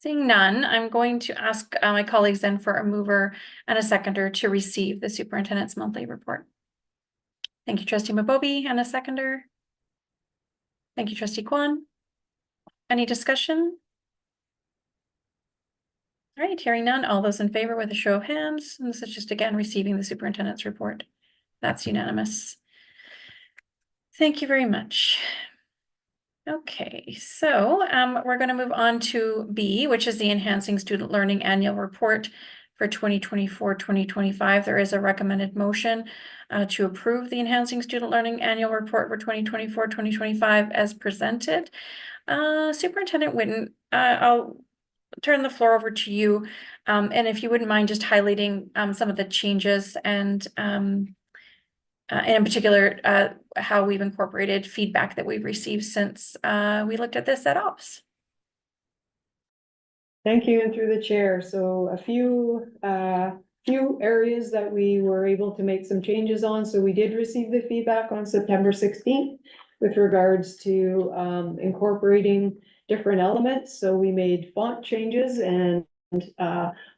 Seeing none, I'm going to ask my colleagues then for a mover and a seconder to receive the superintendent's monthly report. Thank you, Trustee Mabobi, and a seconder. Thank you, Trustee Kwan. Any discussion? All right, hearing none, all those in favor with a show of hands. And this is just again receiving the superintendent's report. That's unanimous. Thank you very much. Okay, so we're going to move on to B, which is the Enhancing Student Learning Annual Report for 2024-2025. There is a recommended motion to approve the Enhancing Student Learning Annual Report for 2024-2025 as presented. Superintendent Whitten, I'll turn the floor over to you. And if you wouldn't mind just highlighting some of the changes and in particular, how we've incorporated feedback that we've received since we looked at this at OPS. Thank you, and through the chair. So a few areas that we were able to make some changes on. So we did receive the feedback on September 16th with regards to incorporating different elements. So we made font changes, and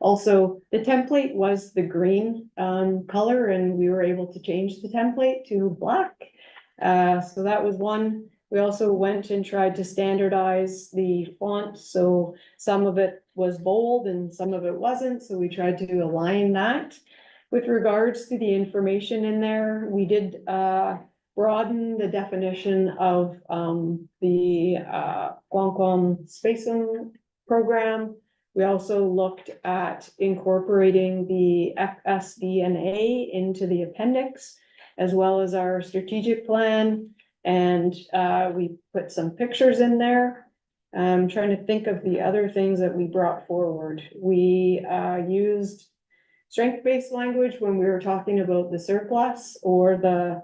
also the template was the green color, and we were able to change the template to black. So that was one. We also went and tried to standardize the font. So some of it was bold and some of it wasn't. So we tried to align that. With regards to the information in there, we did broaden the definition of the Quanquam Spacing program. We also looked at incorporating the FSDNA into the appendix, as well as our strategic plan. And we put some pictures in there. I'm trying to think of the other things that we brought forward. We used strength-based language when we were talking about the surplus or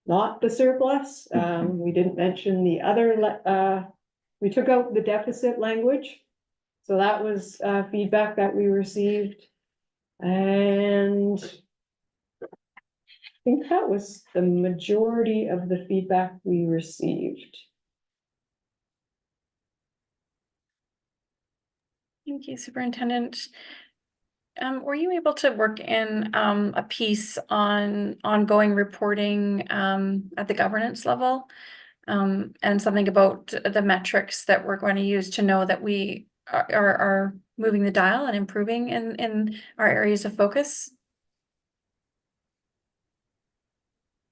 not the surplus. We didn't mention the other, we took out the deficit language. So that was feedback that we received. And I think that was the majority of the feedback we received. Thank you, Superintendent. Were you able to work in a piece on ongoing reporting at the governance level? And something about the metrics that we're going to use to know that we are moving the dial and improving in our areas of focus?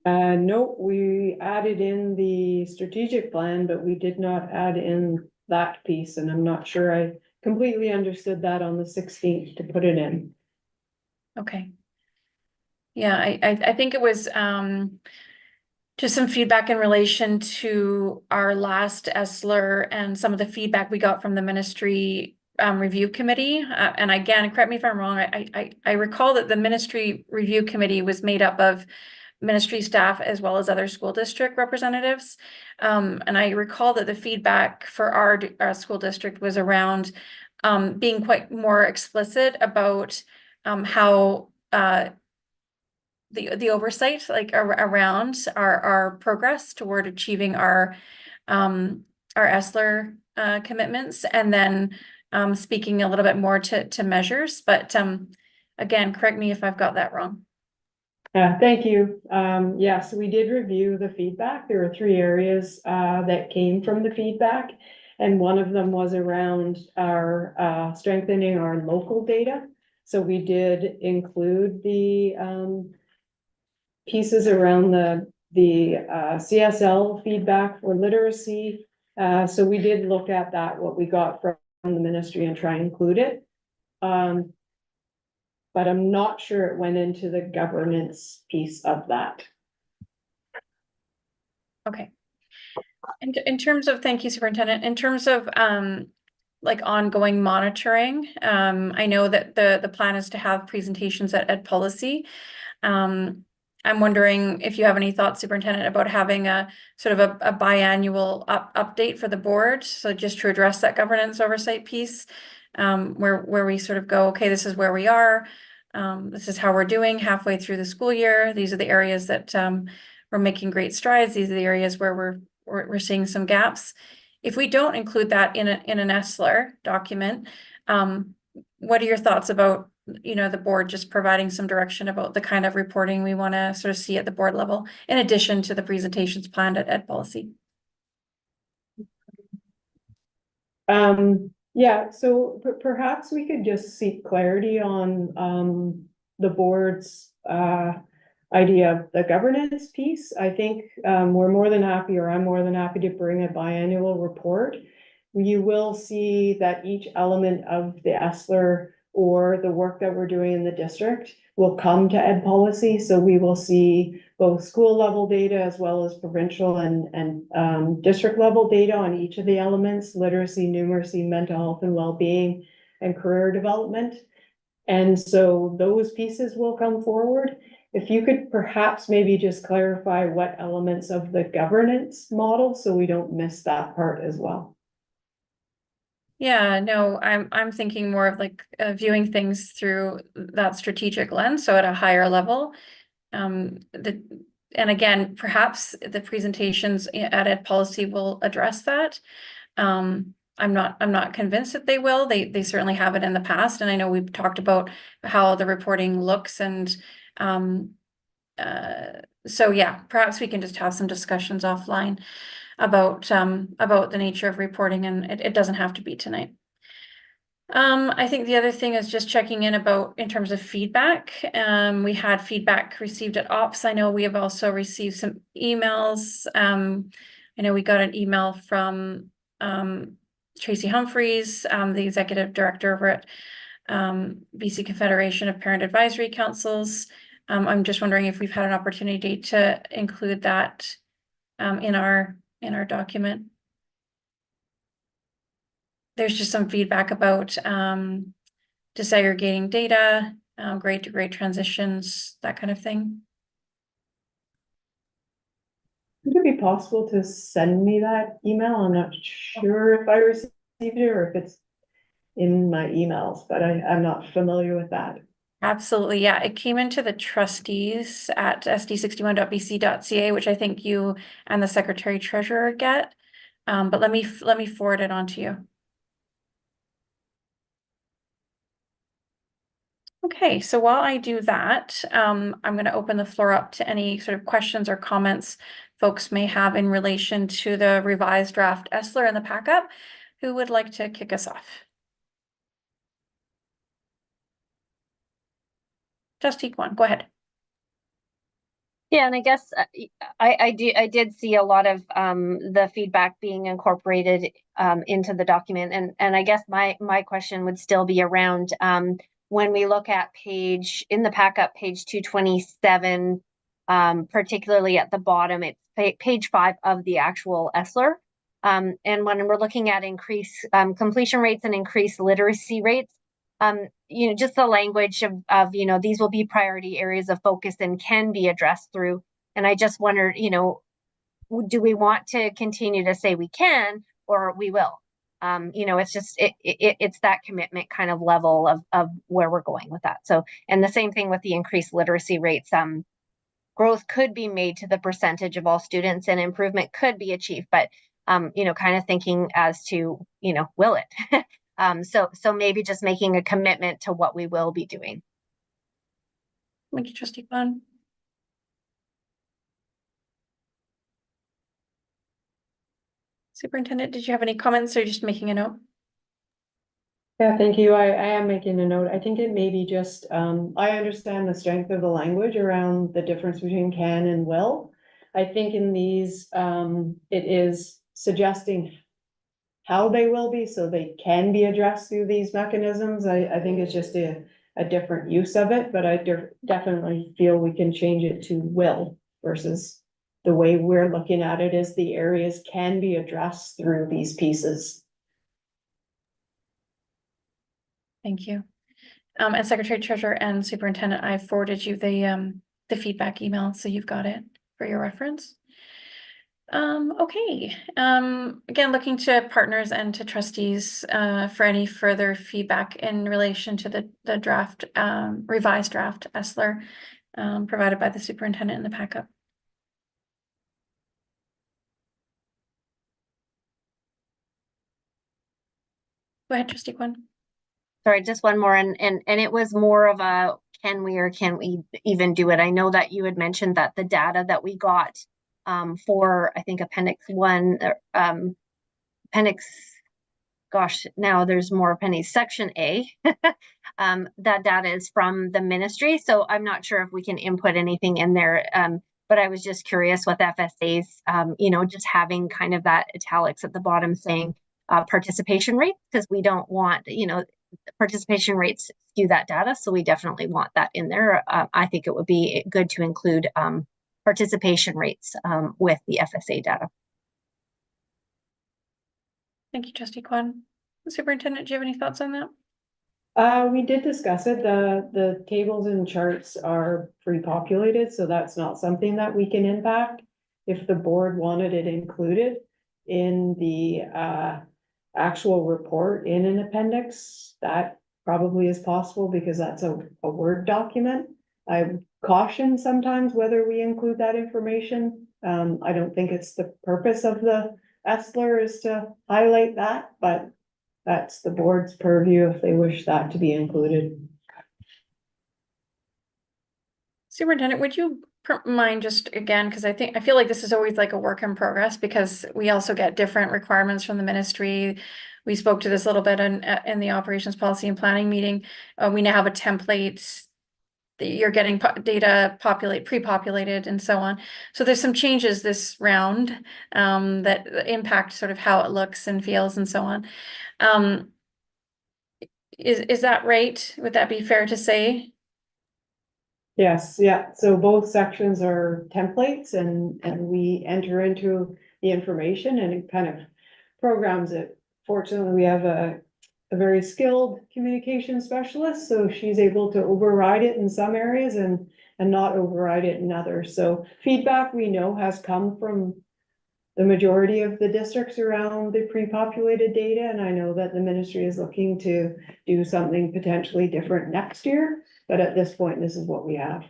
No, we added in the strategic plan, but we did not add in that piece, and I'm not sure I completely understood that on the 16th to put it in. Okay. Yeah, I think it was just some feedback in relation to our last ESLR and some of the feedback we got from the ministry review committee. And again, correct me if I'm wrong, I recall that the ministry review committee was made up of ministry staff as well as other school district representatives. And I recall that the feedback for our school district was around being quite more explicit about how the oversight like around our progress toward achieving our ESLR commitments, and then speaking a little bit more to measures. But again, correct me if I've got that wrong. Thank you. Yes, we did review the feedback. There were 3 areas that came from the feedback, and one of them was around our strengthening our local data. So we did include the pieces around the CSL feedback for literacy. So we did look at that, what we got from the ministry, and try and include it. But I'm not sure it went into the governance piece of that. Okay. And in terms of, thank you, Superintendent, in terms of like ongoing monitoring, I know that the plan is to have presentations at Ed Policy. I'm wondering if you have any thoughts, Superintendent, about having a sort of a biannual update for the board. So just to address that governance oversight piece, where we sort of go, okay, this is where we are. This is how we're doing halfway through the school year. These are the areas that we're making great strides. These are the areas where we're seeing some gaps. If we don't include that in an ESLR document, what are your thoughts about, you know, the board just providing some direction about the kind of reporting we want to sort of see at the board level, in addition to the presentations planned at Ed Policy? Yeah, so perhaps we could just seek clarity on the board's idea of the governance piece. I think we're more than happy, or I'm more than happy to bring a biannual report. You will see that each element of the ESLR or the work that we're doing in the district will come to Ed Policy. So we will see both school level data as well as provincial and district level data on each of the elements: literacy, numeracy, mental health and well-being, and career development. And so those pieces will come forward. If you could perhaps maybe just clarify what elements of the governance model, so we don't miss that part as well. Yeah, no, I'm thinking more of like viewing things through that strategic lens, so at a higher level. And again, perhaps the presentations at Ed Policy will address that. I'm not convinced that they will. They certainly have it in the past, and I know we've talked about how the reporting looks, and so yeah, perhaps we can just have some discussions offline about the nature of reporting, and it doesn't have to be tonight. I think the other thing is just checking in about in terms of feedback. We had feedback received at Ops. I know we have also received some emails. I know we got an email from Tracy Humphreys, the executive director over at BC Confederation of Parent Advisory Councils. I'm just wondering if we've had an opportunity to include that in our document. There's just some feedback about disaggregating data, grade to grade transitions, that kind of thing. Would it be possible to send me that email? I'm not sure if I received it or if it's in my emails, but I'm not familiar with that. Absolutely, yeah. It came into the trustees at sd61.bc.ca, which I think you and the secretary treasurer get. But let me forward it on to you. Okay, so while I do that, I'm going to open the floor up to any sort of questions or comments folks may have in relation to the revised draft ESLR and the pack-up. Who would like to kick us off? Trustee Kwan, go ahead. Yeah, and I guess I did see a lot of the feedback being incorporated into the document, and I guess my question would still be around when we look at page 227, particularly at the bottom, it's page 5 of the actual ESLR. And when we're looking at increased completion rates and increased literacy rates, just the language of these will be priority areas of focus and can be addressed through. And I just wondered, do we want to continue to say we can, or we will? It's just it's that commitment kind of level of where we're going with that. So, and the same thing with the increased literacy rates. Growth could be made to the percentage of all students, and improvement could be achieved, but kind of thinking as to will it? So maybe just making a commitment to what we will be doing. Thank you, Trustee Kwan. Superintendent, did you have any comments, or just making a note? Yeah, thank you. I am making a note. I think it may be just, I understand the strength of the language around the difference between can and will. I think in these, it is suggesting how they will be, so they can be addressed through these mechanisms. I think it's just a different use of it, but I definitely feel we can change it to will versus the way we're looking at it is the areas can be addressed through these pieces. Thank you. And Secretary Treasurer and Superintendent, I forwarded you the feedback email, so you've got it for your reference. Okay. Again, looking to partners and to trustees for any further feedback in relation to the draft, revised draft ESLR provided by the superintendent in the packet. Go ahead, Trustee Kwan. Sorry, just one more, and it was more of a can we or can't we even do it? I know that you had mentioned that the data that we got for, I think, Appendix 1, now there's more appendices, Section A, that data is from the ministry, so I'm not sure if we can input anything in there, but I was just curious with FSAs, just having kind of that italics at the bottom saying participation rate, because we don't want, participation rates skew that data, so we definitely want that in there. I think it would be good to include participation rates with the FSA data. Thank you, Trustee Kwan. Superintendent, do you have any thoughts on that? We did discuss it. The tables and charts are pre-populated, so that's not something that we can impact. If the board wanted it included in the actual report in an appendix, that probably is possible because that's a Word document. I caution sometimes whether we include that information. I don't think it's the purpose of the ESLR is to highlight that, but that's the board's purview if they wish that to be included. Superintendent, would you mind just again, because I feel like this is always like a work in progress because we also get different requirements from the ministry. We spoke to this a little bit in the operations policy and planning meeting. We now have a template that you're getting data pre-populated and so on. So there's some changes this round that impact sort of how it looks and feels and so on. Is that right? Would that be fair to say? Yes, yeah, so both sections are templates and we enter into the information and it kind of programs it. Fortunately, we have a very skilled communication specialist, so she's able to override it in some areas and not override it in others. So feedback we know has come from the majority of the districts around the pre-populated data, and I know that the ministry is looking to do something potentially different next year, but at this point, this is what we have.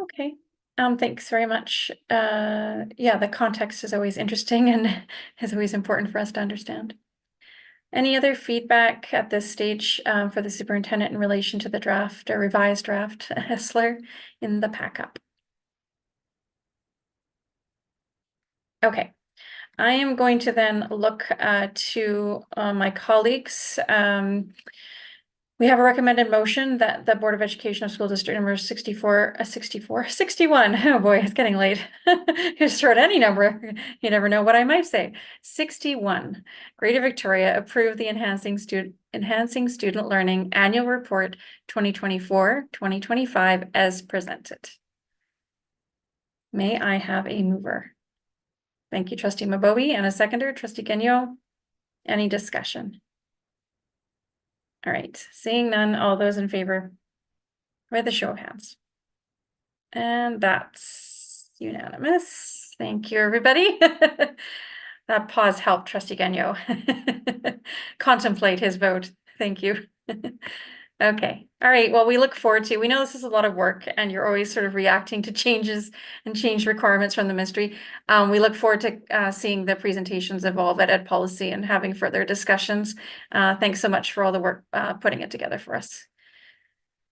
Okay. Thanks very much. Yeah, the context is always interesting and is always important for us to understand. Any other feedback at this stage for the superintendent in relation to the draft or revised draft ESLR in the pack-up? Okay, I am going to then look to my colleagues We have a recommended motion that the Board of Education of School District number 61, oh boy, it's getting late. Just throw out any number, you never know what I might say. 61, Greater Victoria approve the Enhancing Student Learning Annual Report 2024-2025 as presented. May I have a mover? Thank you, Trustee Mabowi, and a seconder, Trustee Gagnon. Any discussion? All right, seeing none, all those in favor with a show of hands. And that's unanimous. Thank you, everybody. That pause helped Trustee Gagnon contemplate his vote. Thank you. Okay, all right, well, we look forward to, we know this is a lot of work and you're always sort of reacting to changes and change requirements from the ministry. We look forward to seeing the presentations evolve at Ed Policy and having further discussions. Thanks so much for all the work putting it together for us.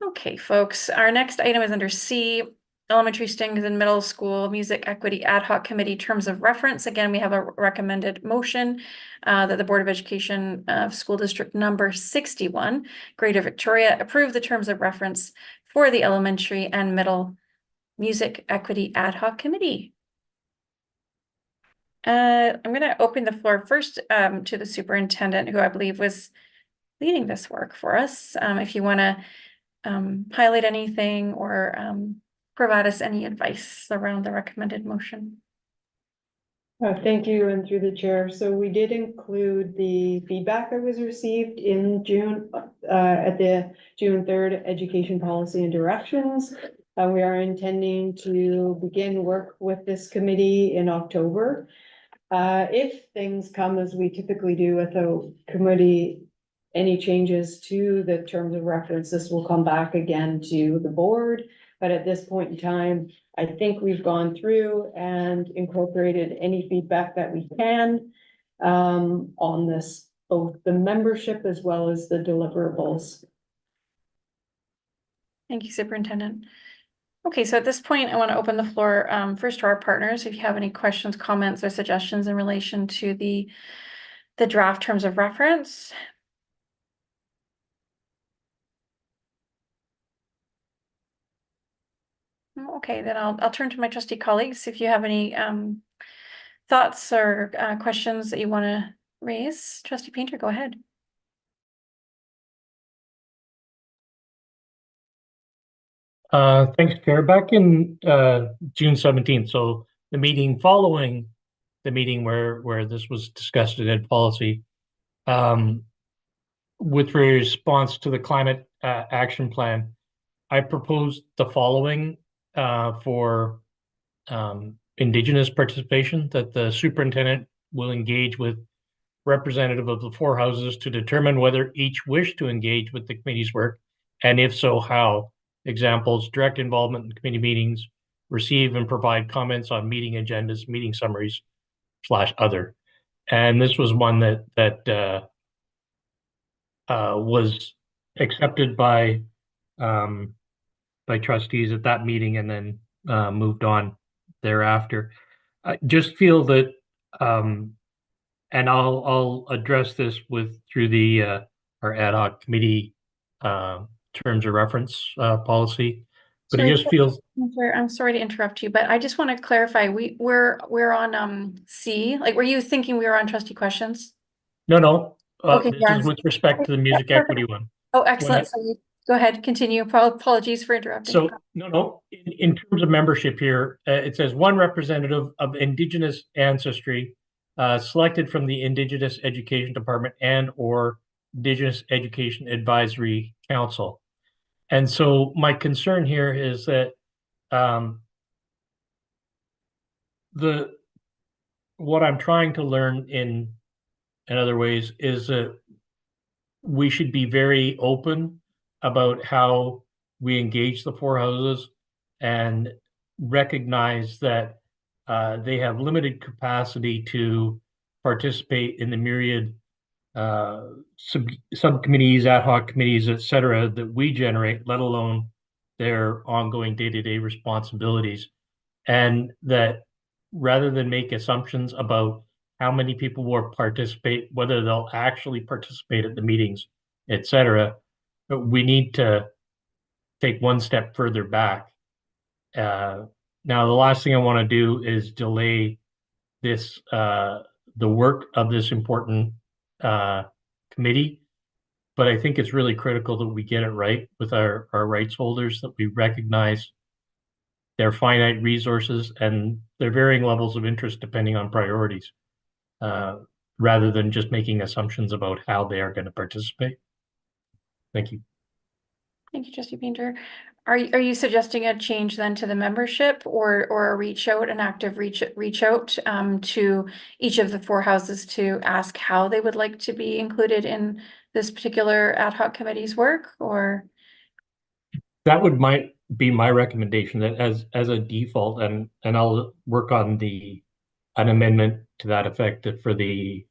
Okay, folks, our next item is under C, Elementary Students and Middle School Music Equity Ad Hoc Committee Terms of Reference. Again, we have a recommended motion that the Board of Education of School District number 61, Greater Victoria, approve the terms of reference for the Elementary and Middle Music Equity Ad Hoc Committee. I'm going to open the floor first to the superintendent, who I believe was leading this work for us. If you want to highlight anything or provide us any advice around the recommended motion. Thank you, and through the chair. So we did include the feedback that was received in June at the June 3rd Education Policy and Directions. We are intending to begin work with this committee in October. If things come as we typically do with a committee, any changes to the terms of reference, this will come back again to the board. But at this point in time, I think we've gone through and incorporated any feedback that we can on this, both the membership as well as the deliverables. Thank you, Superintendent. Okay, so at this point, I want to open the floor first to our partners. If you have any questions, comments, or suggestions in relation to the draft terms of reference. Okay, then I'll turn to my trustee colleagues. If you have any thoughts or questions that you want to raise, Trustee Painter, go ahead. Thanks, Chair. Back in June 17th, so the meeting following the meeting where this was discussed in Ed Policy, with response to the climate action plan, I proposed the following for Indigenous participation, that the superintendent will engage with representative of the four houses to determine whether each wish to engage with the committee's work, and if so, how. Examples: direct involvement in committee meetings, receive and provide comments on meeting agendas, meeting summaries / other. And this was one that was accepted by trustees at that meeting and then moved on thereafter. I just feel that, and I'll address this through the our ad hoc committee terms of reference policy, but it just feels. I'm sorry to interrupt you, but I just want to clarify. We're on C. Like, were you thinking we were on trustee questions? No. Okay, this is with respect to the music equity one. Oh, excellent. So go ahead, continue. Apologies for interrupting. So no. In terms of membership here, it says one representative of Indigenous ancestry selected from the Indigenous Education Department and or Indigenous Education Advisory Council. And so my concern here is that what I'm trying to learn in other ways is that we should be very open about how we engage the four houses and recognize that they have limited capacity to participate in the myriad subcommittees, ad hoc committees, et cetera, that we generate, let alone their ongoing day-to-day responsibilities. And that rather than make assumptions about how many people will participate, whether they'll actually participate at the meetings, et cetera, but we need to take one step further back. Now, the last thing I want to do is delay this, the work of this important committee. But I think it's really critical that we get it right with our rights holders, that we recognize their finite resources and their varying levels of interest depending on priorities, rather than just making assumptions about how they are going to participate. Thank you. Thank you, Trustee Painter. Are you suggesting a change then to the membership or a reach out, an active reach out to each of the 4 houses to ask how they would like to be included in this particular ad hoc committee's work, or? That might be my recommendation, that as a default, and I'll work on an amendment to that effect for the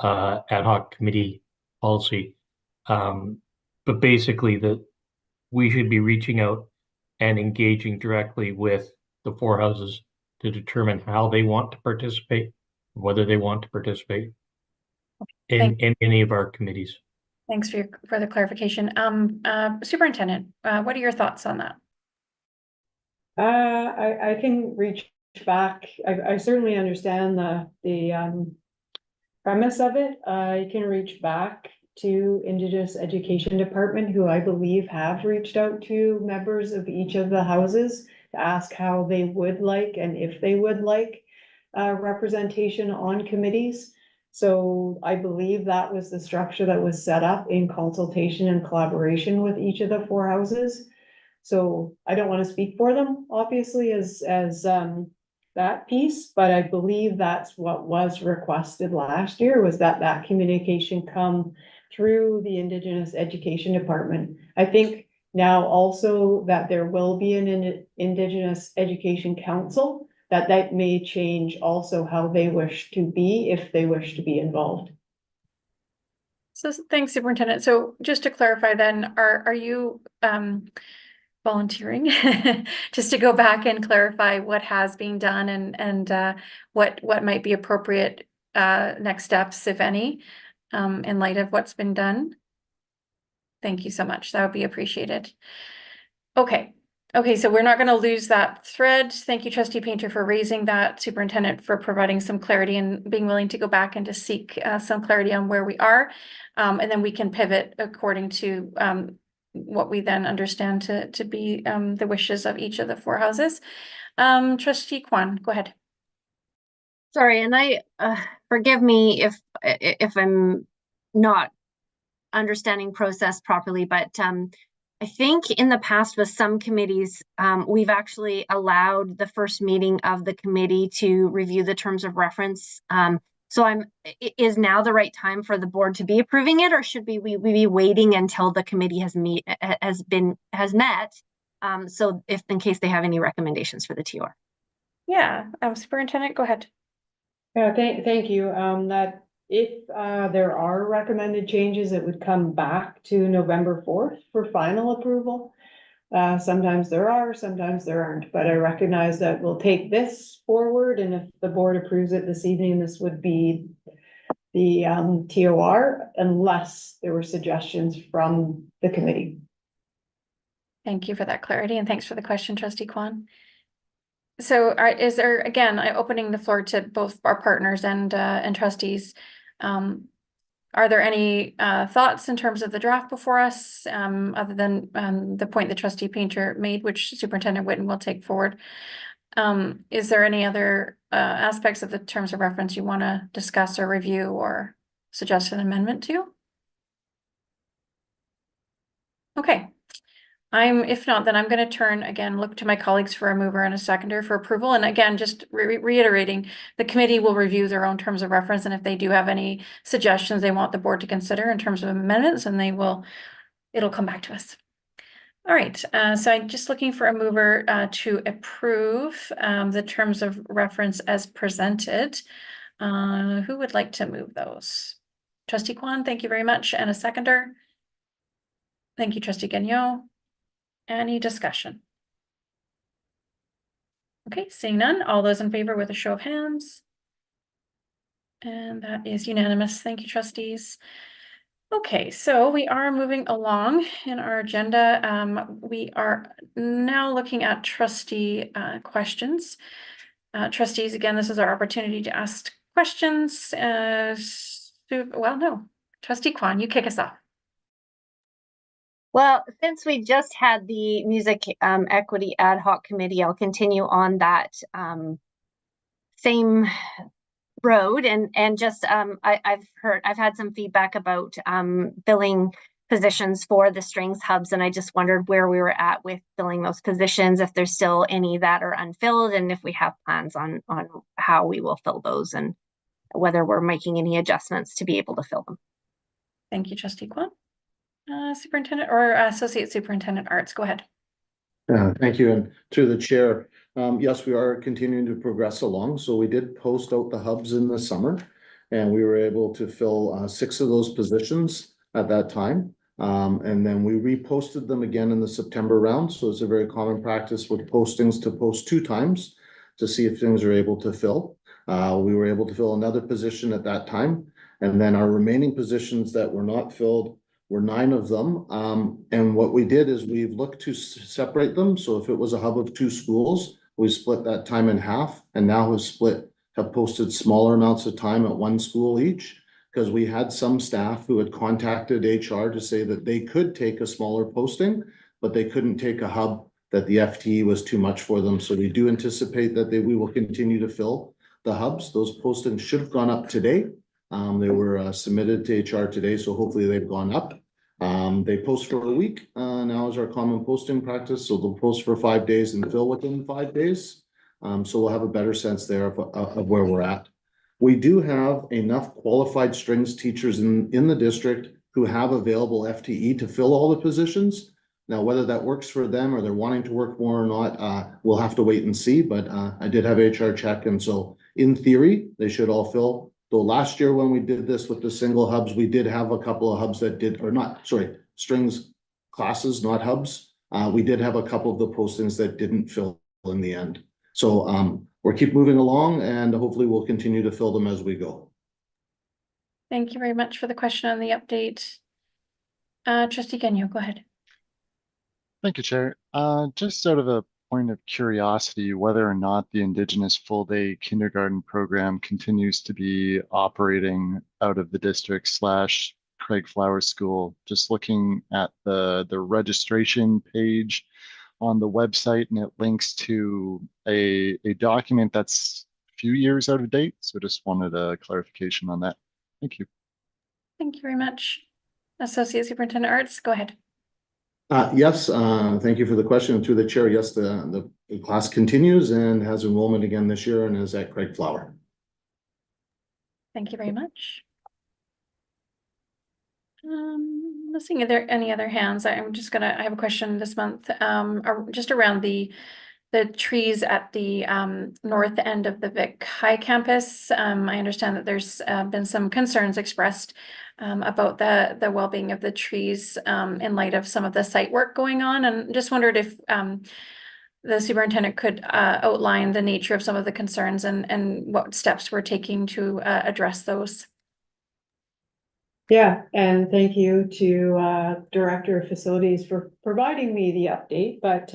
ad hoc committee policy. But basically that we should be reaching out and engaging directly with the 4 houses to determine how they want to participate, whether they want to participate in any of our committees. Thanks for the clarification. Superintendent, what are your thoughts on that? I can reach back. I certainly understand the premise of it. I can reach back to Indigenous Education Department, who I believe have reached out to members of each of the houses to ask how they would like and if they would like representation on committees. So I believe that was the structure that was set up in consultation and collaboration with each of the 4 houses. So I don't want to speak for them, obviously, as that piece, but I believe that's what was requested last year, was that communication come through the Indigenous Education Department. I think now also that there will be an Indigenous Education Council, that may change also how they wish to be, if they wish to be involved. So thanks, Superintendent. So just to clarify then, are you volunteering just to go back and clarify what has been done and what might be appropriate next steps, if any, in light of what's been done? Thank you so much. That would be appreciated. Okay, so we're not going to lose that thread. Thank you, Trustee Painter, for raising that, Superintendent, for providing some clarity and being willing to go back and to seek some clarity on where we are. And then we can pivot according to what we then understand to be the wishes of each of the 4 houses. Trustee Kwan, go ahead. Sorry, and I forgive me if I'm not understanding process properly, but I think in the past with some committees, we've actually allowed the first meeting of the committee to review the terms of reference. So is now the right time for the board to be approving it, or should we be waiting until the committee has met? So if in case they have any recommendations for the TOR. Yeah, Superintendent, go ahead. Yeah, thank you. That if there are recommended changes, it would come back to November 4th for final approval. Sometimes there are, sometimes there aren't, but I recognize that we'll take this forward, and if the board approves it this evening, this would be the TOR, unless there were suggestions from the committee. Thank you for that clarity, and thanks for the question, Trustee Kwan. So is there, again, opening the floor to both our partners and trustees, are there any thoughts in terms of the draft before us, other than the point that Trustee Painter made, which Superintendent Whitten will take forward? Is there any other aspects of the terms of reference you want to discuss or review or suggest an amendment to? Okay. If not, then I'm going to turn again, look to my colleagues for a mover and a seconder for approval. And again, just reiterating, the committee will review their own terms of reference. And if they do have any suggestions they want the board to consider in terms of amendments, and it'll come back to us. All right. So I'm just looking for a mover to approve the terms of reference as presented. Who would like to move those? Trustee Kwan, thank you very much. And a seconder. Thank you, Trustee Gagnon. Any discussion? Okay, seeing none, all those in favor with a show of hands. And that is unanimous. Thank you, trustees. Okay, so we are moving along in our agenda. We are now looking at trustee questions. Trustees, again, this is our opportunity to ask questions. Well, no, Trustee Kwan, you kick us off. Well, since we just had the Music Equity Ad Hoc Committee, I'll continue on that same road and just I've had some feedback about filling positions for the strings hubs, and I just wondered where we were at with filling those positions, if there's still any that are unfilled, and if we have plans on how we will fill those and whether we're making any adjustments to be able to fill them. Thank you, Trustee Kwan. Superintendent or Associate Superintendent Arts, go ahead. Thank you, and through the chair, yes, we are continuing to progress along. So we did post out the hubs in the summer, and we were able to fill 6 of those positions at that time. And then we reposted them again in the September round. So it's a very common practice with postings to post 2 times to see if things are able to fill. We were able to fill another position at that time, and then our remaining positions that were not filled were 9 of them. And what we did is we've looked to separate them. So if it was a hub of 2 schools, we split that time in half, and now have posted smaller amounts of time at 1 school each, because we had some staff who had contacted HR to say that they could take a smaller posting, but they couldn't take a hub, that the FTE was too much for them. So we do anticipate that we will continue to fill the hubs. Those postings should have gone up today. They were submitted to HR today, so hopefully they've gone up. They post for a week, now is our common posting practice, so they'll post for 5 days and fill within 5 days. So we'll have a better sense there of where we're at. We do have enough qualified strings teachers in the district who have available FTE to fill all the positions. Now, whether that works for them or they're wanting to work more or not, we'll have to wait and see, but I did have HR check, and so in theory, they should all fill. So last year when we did this with the single hubs, we did have a couple of hubs that did, or not, sorry, strings classes, not hubs. We did have a couple of the postings that didn't fill in the end. So we'll keep moving along, and hopefully we'll continue to fill them as we go. Thank you very much for the question on the update. Trustee Gagnon, go ahead. Thank you, Chair. Just out of a point of curiosity, whether or not the Indigenous full-day kindergarten program continues to be operating out of the district / Craig Flowers School. Just looking at the registration page on the website, and it links to a document that's a few years out of date. So just wanted a clarification on that. Thank you. Thank you very much. Associate Superintendent Arts, go ahead. Yes, thank you for the question. Through the chair, yes, the class continues and has enrollment again this year and is at Craig Flower. Thank you very much. Let's see, are there any other hands? I have a question this month, just around the trees at the north end of the Vic High campus. I understand that there's been some concerns expressed about the well-being of the trees in light of some of the site work going on, and just wondered if the superintendent could outline the nature of some of the concerns and what steps we're taking to address those. Yeah, and thank you to Director of Facilities for providing me the update, but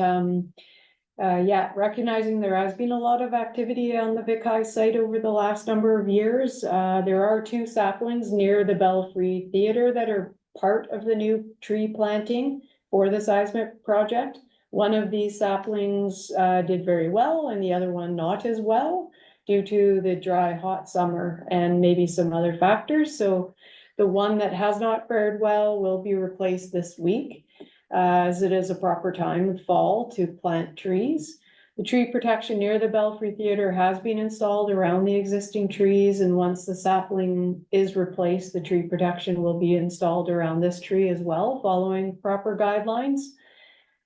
yeah, recognizing there has been a lot of activity on the Vic High site over the last number of years. There are 2 saplings near the Belfry Theatre that are part of the new tree planting for the seismic project. One of these saplings did very well, and the other one not as well, due to the dry, hot summer and maybe some other factors. So the one that has not fared well will be replaced this week, as it is a proper time of fall to plant trees. The tree protection near the Belfry Theatre has been installed around the existing trees, and once the sapling is replaced, the tree protection will be installed around this tree as well, following proper guidelines.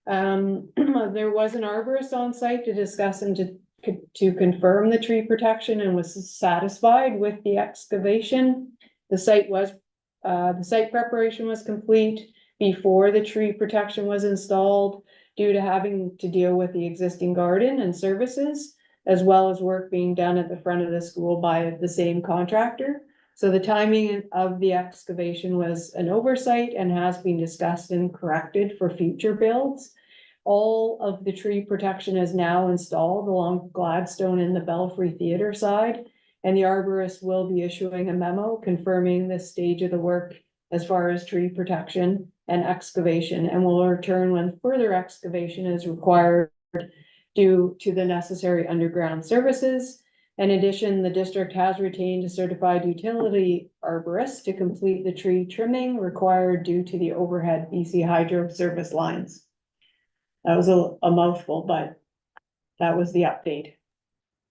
There was an arborist on site to discuss and to confirm the tree protection and was satisfied with the excavation. The site preparation was complete before the tree protection was installed, due to having to deal with the existing garden and services, as well as work being done at the front of the school by the same contractor. So the timing of the excavation was an oversight and has been discussed and corrected for future builds. All of the tree protection is now installed along Gladstone and the Belfry Theatre side. And the arborist will be issuing a memo confirming this stage of the work as far as tree protection and excavation, and will return when further excavation is required due to the necessary underground services. In addition, the district has retained a certified utility arborist to complete the tree trimming required due to the overhead BC Hydro service lines. That was a mouthful, but that was the update.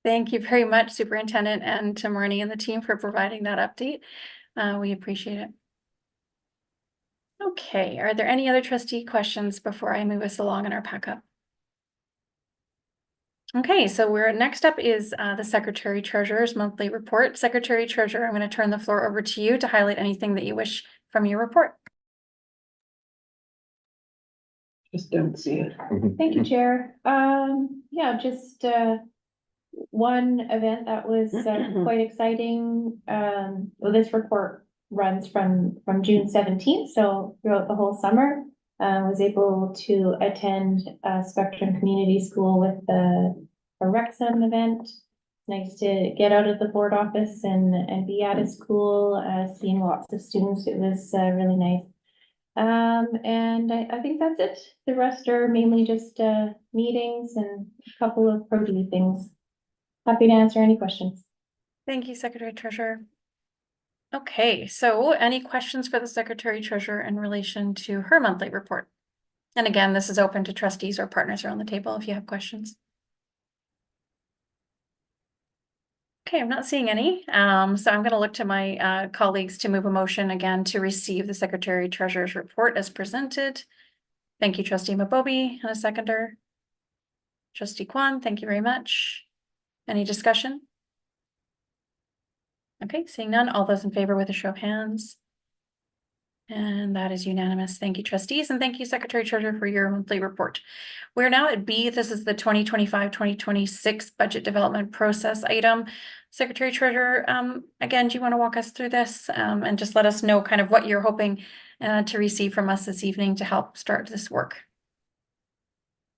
Thank you very much, Superintendent, and to Marnie and the team for providing that update. We appreciate it. Okay, are there any other trustee questions before I move us along in our pack up? Okay, so next up is the Secretary Treasurer's monthly report. Secretary Treasurer, I'm going to turn the floor over to you to highlight anything that you wish from your report. Just don't see it. Thank you, Chair. Yeah, just one event that was quite exciting. Well, this report runs from June 17th, so throughout the whole summer, was able to attend Spectrum Community School with the Rexham event. Nice to get out of the board office and be at a school, seeing lots of students. It was really nice. And I think that's it. The rest are mainly just meetings and a couple of pro-D things. Happy to answer any questions. Thank you, Secretary Treasurer. Okay, so any questions for the Secretary Treasurer in relation to her monthly report? And again, this is open to trustees or partners around the table if you have questions. Okay, I'm not seeing any. So I'm going to look to my colleagues to move a motion again to receive the Secretary Treasurer's report as presented. Thank you, Trustee Mabobi, and a seconder. Trustee Kwan, thank you very much. Any discussion? Okay, seeing none, all those in favor with a show of hands. And that is unanimous. Thank you, trustees, and thank you, Secretary Treasurer, for your monthly report. We're now at B. This is the 2025-2026 budget development process item. Secretary Treasurer, again, do you want to walk us through this and just let us know kind of what you're hoping to receive from us this evening to help start this work?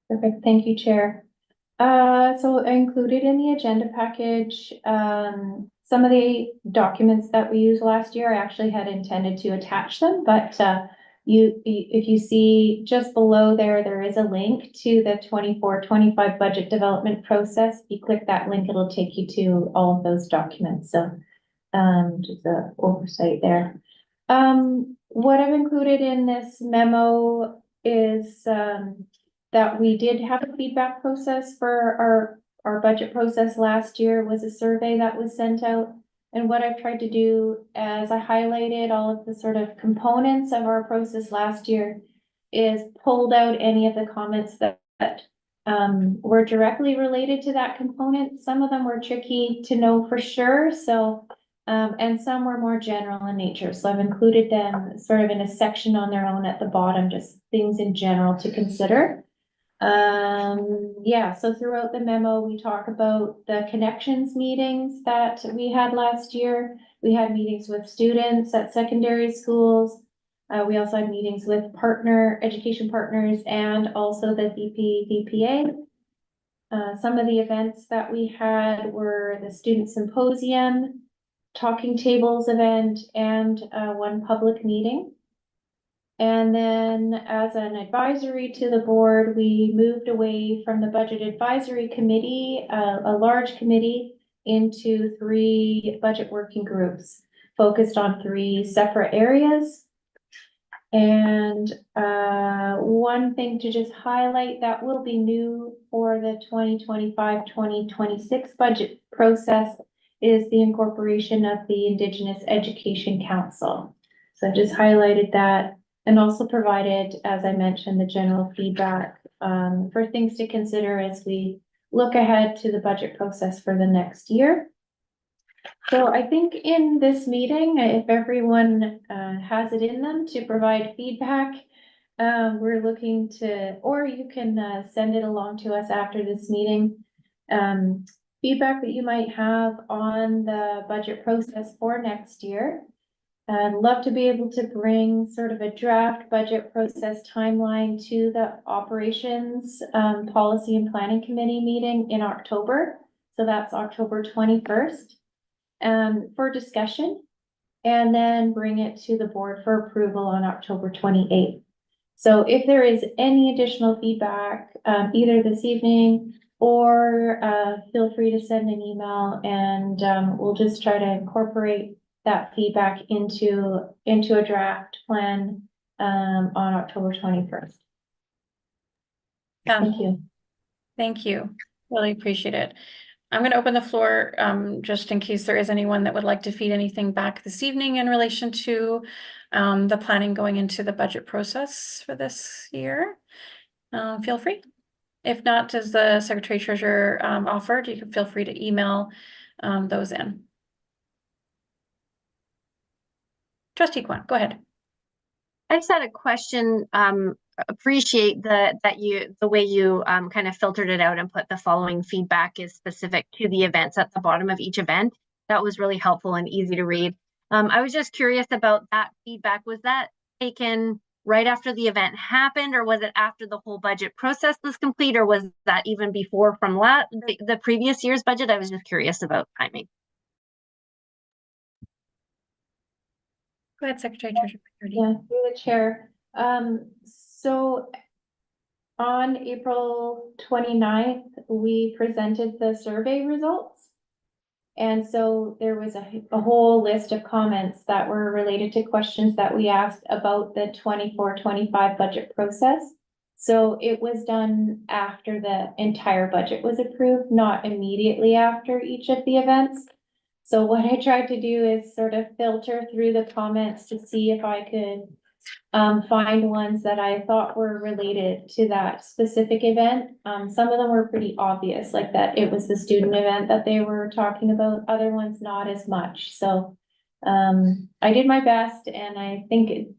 Perfect. Thank you, Chair. So I included in the agenda package some of the documents that we used last year. I actually had intended to attach them, but if you see just below there is a link to the 24-25 budget development process. If you click that link, it'll take you to all of those documents. So just an oversight there. What I've included in this memo is that we did have a feedback process for our budget process last year. Was a survey that was sent out. And what I've tried to do, as I highlighted all of the sort of components of our process last year, is pulled out any of the comments that were directly related to that component. Some of them were tricky to know for sure. So, and some were more general in nature. So I've included them sort of in a section on their own at the bottom, just things in general to consider. Yeah, so throughout the memo, we talk about the connections meetings that we had last year. We had meetings with students at secondary schools. We also had meetings with education partners and also the VPA. Some of the events that we had were the student symposium, talking tables event, and one public meeting. And then as an advisory to the board, we moved away from the budget advisory committee, a large committee, into 3 budget working groups focused on 3 separate areas. And one thing to just highlight that will be new for the 2025-2026 budget process is the incorporation of the Indigenous Education Council. So I just highlighted that. And also provided, as I mentioned, the general feedback for things to consider as we look ahead to the budget process for the next year. So I think in this meeting, if everyone has it in them to provide feedback, we're looking to, or you can send it along to us after this meeting. feedback that you might have on the budget process for next year. I'd love to be able to bring sort of a draft budget process timeline to the operations, policy and planning committee meeting in October. So that's October 21st, for discussion, and then bring it to the board for approval on October 28th. So if there is any additional feedback, either this evening or feel free to send an email, and we'll just try to incorporate that feedback into a draft plan on October 21st. Thank you. Thank you. Really appreciate it. I'm going to open the floor just in case there is anyone that would like to feed anything back this evening in relation to the planning going into the budget process for this year. Feel free. If not, as the Secretary Treasurer offered, you can feel free to email those in. Trustee Kwan, go ahead. I just had a question. Appreciate the way you kind of filtered it out and put the following feedback is specific to the events at the bottom of each event. That was really helpful and easy to read. I was just curious about that feedback. Was that taken right after the event happened, or was it after the whole budget process was complete, or was that even before from the previous year's budget? I was just curious about timing. Go ahead, Secretary Treasurer. Yeah, through the chair. So on April 29th, we presented the survey results. And so there was a whole list of comments that were related to questions that we asked about the 24-25 budget process. So it was done after the entire budget was approved, not immediately after each of the events. So what I tried to do is sort of filter through the comments to see if I could find ones that I thought were related to that specific event. Some of them were pretty obvious, like that it was the student event that they were talking about, other ones not as much. So I did my best, and I think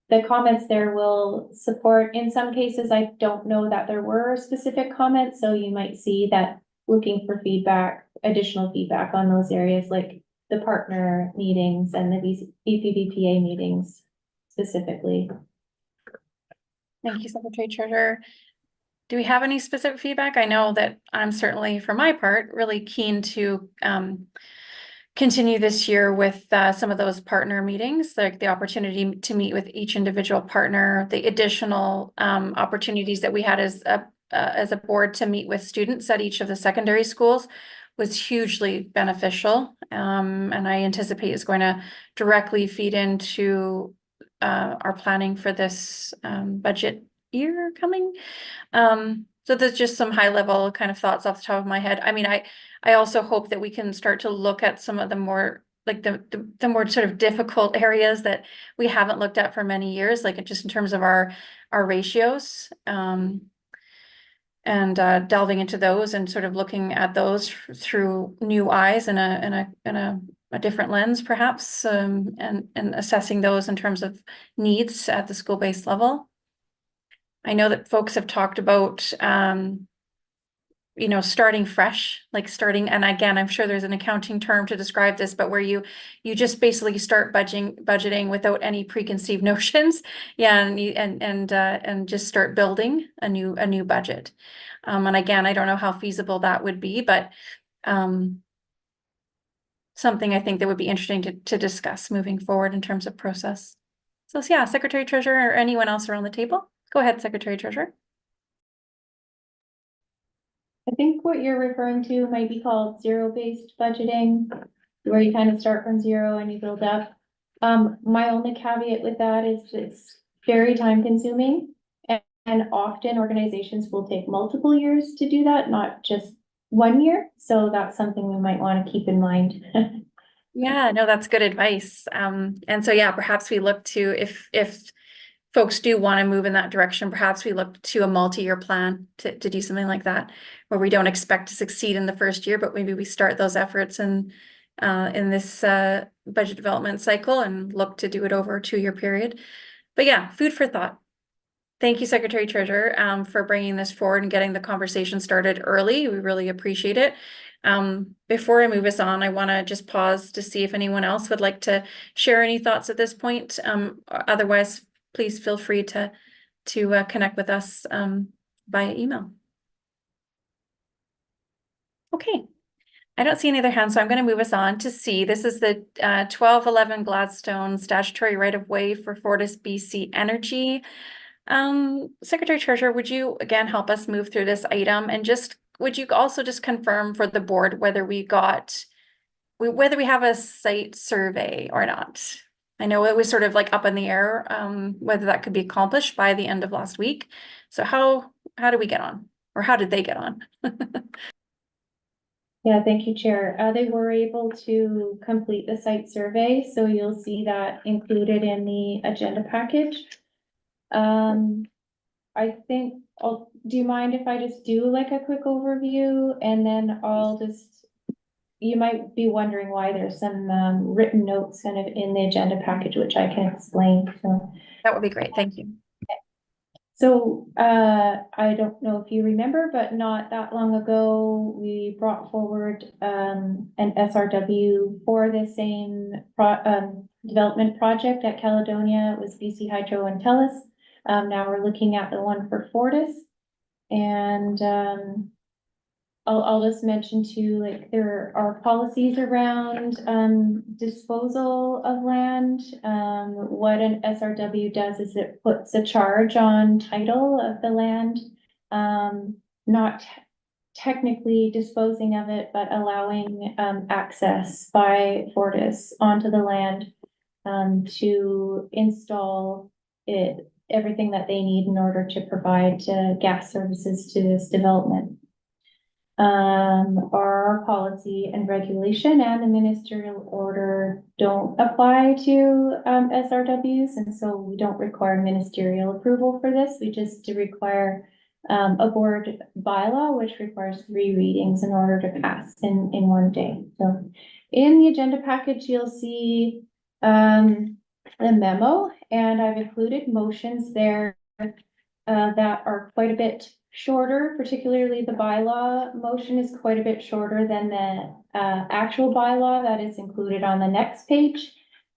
the comments there will support. In some cases, I don't know that there were specific comments, so you might see that looking for feedback, additional feedback on those areas, like the partner meetings and the BPVPA meetings specifically. Thank you, Secretary Treasurer. Do we have any specific feedback? I know that I'm certainly, for my part, really keen to continue this year with some of those partner meetings, like the opportunity to meet with each individual partner, the additional opportunities that we had as a board to meet with students at each of the secondary schools was hugely beneficial, and I anticipate is going to directly feed into our planning for this budget year coming. So there's just some high level kind of thoughts off the top of my head. I mean, I also hope that we can start to look at some of the more like the more sort of difficult areas that we haven't looked at for many years, like just in terms of our ratios. And delving into those and sort of looking at those through new eyes and a different lens, perhaps, and assessing those in terms of needs at the school-based level. I know that folks have talked about, you know, starting fresh, like starting, and again, I'm sure there's an accounting term to describe this, but where you just basically start budgeting without any preconceived notions, yeah, and just start building a new budget. And again, I don't know how feasible that would be, but something I think that would be interesting to discuss moving forward in terms of process. So yeah, Secretary Treasurer or anyone else around the table, go ahead, Secretary Treasurer. I think what you're referring to might be called zero-based budgeting, where you kind of start from zero and you build up. My only caveat with that is it's very time consuming, and often organizations will take multiple years to do that, not just 1 year. So that's something we might want to keep in mind. Yeah, no, that's good advice. And so, yeah, perhaps we look to, if folks do want to move in that direction, perhaps we look to a multi-year plan to do something like that, where we don't expect to succeed in the first year, but maybe we start those efforts in this budget development cycle and look to do it over a 2-year period. But yeah, food for thought. Thank you, Secretary Treasurer, for bringing this forward and getting the conversation started early. We really appreciate it. Before I move us on, I want to just pause to see if anyone else would like to share any thoughts at this point. Otherwise, please feel free to connect with us via email. Okay. I don't see any other hands, so I'm going to move us on to C. This is the 1211 Gladstone statutory right-of-way for Fortis BC Energy. Secretary Treasurer, would you again help us move through this item, and just would you also just confirm for the board whether we have a site survey or not? I know it was sort of like up in the air whether that could be accomplished by the end of last week. So how do we get on, or how did they get on? Yeah, thank you, Chair. They were able to complete the site survey, so you'll see that included in the agenda package. I think, do you mind if I just do like a quick overview, and then you might be wondering why there's some written notes kind of in the agenda package, which I can explain. So that would be great. Thank you. So I don't know if you remember, but not that long ago, we brought forward an SRW for the same development project at Caledonia. It was BC Hydro and TELUS. Now we're looking at the one for Fortis. And I'll just mention too, like there are policies around disposal of land. What an SRW does is it puts a charge on title of the land, not technically disposing of it, but allowing access by Fortis onto the land to install everything that they need in order to provide gas services to this development. Our policy and regulation and the ministerial order don't apply to SRWs, and so we don't require ministerial approval for this. We just require a board bylaw, which requires 3 readings in order to pass in one day. So in the agenda package, you'll see a memo, and I've included motions there that are quite a bit shorter, particularly the bylaw motion is quite a bit shorter than the actual bylaw that is included on the next page.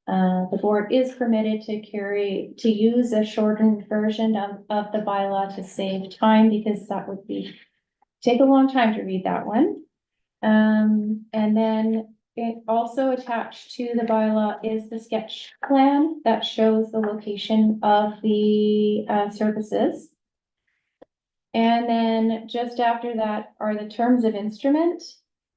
The board is permitted to use a shortened version of the bylaw to save time, because that would take a long time to read that one. And then it also attached to the bylaw is the sketch plan that shows the location of the services. And then just after that are the terms of instrument.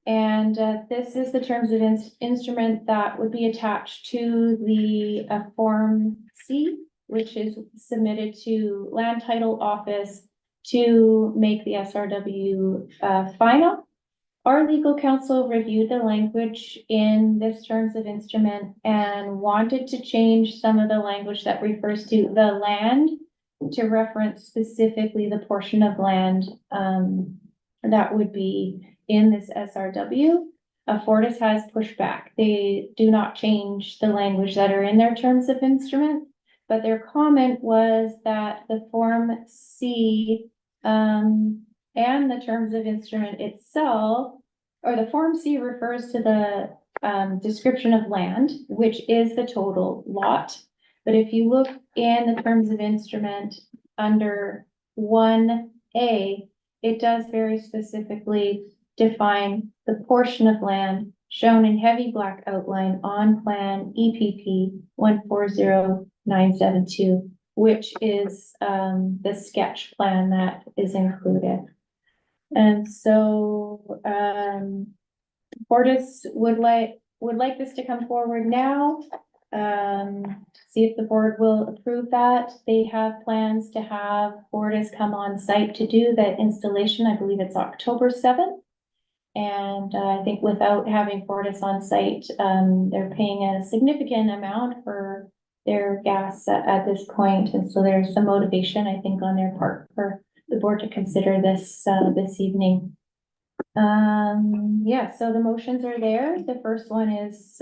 And this is the terms of instrument that would be attached to the Form C, which is submitted to Land Title Office to make the SRW final. Our legal counsel reviewed the language in this terms of instrument and wanted to change some of the language that refers to the land to reference specifically the portion of land that would be in this SRW. Fortis has pushed back. They do not change the language that are in their terms of instrument, but their comment was that the Form C and the terms of instrument itself, or the Form C refers to the description of land, which is the total lot. But if you look in the terms of instrument under 1A, it does very specifically define the portion of land shown in heavy black outline on plan EPP 140972, which is the sketch plan that is included. And so Fortis would like this to come forward now. See if the board will approve that. They have plans to have Fortis come on site to do that installation. I believe it's October 7th. And I think without having Fortis on site, they're paying a significant amount for their gas at this point. And so there's some motivation, I think, on their part for the board to consider this this evening. Yeah, so the motions are there. The first one is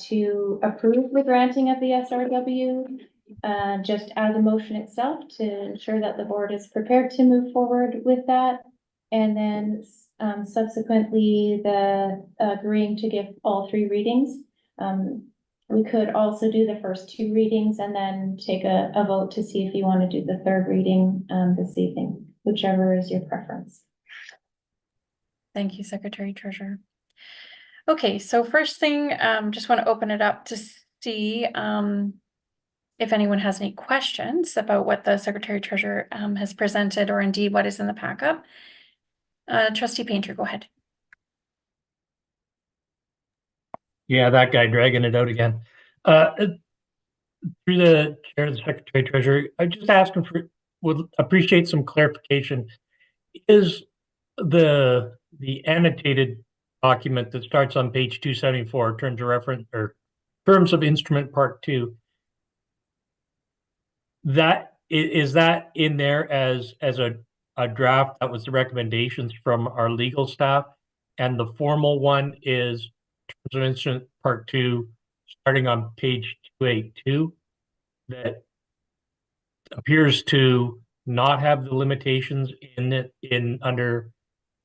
to approve the granting of the SRW, just as a motion itself to ensure that the board is prepared to move forward with that. And then subsequently the agreeing to give all 3 readings. We could also do the first 2 readings and then take a vote to see if you want to do the 3rd reading this evening, whichever is your preference. Thank you, Secretary Treasurer. Okay, so first thing, just want to open it up to see if anyone has any questions about what the Secretary Treasurer has presented, or indeed what is in the backup. Trustee Painter, go ahead. Yeah, that guy dragging it out again. Through the chair of the Secretary Treasurer, I just asking for, would appreciate some clarification. Is the annotated document that starts on page 274, terms of reference or terms of instrument part 2, that is that in there as a draft? That was the recommendations from our legal staff, and the formal one is terms of instrument part 2 starting on page 282 that appears to not have the limitations in it under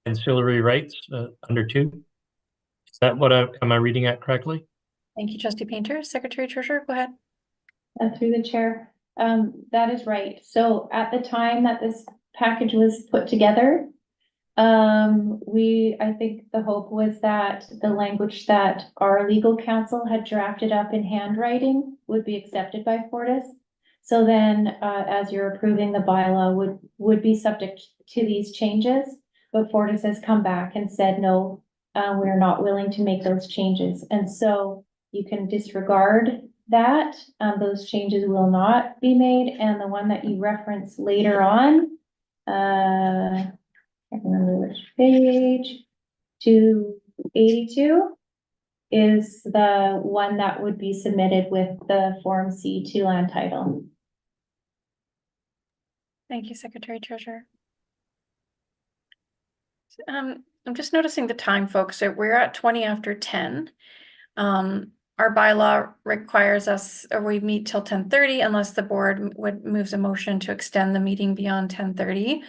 ancillary rights under 2. Is that what am I reading it correctly? Thank you, Trustee Painter. Secretary Treasurer, go ahead. Through the chair, that is right. So at the time that this package was put together, I think the hope was that the language that our legal counsel had drafted up in handwriting would be accepted by Fortis. So then, as you're approving the bylaw would be subject to these changes, but Fortis has come back and said, no, we're not willing to make those changes. And so you can disregard that. Those changes will not be made. And the one that you reference later on, I can't remember which page, 282 is the one that would be submitted with the Form C2 land title. Thank you, Secretary Treasurer. I'm just noticing the time, folks. So we're at 20 after 10. Our bylaw requires us, or we meet till 10:30 unless the board moves a motion to extend the meeting beyond 10:30.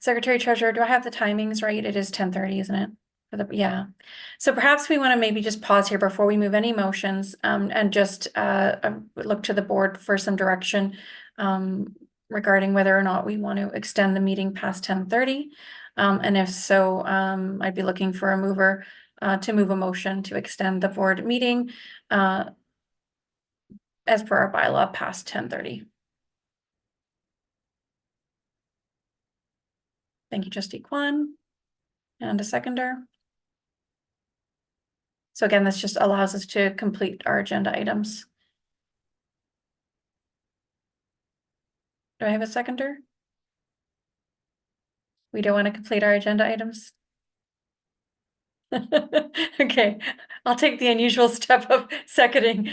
Secretary Treasurer, do I have the timings right? It is 10:30, isn't it? Yeah. So perhaps we want to maybe just pause here before we move any motions, and just look to the board for some direction regarding whether or not we want to extend the meeting past 10:30. And if so, I'd be looking for a mover to move a motion to extend the board meeting as per our bylaw past 10:30. Thank you, Trustee Kwan. And a seconder. So again, this just allows us to complete our agenda items. Do I have a seconder? We don't want to complete our agenda items? Okay, I'll take the unusual step of seconding.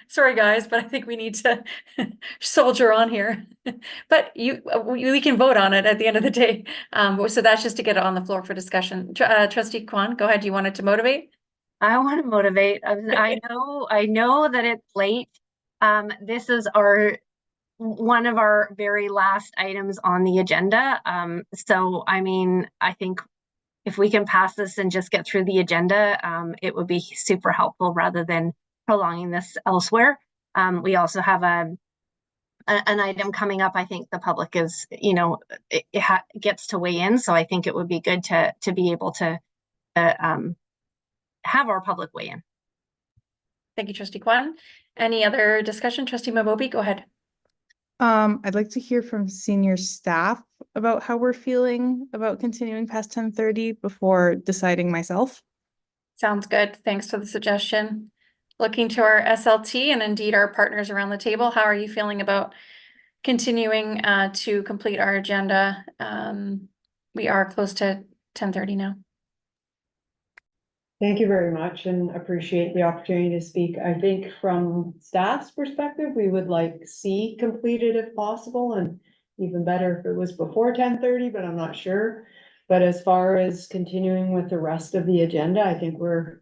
Sorry, guys, but I think we need to soldier on here. But we can vote on it at the end of the day. So that's just to get it on the floor for discussion. Trustee Kwan, go ahead. Do you want it to motivate? I want to motivate. I know that it's late. This is one of our very last items on the agenda. So, I mean, I think if we can pass this and just get through the agenda, it would be super helpful rather than prolonging this elsewhere. We also have an item coming up. I think the public is, it gets to weigh in. So I think it would be good to be able to have our public weigh in. Thank you, Trustee Kwan. Any other discussion? Trustee Mabobi, go ahead. I'd like to hear from senior staff about how we're feeling about continuing past 10:30 before deciding myself. Sounds good. Thanks for the suggestion. Looking to our SLT and indeed our partners around the table, how are you feeling about continuing to complete our agenda? We are close to 10:30 now. Thank you very much and appreciate the opportunity to speak. I think from staff's perspective, we would like C completed if possible, and even better if it was before 10:30, but I'm not sure. But as far as continuing with the rest of the agenda, I think we're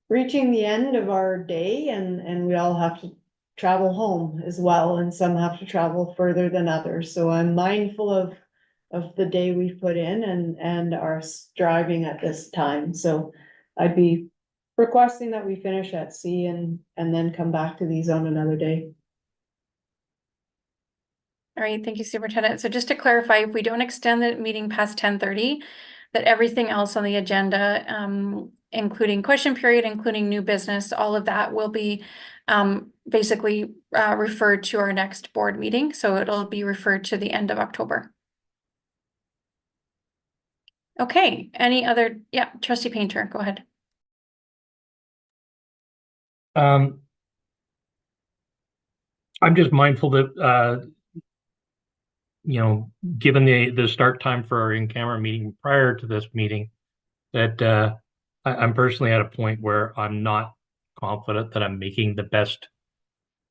reaching the end of our day, and we all have to travel home as well, and some have to travel further than others. So I'm mindful of of the day we've put in and are striving at this time. So I'd be requesting that we finish at C and then come back to these on another day. All right, thank you, Superintendent. So just to clarify, if we don't extend the meeting past 10:30, that everything else on the agenda, including question period, including new business, all of that will be basically referred to our next board meeting. So it'll be referred to the end of October. Okay, any other, yeah, Trustee Painter, go ahead. I'm just mindful that, you know, given the start time for our in-camera meeting prior to this meeting, that I'm personally at a point where I'm not confident that I'm making the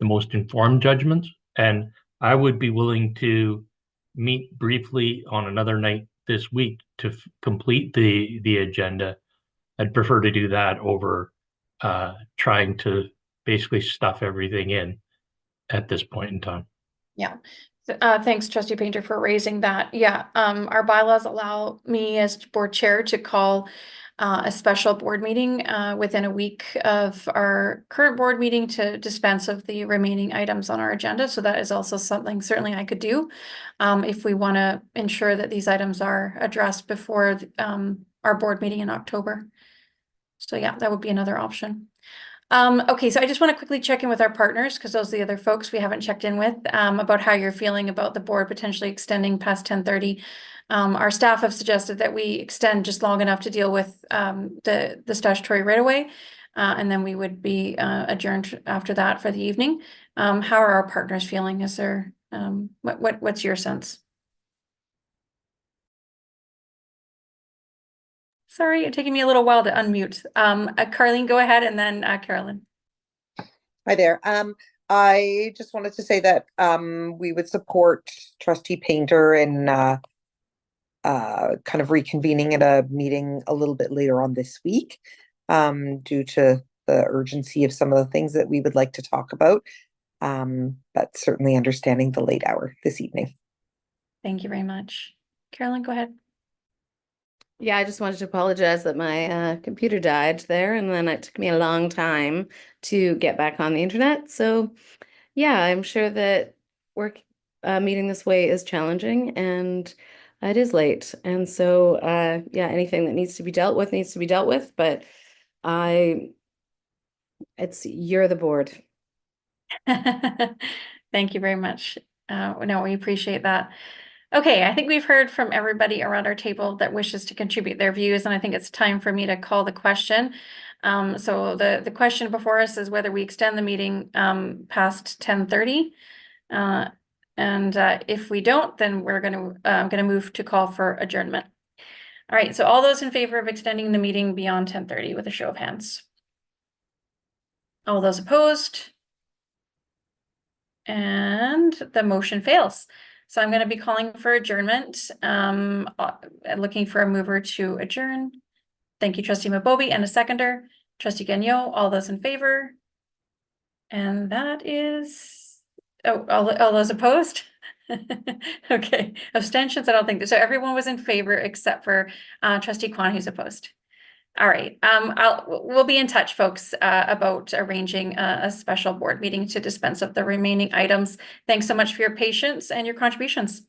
most informed judgments. And I would be willing to meet briefly on another night this week to complete the agenda. I'd prefer to do that over trying to basically stuff everything in at this point in time. Yeah. Thanks, Trustee Painter, for raising that. Yeah, our bylaws allow me as board chair to call a special board meeting within a week of our current board meeting to dispense of the remaining items on our agenda. So that is also something certainly I could do if we want to ensure that these items are addressed before our board meeting in October. So yeah, that would be another option. Okay, so I just want to quickly check in with our partners, because those are the other folks we haven't checked in with, about how you're feeling about the board potentially extending past 10:30. Our staff have suggested that we extend just long enough to deal with the statutory right away, and then we would be adjourned after that for the evening. How are our partners feeling? Is there what's your sense? Sorry, it's taking me a little while to unmute. Carleen, go ahead, and then Carolyn. Hi there. I just wanted to say that we would support Trustee Painter in kind of reconvening at a meeting a little bit later on this week due to the urgency of some of the things that we would like to talk about, but certainly understanding the late hour this evening. Thank you very much. Carolyn, go ahead. Yeah, I just wanted to apologize that my computer died there, and then it took me a long time to get back on the internet. So yeah, I'm sure that work meeting this way is challenging, and it is late. And so yeah, anything that needs to be dealt with needs to be dealt with, but you're the board. Thank you very much. No, we appreciate that. Okay, I think we've heard from everybody around our table that wishes to contribute their views, and I think it's time for me to call the question. So the question before us is whether we extend the meeting past 10:30. And if we don't, then we're gonna move to call for adjournment. All right, so all those in favor of extending the meeting beyond 10:30 with a show of hands. All those opposed? And the motion fails. So I'm going to be calling for adjournment, looking for a mover to adjourn. Thank you, Trustee Mabobi, and a seconder, Trustee Gagnon. All those in favor? And that is, all those opposed? Okay, abstentions, I don't think, so everyone was in favor except for Trustee Kwan, who's opposed. All right, we'll be in touch, folks, about arranging a special board meeting to dispense of the remaining items. Thanks so much for your patience and your contributions.